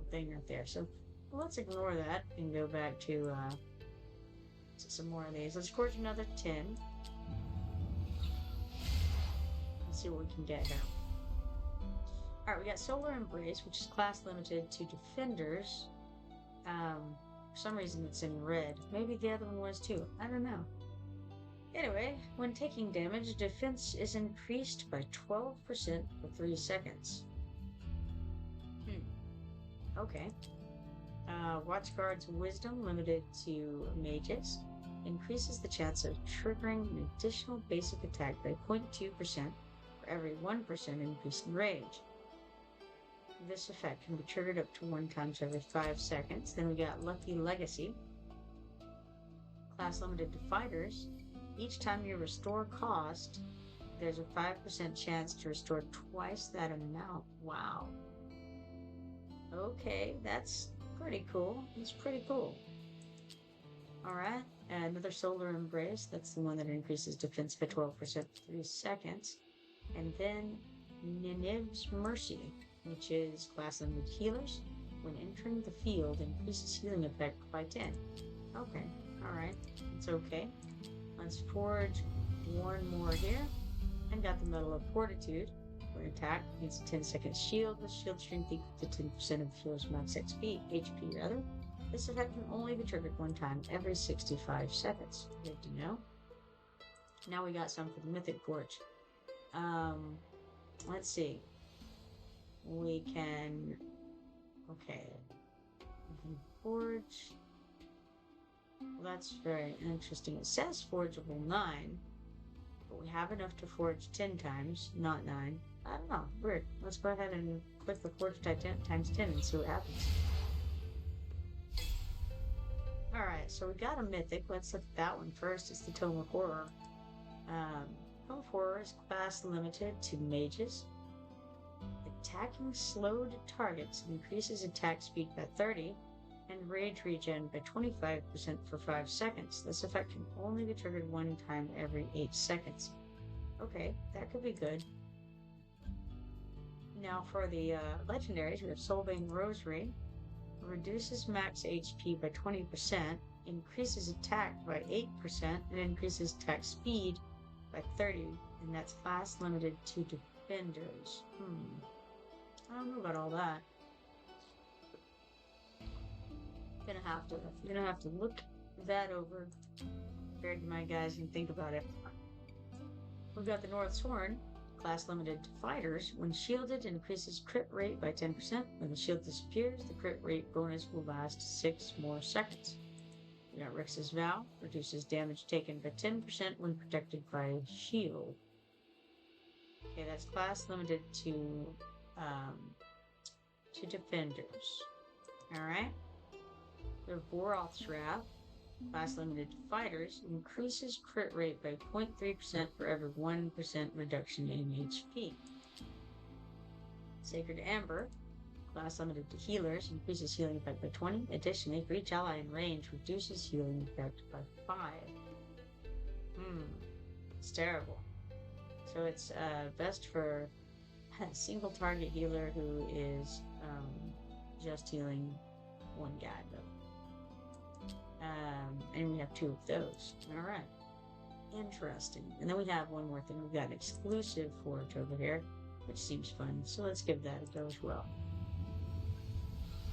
thing right there. So let's ignore that and go back to some more of these. Let's forge another 10. Let's see what we can get here. Alright, we got Solar Embrace, which is class limited to defenders. For some reason it's in red. Maybe the other one was too. I don't know. Anyway, when taking damage, defense is increased by 12% for 3 seconds. Okay. Watchguard's Wisdom, limited to mages, increases the chance of triggering an additional basic attack by 0.2% for every 1% increase in rage. This effect can be triggered up to 1 time every 5 seconds. Then we got Lucky Legacy. Class limited to fighters. Each time you restore cost, there's a 5% chance to restore twice that amount. Wow. Okay, that's pretty cool. It's pretty cool. Alright, another Solar Embrace. That's the one that increases defense by 12% for 3 seconds. And then Ninev's Mercy, which is class limited healers. When entering the field, increases healing effect by 10. Okay, alright, it's okay. Let's forge one more here. And got the Medal of Fortitude. When attack, needs a 10-second shield with shield strength equal to 10% of the healer's max HP rather. This effect can only be triggered 1 time every 65 seconds. Good to know. Now we got some for the Mythic Forge. Let's see. We can... Okay. We can forge... Well, that's very interesting. It says forgeable 9, but we have enough to forge 10 times, not 9. I don't know. Weird. Let's go ahead and click the forge times 10 and see what happens. Alright, so we got a mythic. Let's look at that one first. It's the Tome of Horror. Tome of Horror is class limited to mages. Attacking slowed targets increases attack speed by 30 and rage regen by 25% for 5 seconds. This effect can only be triggered 1 time every 8 seconds. Okay, that could be good. Now for the legendaries, we have Soulbane Rosary. Reduces max HP by 20%, increases attack by 8%, and increases attack speed by 30, and that's class limited to defenders. I don't know about all that. Gonna have to look that over compared to my guys and think about it. We've got the North's Horn, class limited to fighters. When shielded, increases crit rate by 10%. When the shield disappears, the crit rate bonus will last 6 more seconds. We got Rix's Vow, reduces damage taken by 10% when protected by a shield. Okay, that's class limited to defenders. Alright. We have Boroth's Wrath, class limited to fighters, increases crit rate by 0.3% for every 1% reduction in HP. Sacred Amber, class limited to healers, increases healing effect by 20. Additionally, for each ally in range, reduces healing effect by 5. It's terrible. So it's best for a single target healer who is just healing 1 guy, though. And we have 2 of those. Alright. Interesting. And then we have one more thing. We've got an exclusive forge over here, which seems fun. So let's give that a go as well.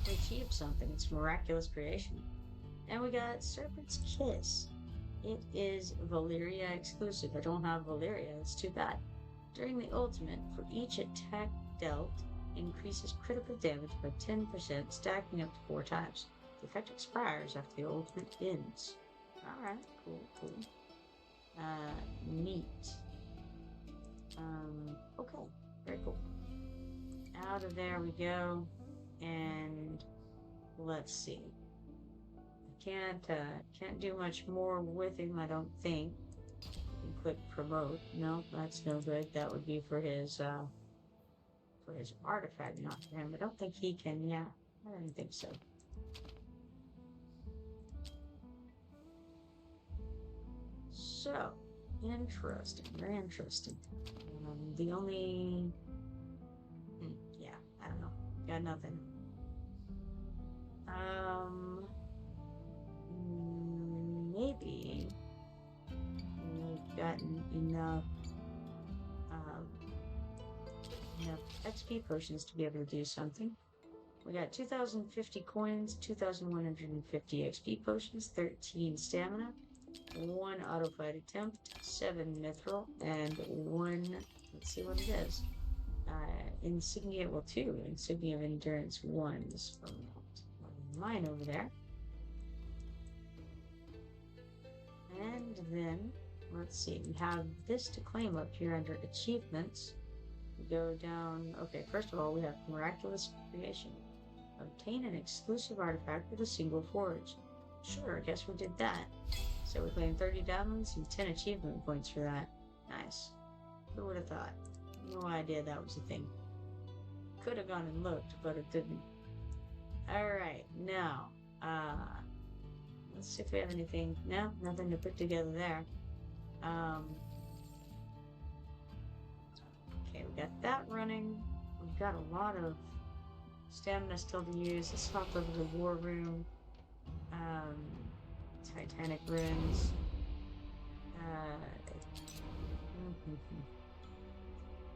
We achieved something. It's Miraculous Creation. And we got Serpent's Kiss. It is Valyria exclusive. I don't have Valyria. It's too bad. During the ultimate, for each attack dealt, increases critical damage by 10%, stacking up to 4 times. The effect expires after the ultimate ends. Alright, cool, cool. Neat. Okay, very cool. Out of there we go, and let's see. Can't do much more with him, I don't think. And click promote. No, that's no good. That would be for his artifact, not for him. I don't think he can. Yeah, I don't think so. So interesting, very interesting. The only, yeah, I don't know. Got nothing. Maybe we've gotten enough enough XP potions to be able to do something. We got 2,050 coins, 2,150 XP potions, 13 stamina, 1 auto fight attempt, 7 mithril, and 1, let's see what it is. Insignia, well, 2 insignia of endurance 1s from mine over there. And then, let's see, we have this to claim up here under achievements. We go down, okay, first of all, we have miraculous creation. Obtain an exclusive artifact with a single forge. Sure, I guess we did that. So we claimed 30 diamonds and 10 achievement points for that. Nice. Who would have thought? No idea that was a thing. Could have gone and looked, but it didn't. Alright, now, let's see if we have anything. No, nothing to put together there. Okay, we got that running. We've got a lot of stamina still to use. Let's hop over to the war room. Titanic ruins.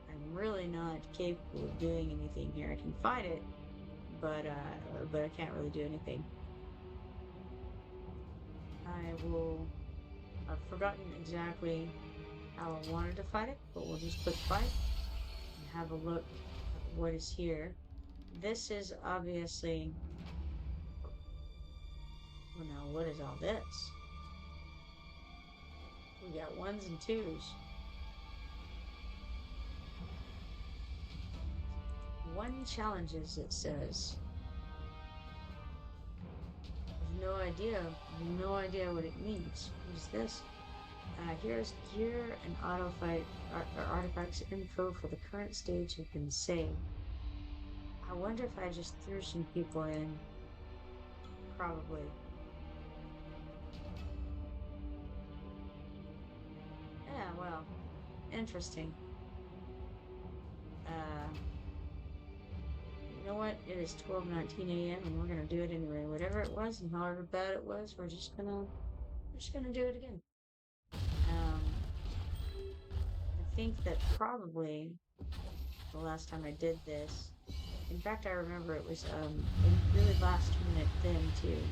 I'm really not capable of doing anything here. I can fight it, but I can't really do anything. I've forgotten exactly how I wanted to fight it, but we'll just click fight and have a look at what is here. This is obviously, oh no, what is all this? We got 1s and 2s. 1 challenges, it says. No idea what it means. What is this? Here's gear and auto fight artifacts info for the current stage have been saved. I wonder if I just threw some people in. Probably. Yeah, well, interesting. You know what? It is 12:19 a.m. and we're gonna do it anyway. Whatever it was and however bad it was, we're just gonna do it again. I think that probably the last time I did this, in fact, I remember it was a really last minute thing too,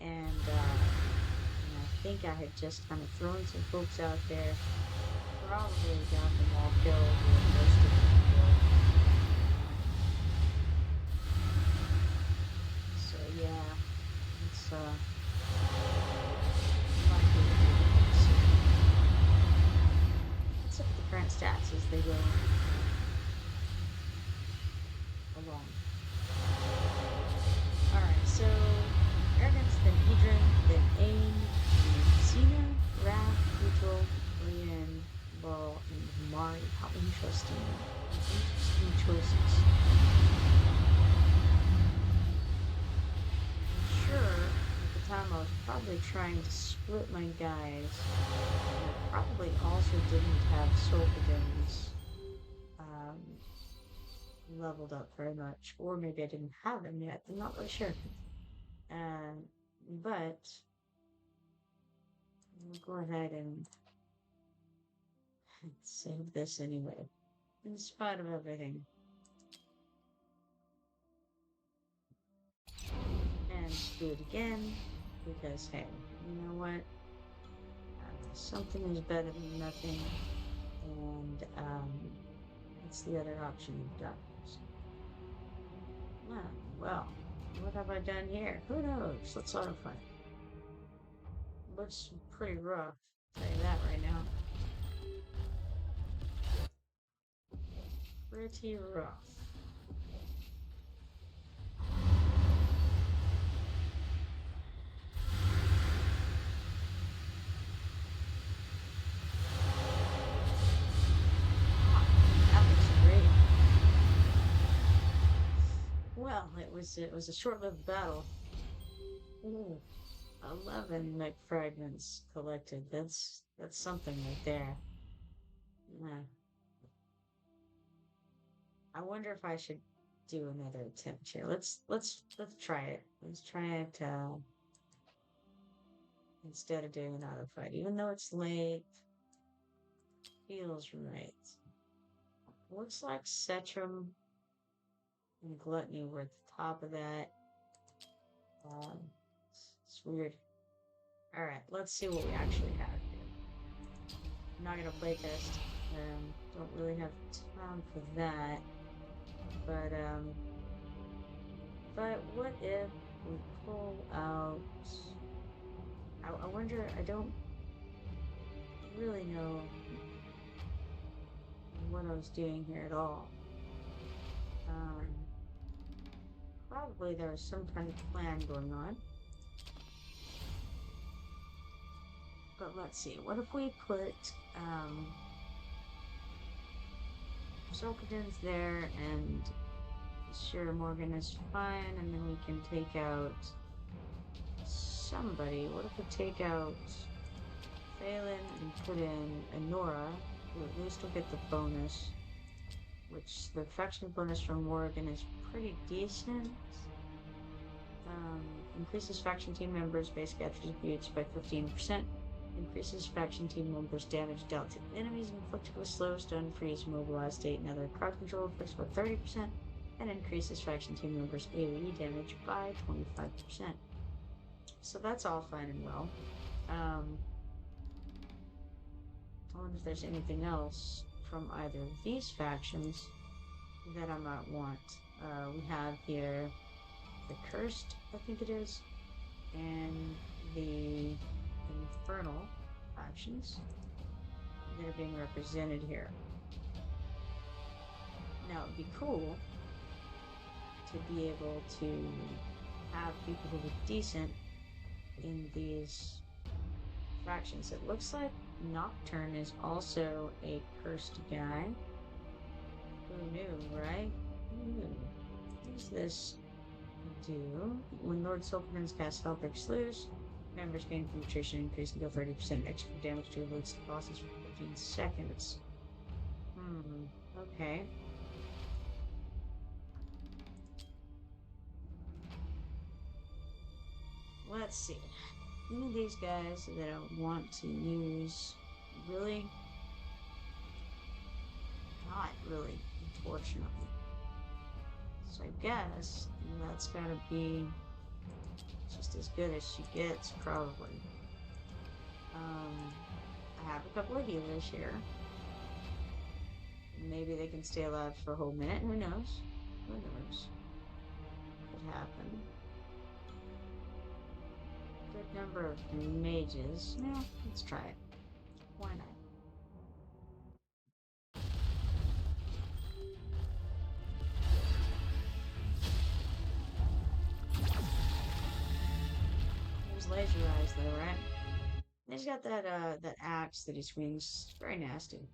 and I think I had just kind of thrown some folks out there, probably got them all killed or most of them killed. So yeah, it's let's look at the current stats as they go along. Alright, so Arrogance, then Hedron, then Aim, Xena, Wrath, Neutral, Brienne, Ball, and Mari. How interesting. Interesting choices. I'm sure at the time I was probably trying to split my guys. And I probably also didn't have Solkadins leveled up very much, or maybe I didn't have them yet. I'm not really sure. But we'll go ahead and save this anyway, in spite of everything. And do it again, because hey, you know what? Something is better than nothing, and that's the other option you've got. Ah, well, what have I done here? Who knows? Let's auto fight. Looks pretty rough. I'll tell you that right now. Pretty rough. Ah, that looks great. Well, it was a short-lived battle. Ooh, 11 mech fragments collected. That's something right there. Yeah. I wonder if I should do another attempt here. Let's try it. Let's try it instead of doing an auto fight. Even though it's late, feels right. Looks like Cetrum and Gluttony were at the top of that. Um, it's weird. All right, let's see what we actually have here. I'm not gonna playtest. Don't really have time for that. But what if we pull out? I wonder. I don't really know what I was doing here at all. Um, Probably there was some kind of plan going on. But let's see. What if we put Sulkadin's there and sure Morgan is fine, and then we can take out somebody. What if we take out Phelan and put in Nora, who at least will get the bonus, which the faction bonus from Morgan is pretty decent. Increases faction team members' basic attributes by 15%. Increases faction team members' damage dealt to enemies inflicted with slow, stun, freeze, mobilized state, and other crowd control effects by 30%. And increases faction team members' AoE damage by 25%. So that's all fine and well. I wonder if there's anything else from either of these factions that I might want. We have here the Cursed, I think it is, and the Infernal factions that are being represented here. Now, it'd be cool to be able to have people who are decent in these factions. It looks like Nocturne is also a cursed guy. Who knew, right? What does this do? When Lord Silverman's cast Hellbreak Loose, members gain penetration increase and deal 30% extra damage to its bosses for 15 seconds. Okay. Let's see. Any of these guys that I want to use, really? Not really, unfortunately. So I guess that's gotta be just as good as she gets, probably. I have a couple of healers here. Maybe they can stay alive for a whole minute. Who knows? Who knows? Could happen. Good number of mages. Yeah, let's try it. Why not? There's laser eyes though, right? He's got that axe that he swings. Very nasty.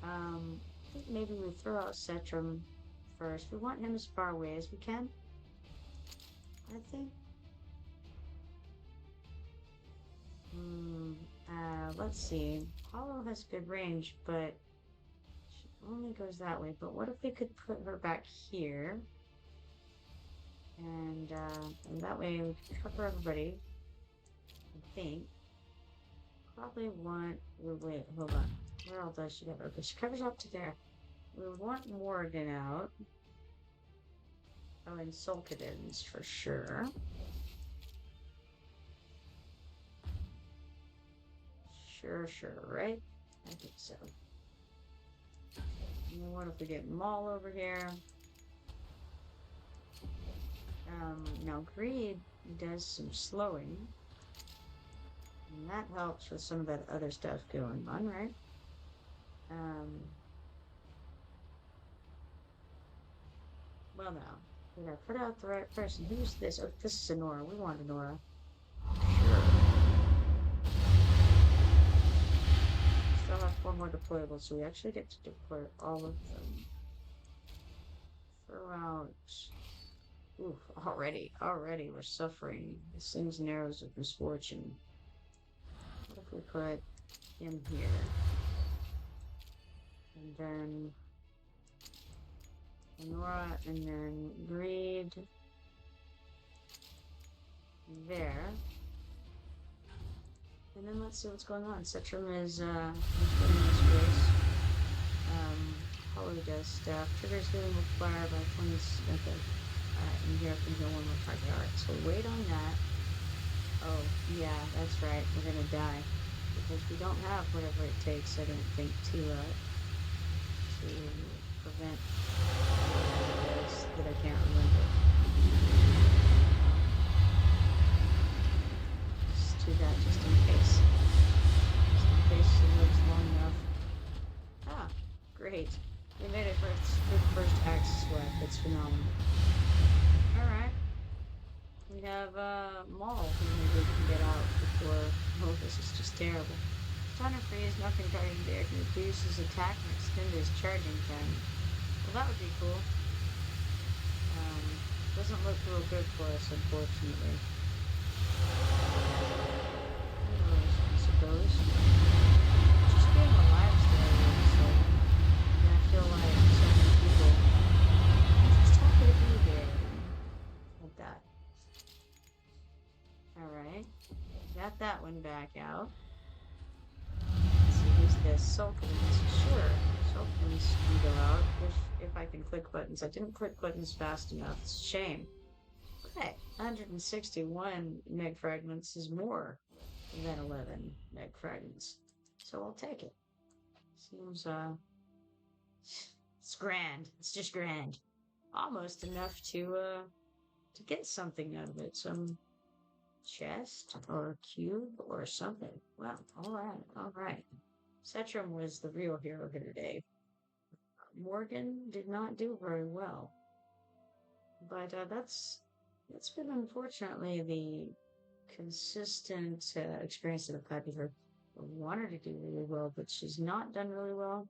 I think maybe we throw out Cetrum first. We want him as far away as we can. I think. Let's see. Hollow has good range, but she only goes that way. But what if we could put her back here? And that way we can cover everybody. I think. Probably want. Wait, hold on. Where else does she have? Okay, she covers up to there. We want Morgan out. Oh, and Sulkadins for sure. Sure, right? I think so. And what if we get Maul over here? Now greed does some slowing, and that helps with some of that other stuff going on, right? Um, well, now, did I put out the right person? Who's this? Oh, this is Honora. We want Honora. Sure. Still have four more deployables, so we actually get to deploy all of them throughout. Oof, already we're suffering. This thing's narrows of misfortune. What if we put him here? And then Honora, and then greed there. And then let's see what's going on. Cetrum is winning this race. Hollow does stuff. Triggers healing with fire by 20. Okay. Alright, and here I can heal one more target. Alright, so wait on that. Oh, yeah, that's right. We're gonna die. Because we don't have whatever it takes, I don't think, to prevent this that I can't remember. Just do that just in case. Just in case she lives long enough. Ah, great. We made it for the first axe swap. It's phenomenal. Alright. We have Maul who maybe we can get out before. Oh, this is just terrible. Stunner freeze, nothing targeting there can reduce his attack and extend his charging time. Well, that would be cool. Doesn't look real good for us, unfortunately. I suppose. Just being alive still, so I feel like so many people just happy to be here. Like that. Alright. Got that one back out. Let's see, who's this? Sulkins. Sure. Sulkins can go out if I can click buttons. I didn't click buttons fast enough. It's a shame. Okay. 161 meg fragments is more than 11 meg fragments. So I'll take it. Seems, it's grand. It's just grand. Almost enough to get something out of it. Some chest or a cube or something. Well, all right. Cetrum was the real hero here today. Morgan did not do very well, but that's been unfortunately the consistent experience that I've had with her. I want her to do really well, but she's not done really well,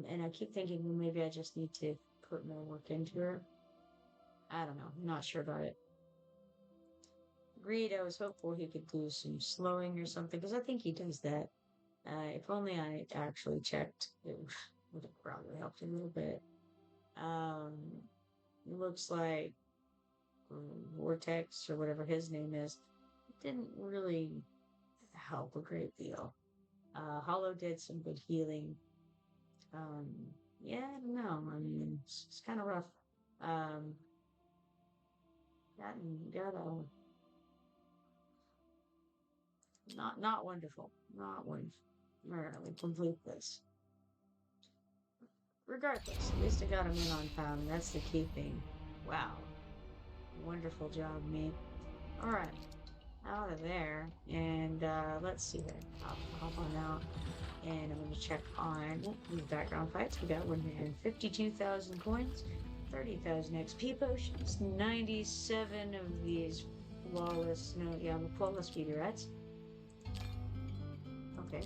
and I keep thinking, well, maybe I just need to put more work into her. I don't know. I'm not sure about it. Greed, I was hopeful he could do some slowing or something, because I think he does that. If only I actually checked, it would have probably helped a little bit. It looks like Vortex, or whatever his name is, didn't really help a great deal. Hollow did some good healing. Yeah, I don't know. I mean, it's kind of rough. Got not wonderful. Not wonderful. Alright, we complete this. Regardless, at least I got him in on time, and that's the key thing. Wow. Wonderful job, me. Alright. Out of there. And let's see here. I'll hop on out. And I'm going to check on the background fights. We got 152,000 coins, 30,000 XP potions, 97 of these flawless, flawless meteorites. Okay.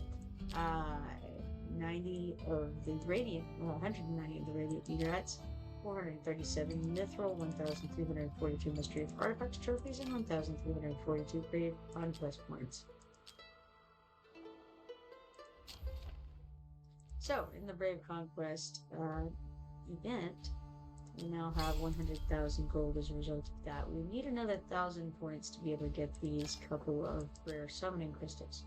90 of the radiant, 190 of the radiant meteorites, 437 mithril, 1,342 mystery of artifacts trophies, and 1,342 brave conquest points. So, in the Brave Conquest event, we now have 100,000 gold as a result of that. We need another 1,000 points to be able to get these couple of rare summoning crystals.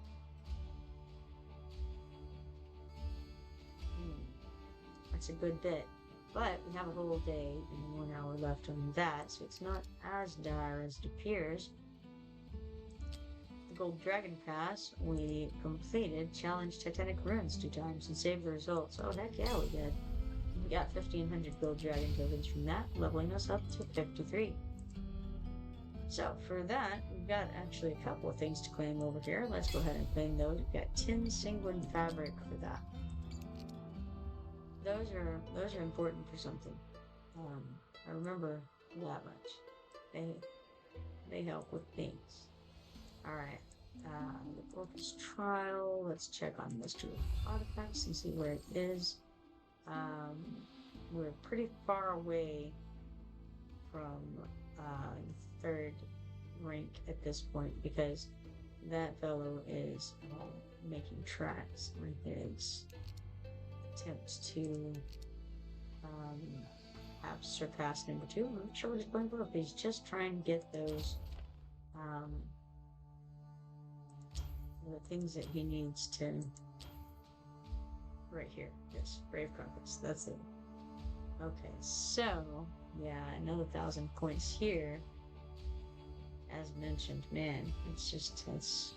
That's a good bit. But we have a whole day and 1 hour left on that, so it's not as dire as it appears. The Gold Dragon Pass, we completed, challenged Titanic Ruins 2 times and saved the results. Oh, heck yeah, we did. We got 1,500 Gold Dragon tokens from that, leveling us up to 53. So for that, we've got actually a couple of things to claim over here. Let's go ahead and claim those. We've got 10 sanguine fabric for that. Those are important for something. I remember that much. They help with things. All right. The Orcus trial. Let's check on mystery artifacts and see where it is. We're pretty far away from third rank at this point because that fellow is making tracks with his attempts to have surpassed number 2. I'm not sure what he's going for, but he's just trying to get those the things that he needs to. Right here, yes, Brave Compass. That's it. Okay, so yeah, another 1,000 points here. As mentioned, man, it's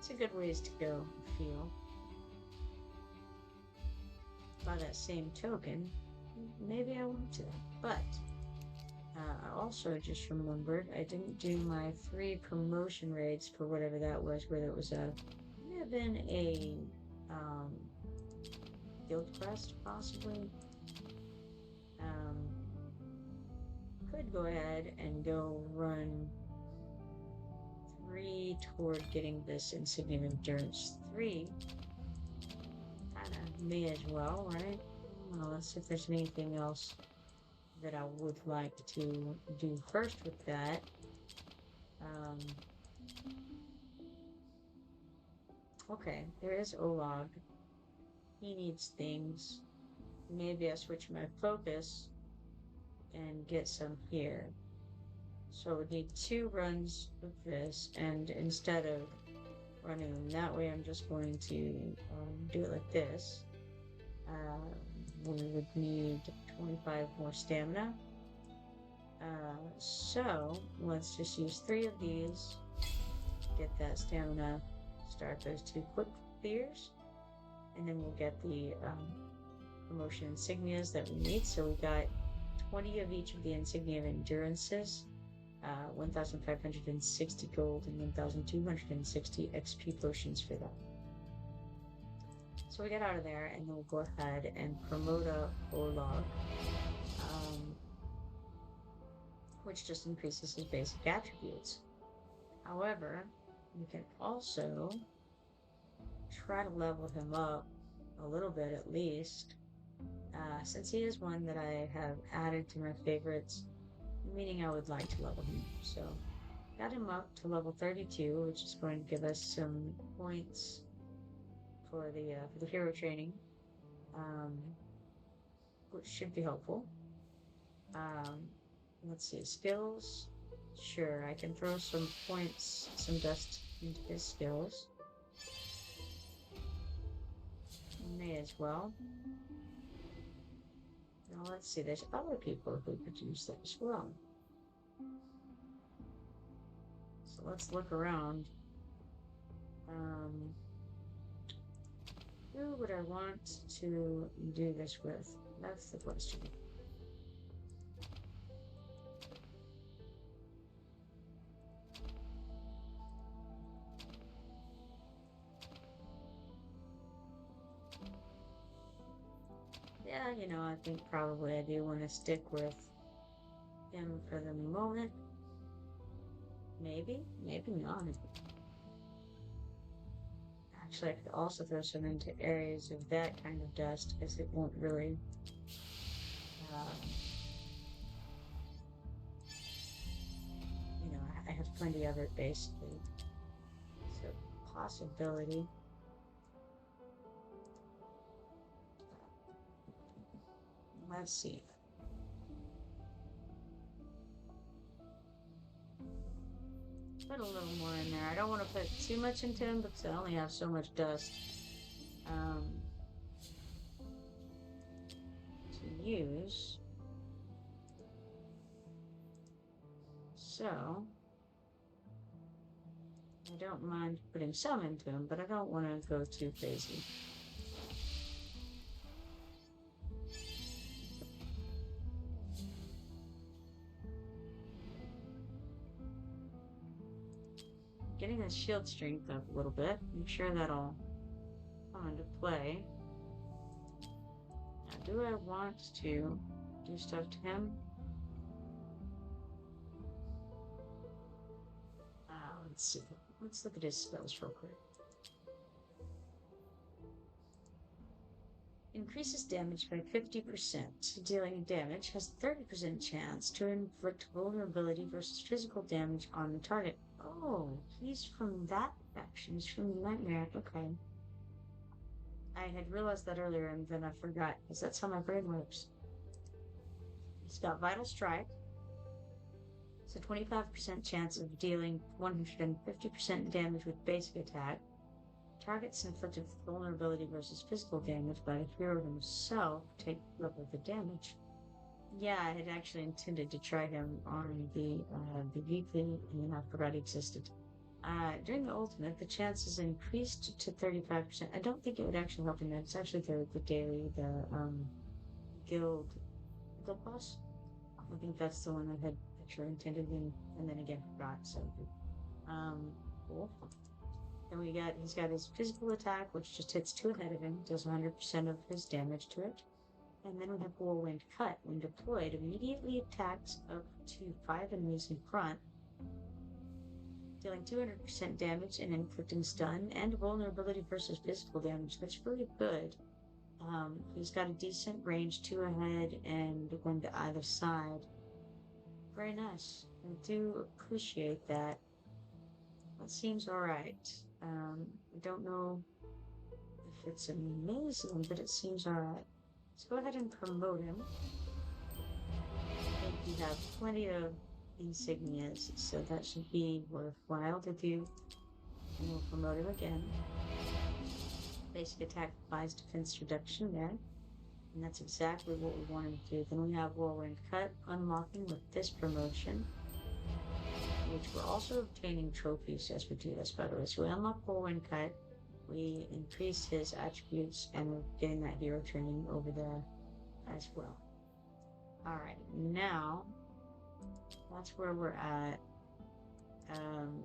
a good ways to go. I feel. By that same token, maybe I want to, but I also just remembered I didn't do my 3 promotion raids for whatever that was, whether it was may have been a guild quest, possibly. Could go ahead and go run 3 toward getting this Insignia of Endurance 3. Kinda may as well, right? Well, let's see if there's anything else that I would like to do first with that. Okay, there is Olag. He needs things. Maybe I switch my focus and get some here. So we need 2 runs of this, and instead of running them that way, I'm just going to do it like this. We would need 25 more stamina. So let's just use 3 of these, get that stamina, start those 2 quick clears, and then we'll get the promotion insignias that we need. So we got 20 of each of the insignia of endurances, 1,560 gold and 1,260 XP potions for that. So we get out of there, and then we'll go ahead and promote Olag, which just increases his basic attributes. However, we can also try to level him up a little bit at least, since he is one that I have added to my favorites, meaning I would like to level him. So got him up to level 32, which is going to give us some points for the hero training, which should be helpful. Let's see, skills. Sure, I can throw some points, some dust into his skills. May as well. Now let's see, there's other people who could use that as well. So let's look around. Who would I want to do this with? That's the question. Yeah, I think probably I do want to stick with him for the moment. Maybe not. Actually, I could also throw some into areas of that kind of dust, because it won't really I have plenty of it, basically. So, possibility. Let's see. Put a little more in there. I don't want to put too much into him because I only have so much dust to use. So I don't mind putting some into him, but I don't want to go too crazy. his shield strength up a little bit. I'm sure that'll come into play. Now, do I want to do stuff to him? Let's see. Let's look at his spells real quick. Increases damage by 50%. Dealing damage has a 30% chance to inflict vulnerability versus physical damage on the target. Oh, he's from that faction. He's from the Nightmare. Okay. I had realized that earlier and then I forgot, because that's how my brain works. He's got Vital Strike. It's a 25% chance of dealing 150% damage with basic attack. Targets inflicted vulnerability versus physical damage by the hero himself take double the damage. Yeah, I had actually intended to try him on the weekly, and I forgot he existed. During the ultimate, the chance is increased to 35%. I don't think it would actually help him. It's actually the daily, guild boss. I think that's the one I had actually intended in, and then again forgot. So, cool. Then he's got his physical attack, which just hits 2 ahead of him, does 100% of his damage to it. And then we have Whirlwind Cut. When deployed, immediately attacks up to 5 enemies in front, dealing 200% damage and inflicting stun and vulnerability versus physical damage. That's really good. He's got a decent range, 2 ahead and 1 to either side. Very nice. I do appreciate that. That seems alright. I don't know if it's amazing, but it seems alright. Let's go ahead and promote him. I think we have plenty of insignias, so that should be worthwhile to do. And we'll promote him again. Basic attack applies defense reduction there. And that's exactly what we wanted to do. Then we have Whirlwind Cut unlocking with this promotion, which we're also obtaining trophies as we do this, by the way. So we unlock Whirlwind Cut, we increase his attributes, and we're getting that hero training over there as well. Alright, now that's where we're at. It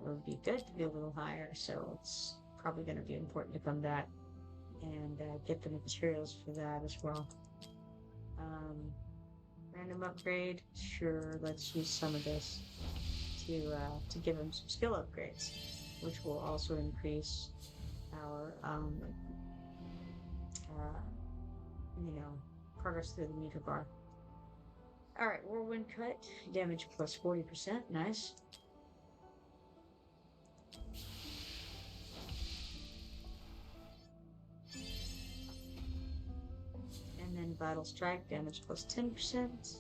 would be good to be a little higher, so it's probably going to be important to come back and get the materials for that as well. Random upgrade, sure, let's use some of this to give him some skill upgrades, which will also increase our progress through the meter bar. Alright, Whirlwind Cut, damage plus 40%, nice. And then Vital Strike, damage plus 10%.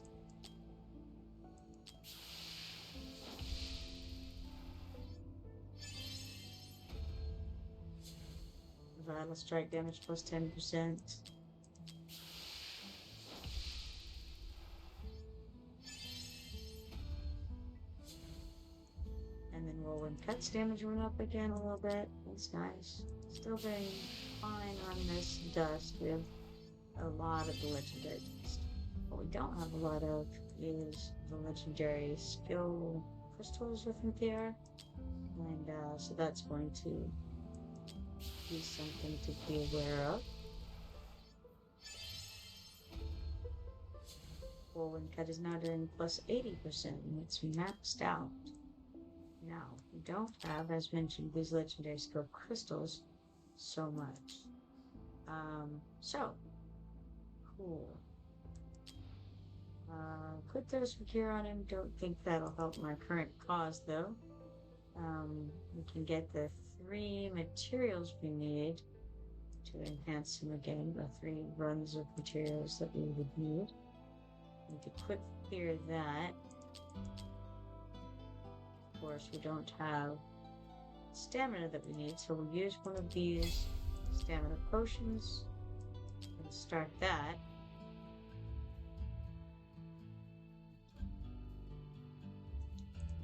Vital Strike, damage plus 10%. And then Whirlwind Cut's damage went up again a little bit. That's nice. Still very fine on this dust. We have a lot of the legendary dust. What we don't have a lot of is the legendary skill crystals within there. And so that's going to be something to be aware of. Whirlwind Cut is now doing plus 80% and it's maxed out. Now, we don't have, as mentioned, these legendary skill crystals so much. So, cool. Put those here on him. Don't think that'll help my current cause, though. We can get the 3 materials we need to enhance him again, the 3 runs of materials that we would need. We could quick clear that. Of course, we don't have stamina that we need, so we'll use one of these stamina potions and start that.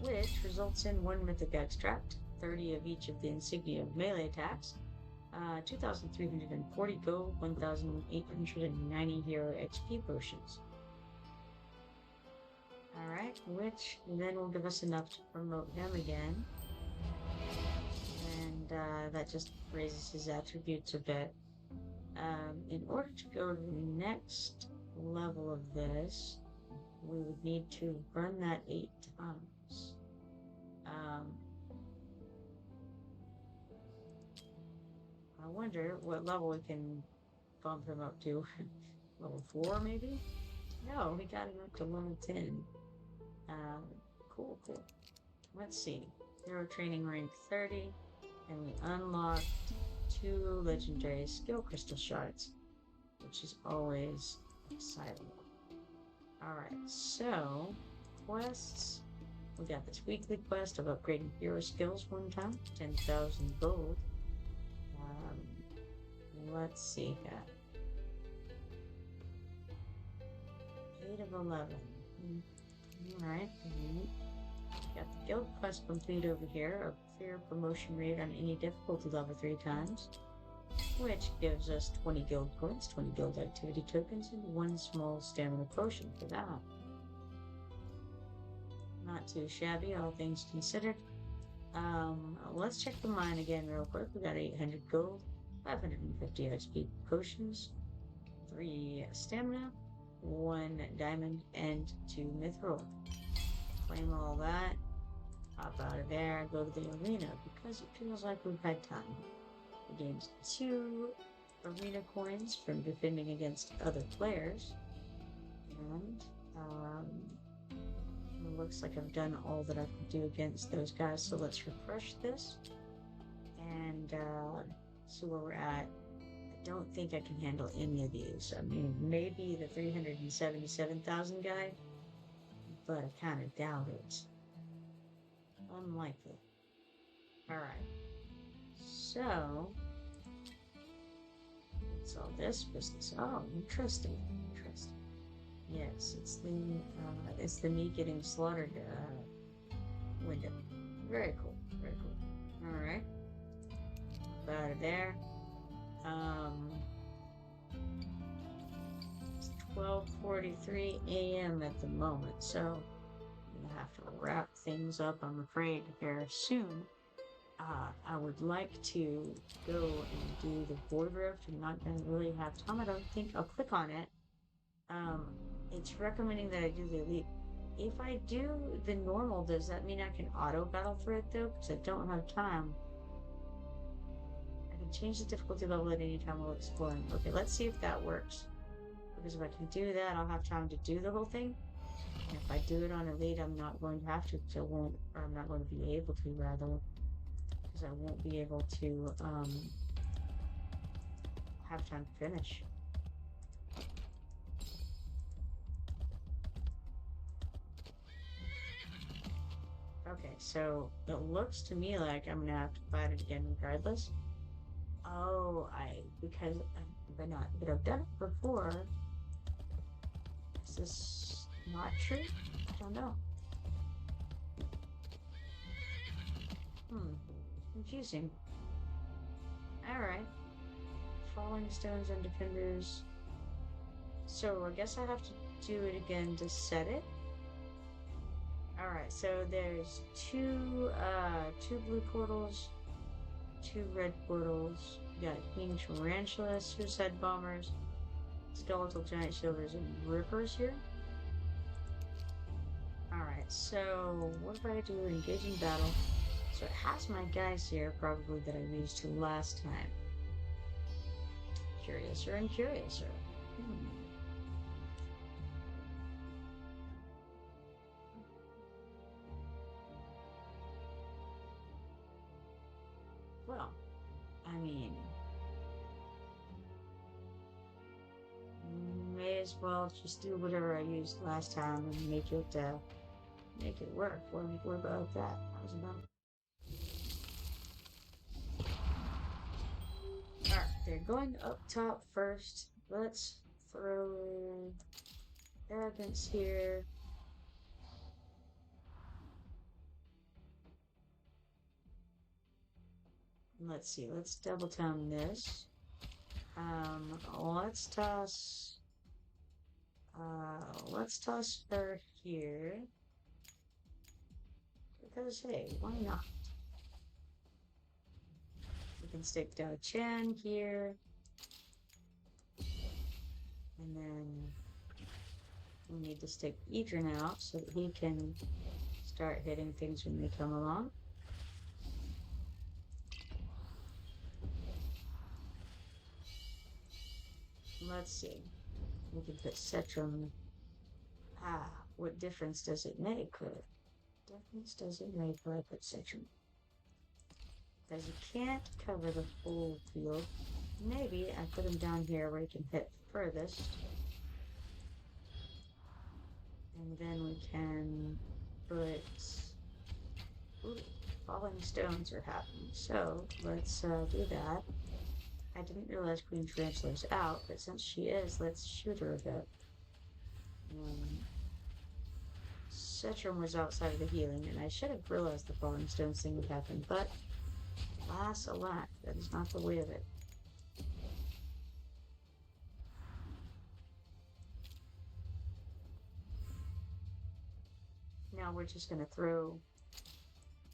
Which results in 1 mythic extract, 30 of each of the insignia of melee attacks, 2,340 gold, 1,890 hero XP potions. Alright, which then will give us enough to promote him again. that just raises his attributes a bit. In order to go to the next level of this, we would need to run that 8 times. I wonder what level we can bump him up to. Level 4, maybe? No, we got him up to level 10. Cool, cool. Let's see. Hero training rank 30, and we unlocked 2 legendary skill crystal shards, which is always exciting. Alright, so quests. We got this weekly quest of upgrading hero skills 1 time, 10,000 gold. Let's see here. 8 of 11. Alright. Got the guild quest complete over here. A clear promotion rate on any difficulty level 3 times. Which gives us 20 guild points, 20 guild activity tokens, and 1 small stamina potion for that. Not too shabby, all things considered. Let's check the mine again real quick. We got 800 gold, 550 XP potions, 3 stamina, 1 diamond, and 2 mithril. Claim all that, hop out of there, go to the arena, because it feels like we've had time. We gained 2 arena coins from defending against other players, and it looks like I've done all that I can do against those guys, so let's refresh this and see where we're at. I don't think I can handle any of these. I mean, maybe the 377,000 guy, but I kind of doubt it. Unlikely. Alright. So, what's all this business? Oh, interesting. Interesting. Yes, it's the me getting slaughtered window. Very cool. Very cool. Alright. Out of there. It's 12:43 a.m. at the moment, so I'm gonna have to wrap things up, I'm afraid, here soon. I would like to go and do the Void Rift. I'm not gonna really have time. I don't think I'll click on it. It's recommending that I do the Elite. If I do the normal, does that mean I can auto battle for it though? Because I don't have time. I can change the difficulty level at any time while exploring. Okay, let's see if that works. Because if I can do that, I'll have time to do the whole thing. And if I do it on Elite, I'm not going to have to, because I won't, or I'm not going to be able to, rather. Because I won't be able to, have time to finish. Okay, so it looks to me like I'm gonna have to fight it again regardless. Oh, because I've done it before. Is this not true? I don't know. Confusing. Alright. Falling stones and defenders. So I guess I have to do it again to set it. Alright, so there's two blue portals, 2 red portals. We got King Tarantula, Suicide Bombers, Skeletal Giant Shielders, and Rippers here. Alright, so what if I do engaging battle? So it has my guys here, probably, that I used last time. Curiouser and curiouser. Well, I mean, may as well just do whatever I used last time and make it work. What about that? How's about? Alright, they're going up top first. Let's throw arrogance here. Let's see, let's double town this. Let's toss her here. Because, hey, why not? can stick Dao Chan here. And then we need to stick Idrin out so that he can start hitting things when they come along. Let's see. We can put Cetrum. What difference does it make? What difference does it make when I put Cetrum? Because you can't cover the full field. Maybe I put him down here where he can hit furthest. And then we can put... Ooh, falling stones are happening. So let's do that. I didn't realize Queen Tarantula's out, but since she is, let's shoot her a bit. Cetrum was outside of the healing, and I should have realized the falling stones thing would happen, but alas, alack, that is not the way of it. Now we're just gonna throw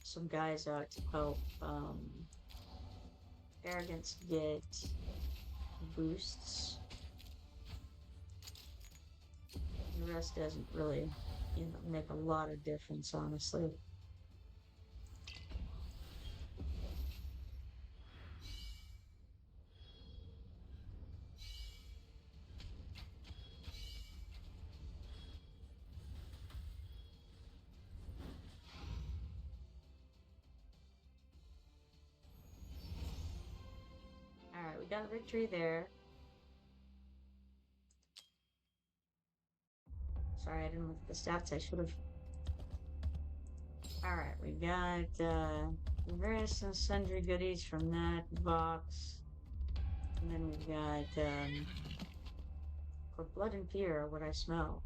some guys out to help Arrogance get boosts. The rest doesn't really, make a lot of difference, honestly. Alright, we got a victory there. Sorry, I didn't look at the stats. I should have. Alright, we got various and sundry goodies from that box. And then we've got for Blood and Fear, what I smell.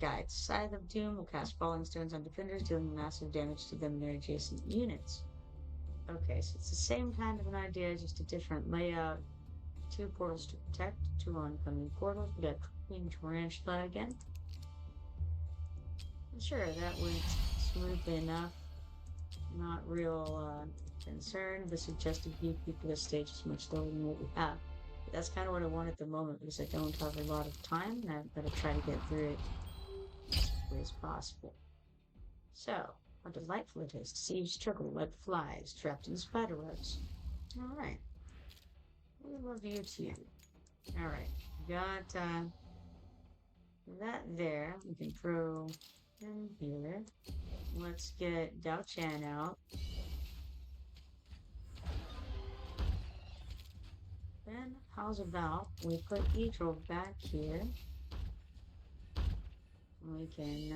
Guides. Scythe of Doom will cast Falling Stones on defenders, dealing massive damage to them and their adjacent units. Okay, so it's the same kind of an idea, just a different layout. 2 portals to protect, 2 oncoming portals. We got Queen Tarantula again. Sure, that went smoothly enough. Not real concern. The suggested VP for this stage is much lower than what we have. But that's kind of what I want at the moment because I don't have a lot of time and I've got to try to get through it as quickly as possible. So, how delightful it is to see you struggle like flies trapped in spiderwebs. Alright. We love you too. Alright. Got that there. We can throw in here. Let's get Dao Chan out. Then, how's about we put Etrol back here. We can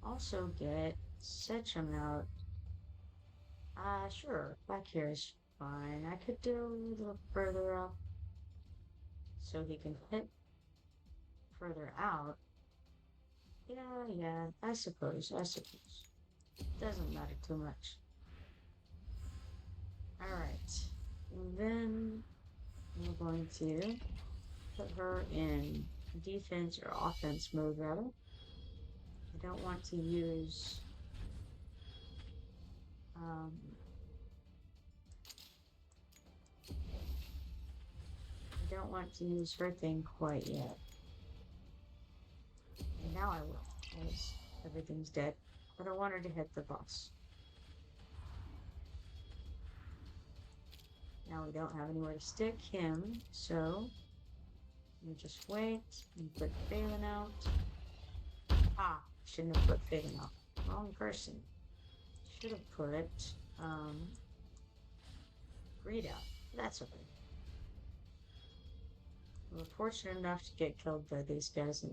also get Cetrum out. Sure, back here is fine. I could do a little further up so he can hit further out. Yeah, I suppose. Doesn't matter too much. Alright. And then we're going to put her in defense or offense mode, rather. I don't want to use her thing quite yet. And now I will, because everything's dead. But I want her to hit the boss. Now we don't have anywhere to stick him, so we just wait and put Phelan out. Shouldn't have put Phelan out. Wrong person. Should have put Greed out. That's okay. We were fortunate enough to get killed by these guys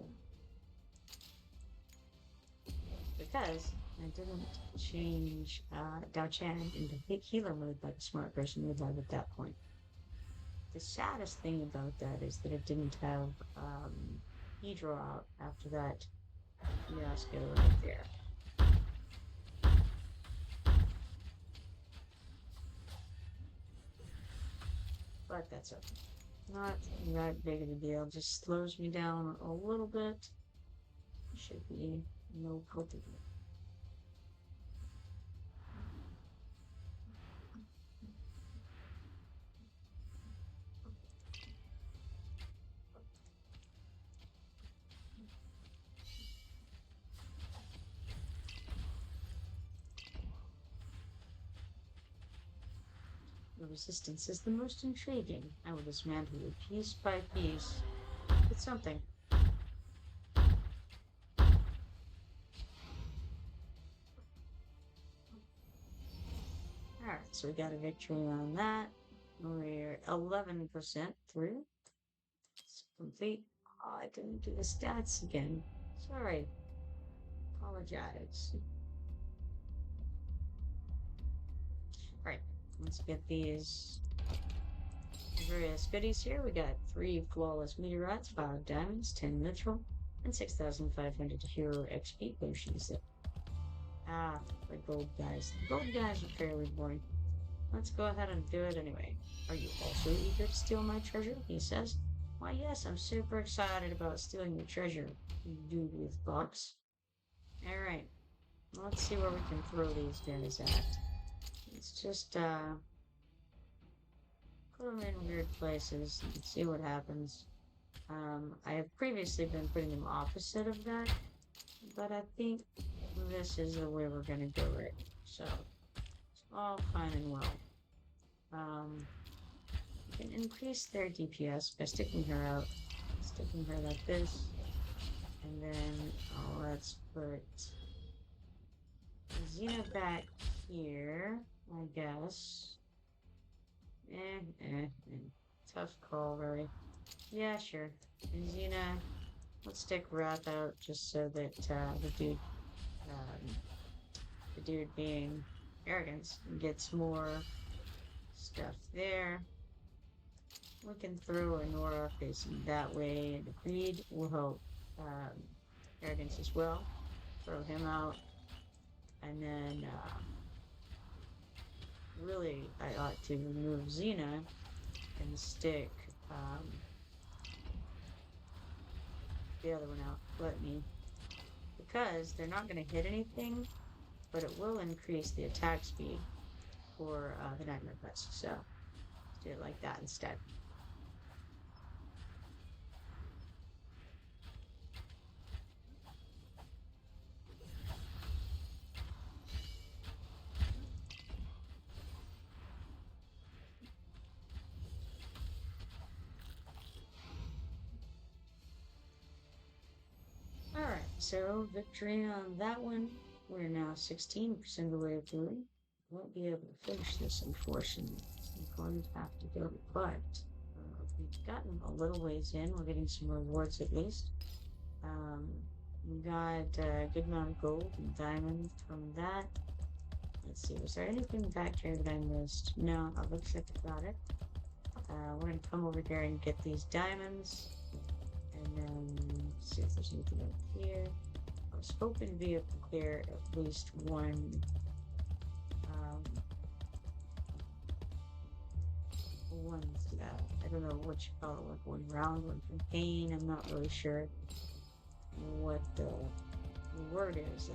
because I didn't change Dao Chan into healer mode like a smart person would have at that point. The saddest thing about that is that it didn't have Hydro out after that fiasco right there. But that's okay. Not that big of a deal. Just slows me down a little bit. Should be no problem. The resistance is the most intriguing. I will dismantle it piece by piece. It's something. Alright, so we got a victory on that. We're 11% through. It's complete. Oh, I didn't do the stats again. Sorry. Apologize. Alright, let's get these various goodies here. We got 3 flawless meteorites, 5 diamonds, 10 neutral, and 6,500 hero XP potions. Ah, the gold guys. The gold guys are fairly boring. Let's go ahead and do it anyway. Are you also eager to steal my treasure? He says. Why, yes, I'm super excited about stealing your treasure, you dude with box. Alright, let's see where we can throw these guys at. Let's just, put them in weird places and see what happens. I have previously been putting them opposite of that, but I think this is the way we're gonna go right. So, it's all fine and well. You can increase their DPS by sticking her like this, and then, let's put Xena back here, I guess. Tough call, really. Yeah, sure. And Xena, let's stick Wrath out just so that the dude being arrogance gets more stuff there. We can throw a Nora facing that way, and Creed will help arrogance as well. Throw him out, and then really I ought to remove Xena and stick the other one out. Let me, because they're not going to hit anything, but it will increase the attack speed for the Nightmare Quest. So let's do it like that instead. Alright, so victory on that one. We're now 16% of the way through. Won't be able to finish this, unfortunately. I'm going to have to go, but we've gotten a little ways in. We're getting some rewards at least. We got a good amount of gold and diamonds from that. Let's see, was there anything back here that I missed? No, it looks like I got it. We're going to come over here and get these diamonds. And then see if there's anything up here. I was hoping to be able to clear at least one I don't know what you call it, like one round, one campaign. I'm not really sure what the word is.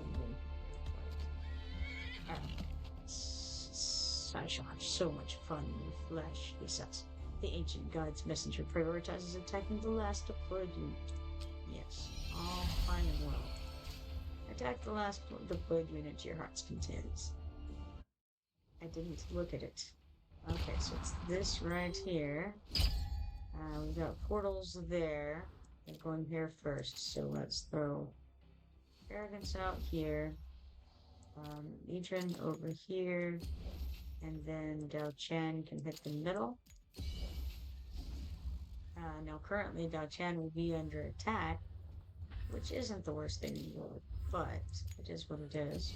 I shall have so much fun in the flesh, he says. The ancient god's messenger prioritizes attacking the last deployed unit. Yes, all fine and well. Attack the last deployed unit to your heart's content. I didn't look at it. Okay, so it's this right here. We've got portals there. They're going here first, so let's throw Arrogance out here. Adrian over here. And then Dao Chen can hit the middle. Now currently Dao Chen will be under attack, which isn't the worst thing in the world, but it is what it is.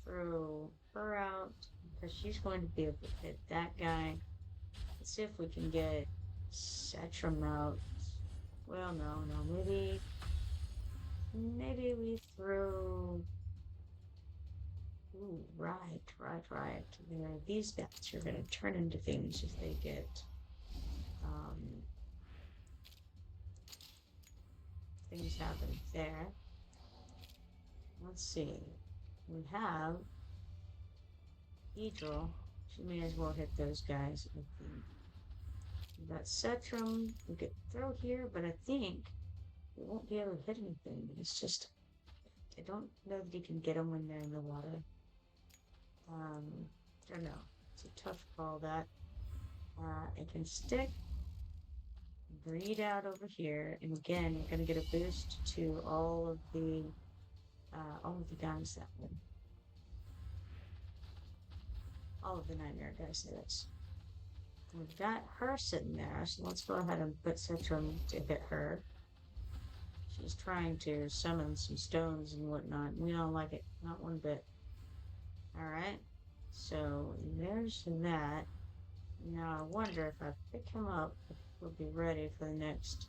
Throw her out, because she's going to be able to hit that guy. Let's see if we can get Setram out. Well, no, maybe we throw... Ooh, right. There are these guys who are going to turn into things if they get, things happen there. Let's see. We have Idril. She may as well hit those guys. I think. We've got Setram. We could throw here, but I think we won't be able to hit anything. It's just, I don't know that you can get them when they're in the water. Don't know. It's a tough call, that. It can stick, breed out over here, and again, we're going to get a boost to all of the guns that would, all of the nightmare guys. This. We've got her sitting there, so let's go ahead and put Citrum to hit her. She's trying to summon some stones and whatnot. We don't like it, not one bit. Alright, so there's that. Now I wonder if I pick him up, if we'll be ready for the next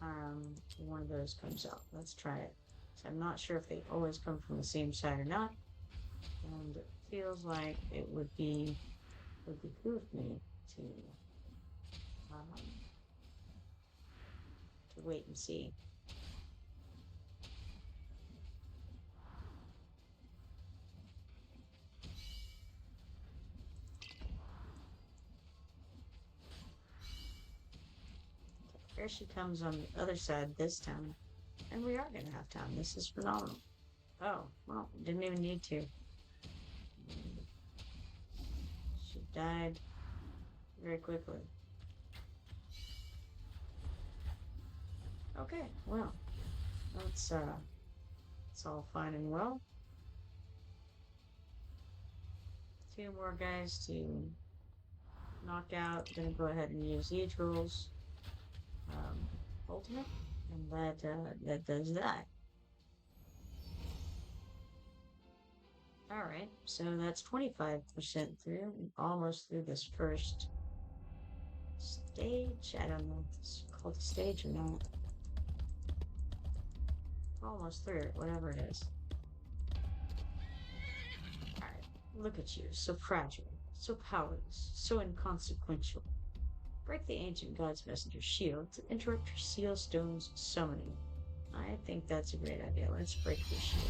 time one of those comes out. Let's try it. So I'm not sure if they always come from the same side or not. And it feels like it would behoove me um, to wait and see. Here she comes on the other side this time. And we are going to have time. This is phenomenal. Oh, well, didn't even need to. She died very quickly. Okay, well, that's all fine and well. Two more guys to knock out. Gonna go ahead and use Eadril's ultimate, and that does that. Alright, so that's 25% through, almost through this first stage. I don't know if it's called a stage or not. Almost through it, whatever it is. Alright, look at you, so fragile, so powerless, so inconsequential. Break the ancient god's messenger shield to interrupt your seal stone's summoning. I think that's a great idea. Let's break this shield.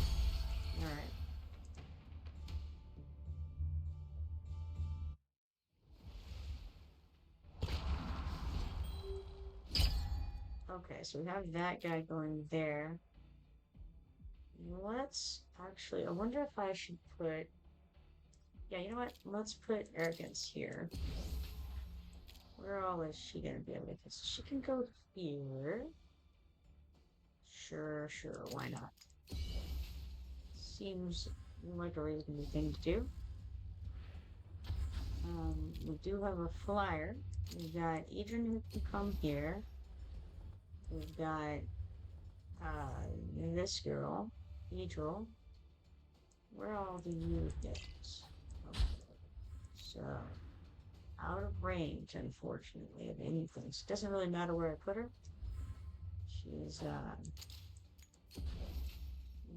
Alright. Okay, so we have that guy going there. Let's actually, I wonder if I should put, yeah, you know what? Let's put arrogance here. Where all is she gonna be able to, because she can go here. Sure, why not? Seems like a reasonable thing to do. We do have a flyer. We've got Adrian who can come here. We've got this girl, Adriel. Where are all the new things? Okay. So, out of range, unfortunately, of anything. So it doesn't really matter where I put her. She's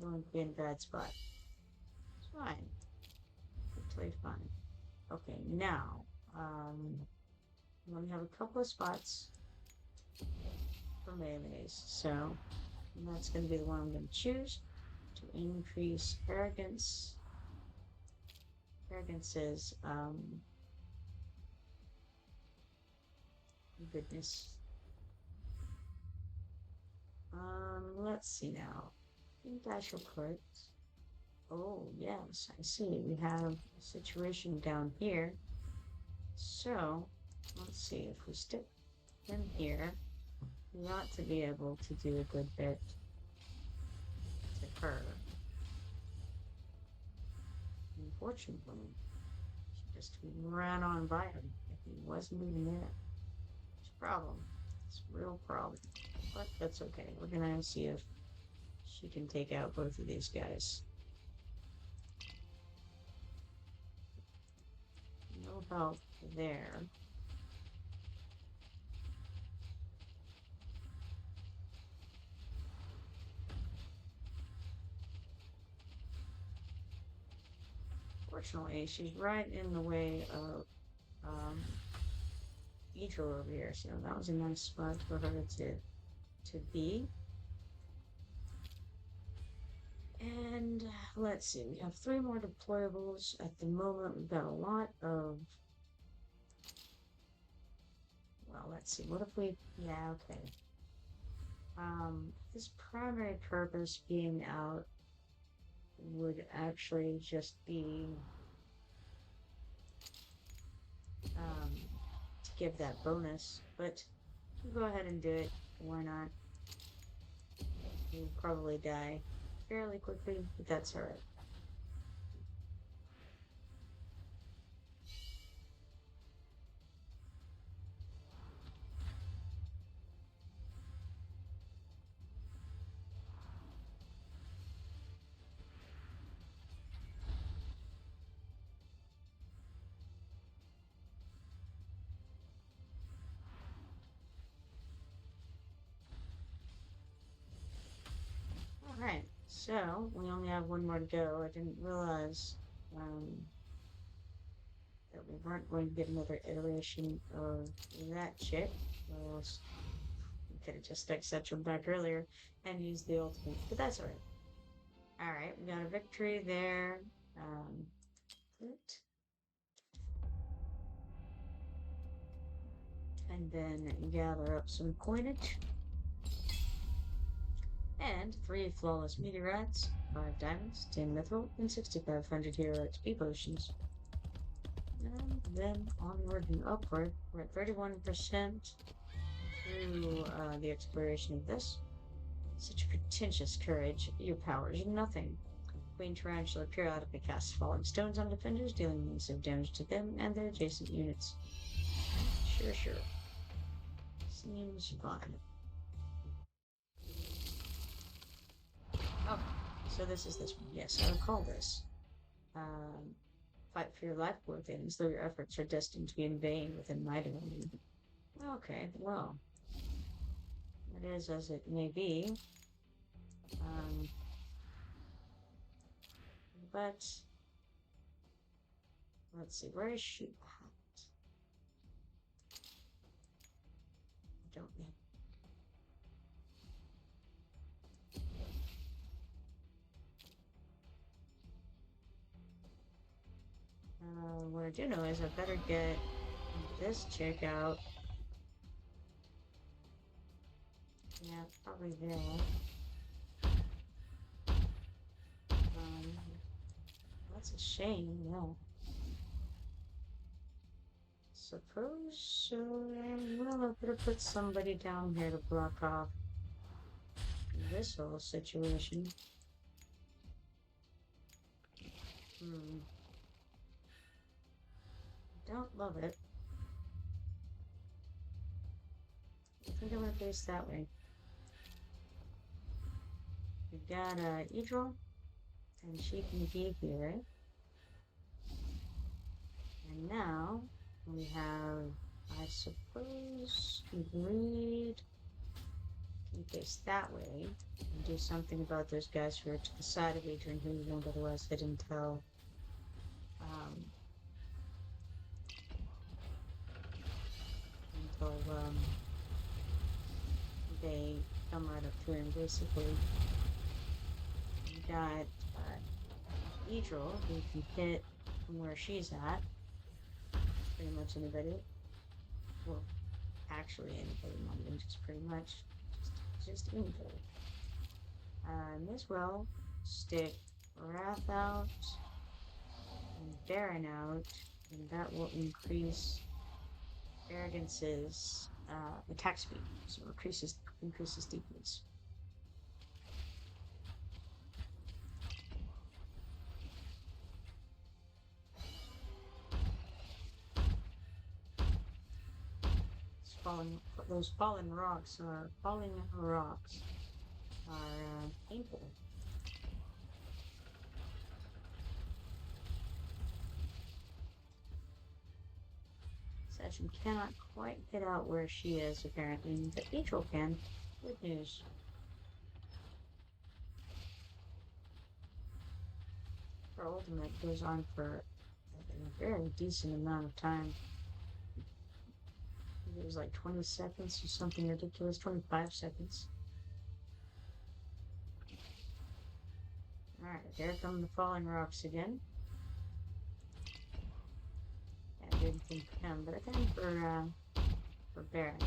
going to be in a bad spot. It's fine. Totally fine. Okay, now, we have a couple of spots for melees. So, that's going to be the one I'm going to choose to increase arrogance. Arrogance is, goodness. Let's see now. I think I shall put, oh yes, I see. We have a situation down here. So, let's see, if we stick him here, we ought to be able to do a good bit to her. Unfortunately, she just ran on by him if he wasn't even there. It's a problem. It's a real problem. But that's okay. We're gonna see if she can take out both of these guys. No help there. Fortunately, she's right in the way of Idril over here, so that was a nice spot for her to be. And let's see, we have 3 more deployables at the moment. We've got a lot of, well, let's see, what if we, yeah, okay. His primary purpose being out would actually just be give that bonus, but we'll go ahead and do it. Why not? You'll probably die fairly quickly, but that's alright. Alright, so we only have one more to go. I didn't realize that we weren't going to get another iteration of that chick. Well, we could have just accepted him back earlier and used the ultimate, but that's alright. Alright, we got a victory there. Good. And then gather up some coinage. And 3 flawless meteorites, 5 diamonds, 10 mithril, and 6,500 hero XP potions. And then onward and upward, we're at 31% through the exploration of this. Such pretentious courage, your powers are nothing. Queen Tarantula periodically casts falling stones on defenders, dealing massive damage to them and their adjacent units. Sure. Seems fun. Oh, so this is this one. Yes, I recall this. Fight for your life, poor things, though your efforts are destined to be in vain within my domain. Okay, well, it is as it may be. But let's see, where is she at? I don't know. What I do know is I better get this chick out. Yeah, probably there. That's a shame, no. Suppose so. Well, I could have put somebody down here to block off this whole situation. Don't love it. I think I'm gonna face that way. We've got Idril, and she can be here. And now we have, I suppose, Greed can face that way and do something about those guys who are to the side of Adrian who won't otherwise hit until they come right up to him. Basically, we got Idril who can hit from where she's at. Pretty much anybody. Well, actually anybody, not even just pretty much. Just anybody. May as well stick Wrath out and Baron out, and that will increase Arrogance's attack speed, so increases defense. Those falling rocks are painful. Session cannot quite get out where she is apparently, but April can. Good news. Her ultimate goes on for a very decent amount of time. It was like 20 seconds or something ridiculous, 25 seconds. Alright, there come the falling rocks again. I didn't think for him, but I think for Baron.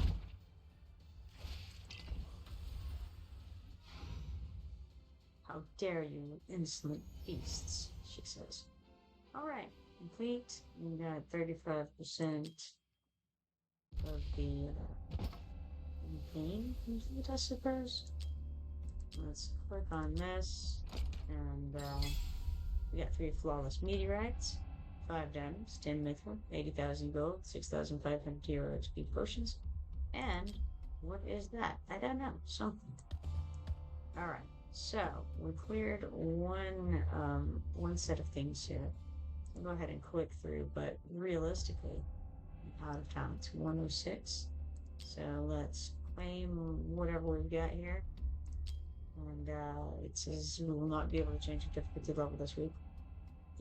How dare you, insolent beasts, she says. Alright, complete. We got 35% of the main compute, I suppose. Let's click on this, and we got 3 flawless meteorites, 5 diamonds, 10 mithril, 80,000 gold, 6,500 euro XP potions, and what is that? I don't know. Something. All right. So we cleared one set of things here. I'll go ahead and click through, but realistically, I'm out of time. It's 106. So let's claim whatever we've got here. And it says we will not be able to change the difficulty level this week.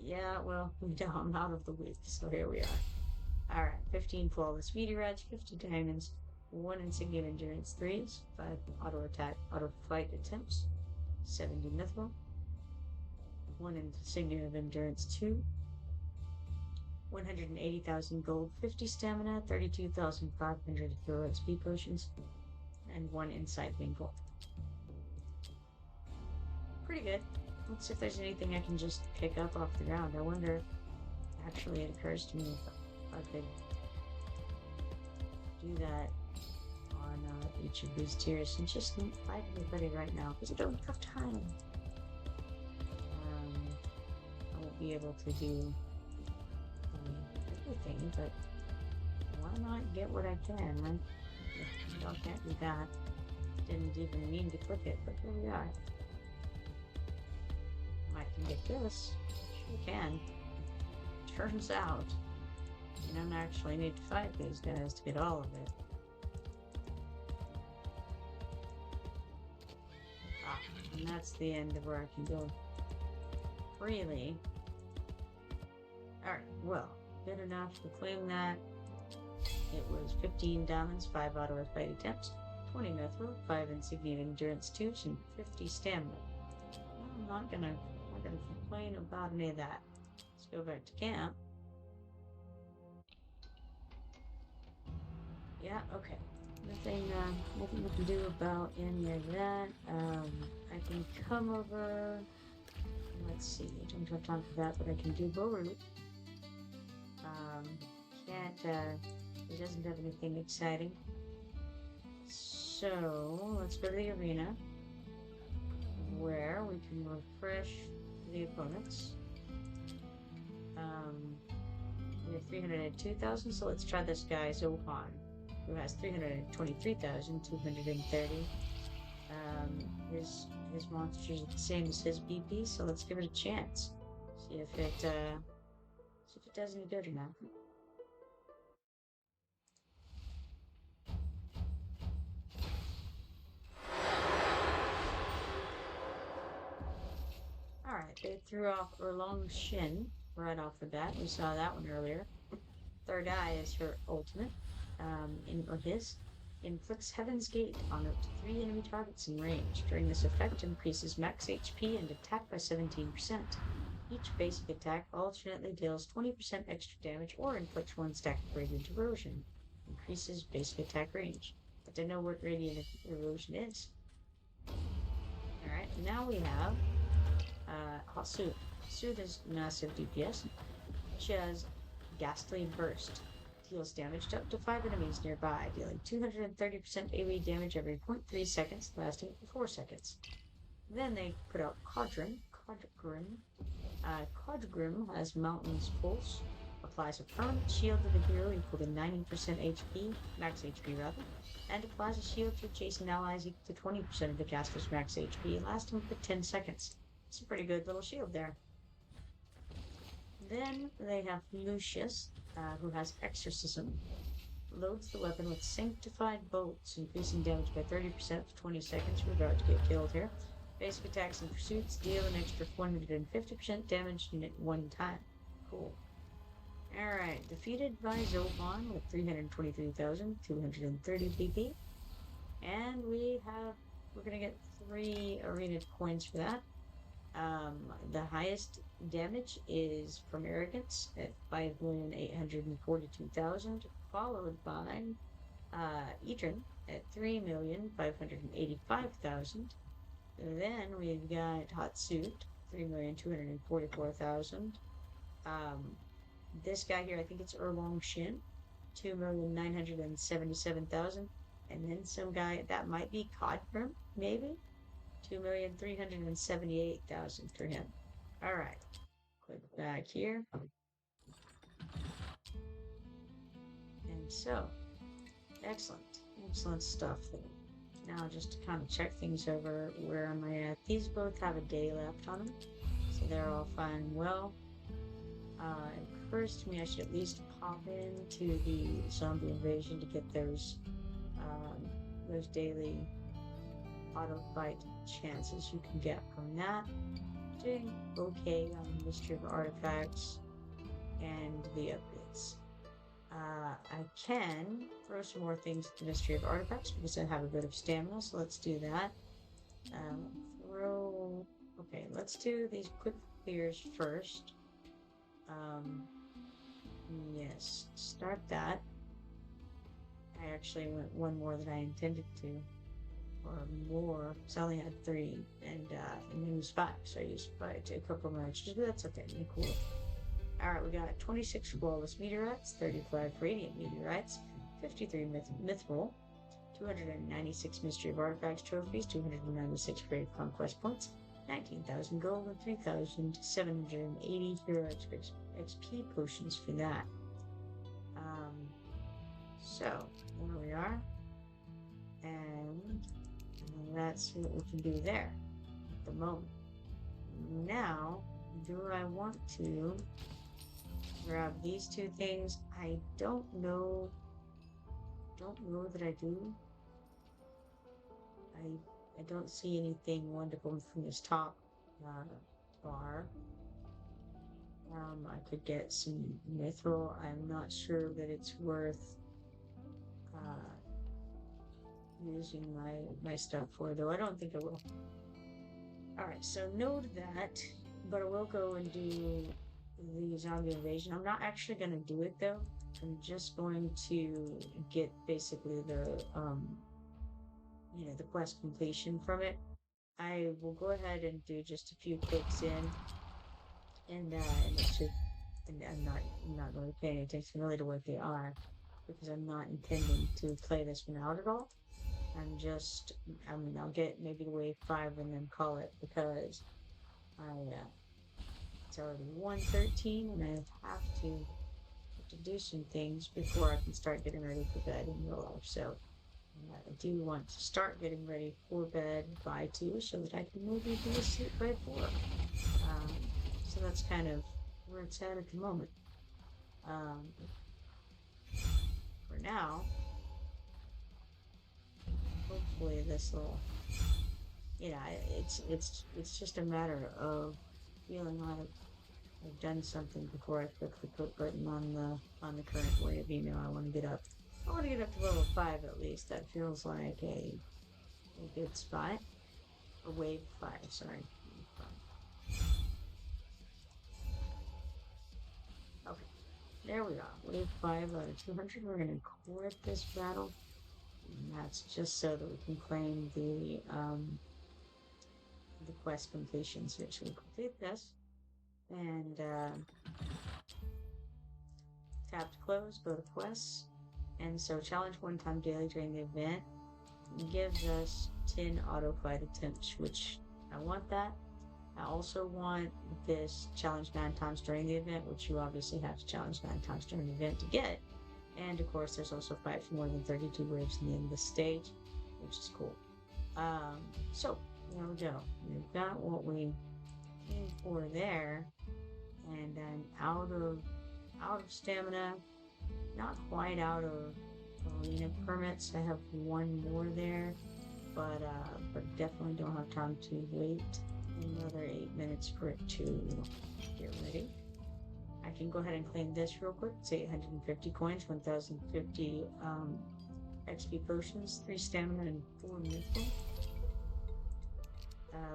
Yeah, well, no, I'm out of the week, so here we are. Alright, 15 flawless meteorites, 50 diamonds, 1 insignia of endurance 3s, 5 auto attack, auto fight attempts, 70 mithril, 1 insignia of endurance 2, 180,000 gold, 50 stamina, 32,500 hero XP potions, and 1 insight winkle. Pretty good. Let's see if there's anything I can just pick up off the ground. I wonder if actually it occurs to me if I could do that on each of these tiers and just fight everybody right now because I don't have time. I won't be able to do everything, but why not get what I can, right? Y'all can't do that. Didn't even mean to click it, but here we are. I can get this. Sure can. Turns out, you don't actually need to fight these guys to get all of it. Ah, and that's the end of where I can go freely. Alright, well, good enough to claim that. It was 15 diamonds, 5 auto fight attempts, 20 mithril, 5 insignia endurance 2s, and 50 stamina. I'm not gonna complain about any of that. Let's go back to camp. Yeah, okay. Nothing we can do about any of that. I can come over. Let's see. I don't have time for that, but I can do Boru. It doesn't have anything exciting. So let's go to the arena, where we can refresh the opponents. We have 302,000, so let's try this guy, Zohan, who has 323,230. His monsters are the same as his BP, so let's give it a chance. See if it does any good or not. Alright, they threw off Erlong Shin right off the bat. We saw that one earlier. Third Eye is her ultimate, inflicts Heaven's Gate on up to 3 enemy targets in range. During this effect, increases max HP and attack by 17%. Each basic attack alternately deals 20% extra damage or inflicts 1 stack of radiant erosion. Increases basic attack range. But I know what radiant erosion is. Alright, now we have Hasud. Hasud is massive DPS. She has Ghastly Burst. Deals damage to up to 5 enemies nearby, dealing 230% AoE damage every 0.3 seconds, lasting for 4 seconds. Then they put out Quadrim. Quadrim has Mountain's Pulse. Applies a permanent shield to the hero equal to 90% HP, max HP rather, and applies a shield to adjacent allies equal to 20% of the caster's max HP, lasting for 10 seconds. It's a pretty good little shield there. Then they have Lucius, who has Exorcism. Loads the weapon with Sanctified Bolts, increasing damage by 30% for 20 seconds. We're about to get killed here. Basic attacks and pursuits deal an extra 150% damage in one time. Cool. Alright, defeated by Zohan with 323,230 BP. And we're gonna get 3 arena coins for that. The highest damage is from Arrogance at 5,842,000, followed by Etran at 3,585,000. Then we've got Hatsuit, 3,244,000. This guy here, I think it's Erlong Shin. 2,977,000. And then some guy that might be Codgrim, maybe 2,378,000 for him. All right, click back here. And so, excellent stuff there. Now, just to kind of check things over, where am I at? These both have a day left on them, so they're all fine and well. It occurs to me I should at least pop into the zombie invasion to get those daily auto fight chances you can get from that. Doing okay on the Mystery of Artifacts and the updates. I can throw some more things at the Mystery of Artifacts because I have a bit of stamina, so let's do that. Okay, let's do these quick clears first. Yes, start that. I actually went one more than I intended to, or more, so I only had 3, and it was 5, so I used 5 to a couple more extras, but that's okay, cool. Alright, we got 26 flawless meteorites, 35 radiant meteorites, 53 mithril, 296 mystery of artifacts trophies, 296 great conquest points, 19,000 gold, and 3,780 hero XP potions for that. So there we are, and that's what we can do there at the moment. Now, do I want to grab these 2 things? I don't know that I do. I don't see anything wonderful from this top bar. I could get some mithril. I'm not sure that it's worth using my stuff for, though I don't think I will. Alright, so note that, but I will go and do the zombie invasion. I'm not actually going to do it, though. I'm just going to get basically the quest completion from it. I will go ahead and do just a few clicks in, and it's just, and I'm not really paying attention really to what they are, because I'm not intending to play this one out at all. I'll get maybe to wave 5 and then call it, because it's already 1:13 and I have to do some things before I can start getting ready for bed in real life. So I do want to start getting ready for bed by 2 so that I can maybe be asleep by 4. So that's kind of where it's at the moment. For now, hopefully this will, it's just a matter of feeling like I've done something before I click the quit button on the current wave. I want to get up. I want to get up to level 5 at least. That feels like a good spot. Or wave 5, sorry. Okay, there we are. Wave 5 out of 200. We're going to quit this battle. And that's just so that we can claim the quest completion. So we'll complete this. And tap to close, go to quests. And so challenge 1 time daily during the event gives us 10 auto fight attempts, which I want that. I also want this challenge 9 times during the event, which you obviously have to challenge 9 times during the event to get. And of course, there's also fight for more than 32 waves in the end of the stage, which is cool. So there we go. We've got what we came for there, and then out of stamina, not quite out of arena permits. I have 1 more there, but definitely don't have time to wait another 8 minutes for it to get ready. I can go ahead and claim this real quick. It's 850 coins, 1,050 XP potions, 3 stamina, and 4 mithril.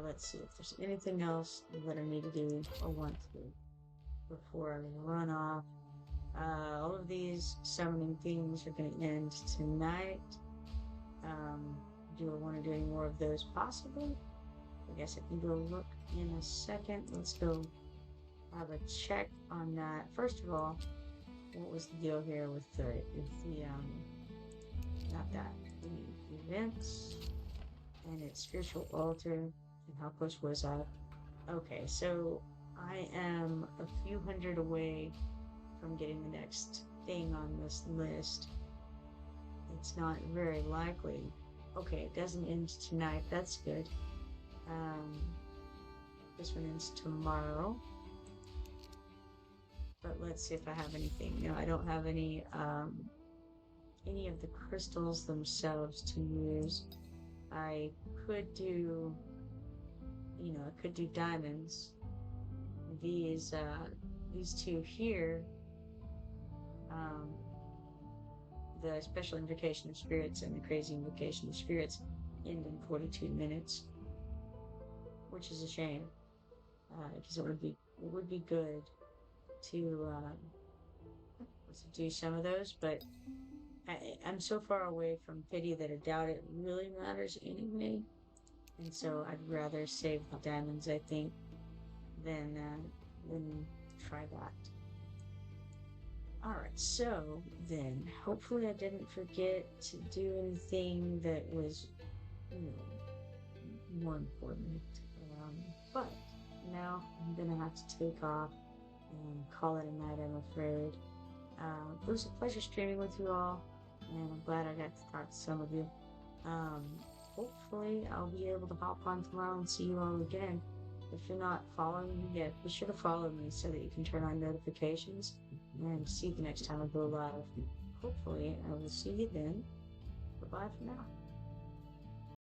Let's see if there's anything else that I need to do or want to do before I run off. All of these summoning things are going to end tonight. Do I want to do any more of those? Possibly. I guess I can go look in a second. Let's go have a check on that. First of all, what was the deal here with the not that, the events, and its spiritual altar, and how close was I? Okay, so I am a few hundred away from getting the next thing on this list. It's not very likely. Okay, it doesn't end tonight. That's good. Um, this one ends tomorrow. But let's see if I have anything. No, I don't have any of the crystals themselves to use. I could do, I could do diamonds. These two here, um, the special invocation of spirits and the crazy invocation of spirits end in 42 minutes, which is a shame, because it would be good to do some of those, but I'm so far away from pity that I doubt it really matters anyway, and so I'd rather save the diamonds, I think, than try that. Alright, so then hopefully I didn't forget to do anything that was, more important. But now I'm gonna have to take off and call it a night, I'm afraid. It was a pleasure streaming with you all, and I'm glad I got to talk to some of you. Hopefully I'll be able to hop on tomorrow and see you all again. If you're not following me yet, be sure to follow me so that you can turn on notifications and see the next time I go live. Hopefully I will see you then. Goodbye for now.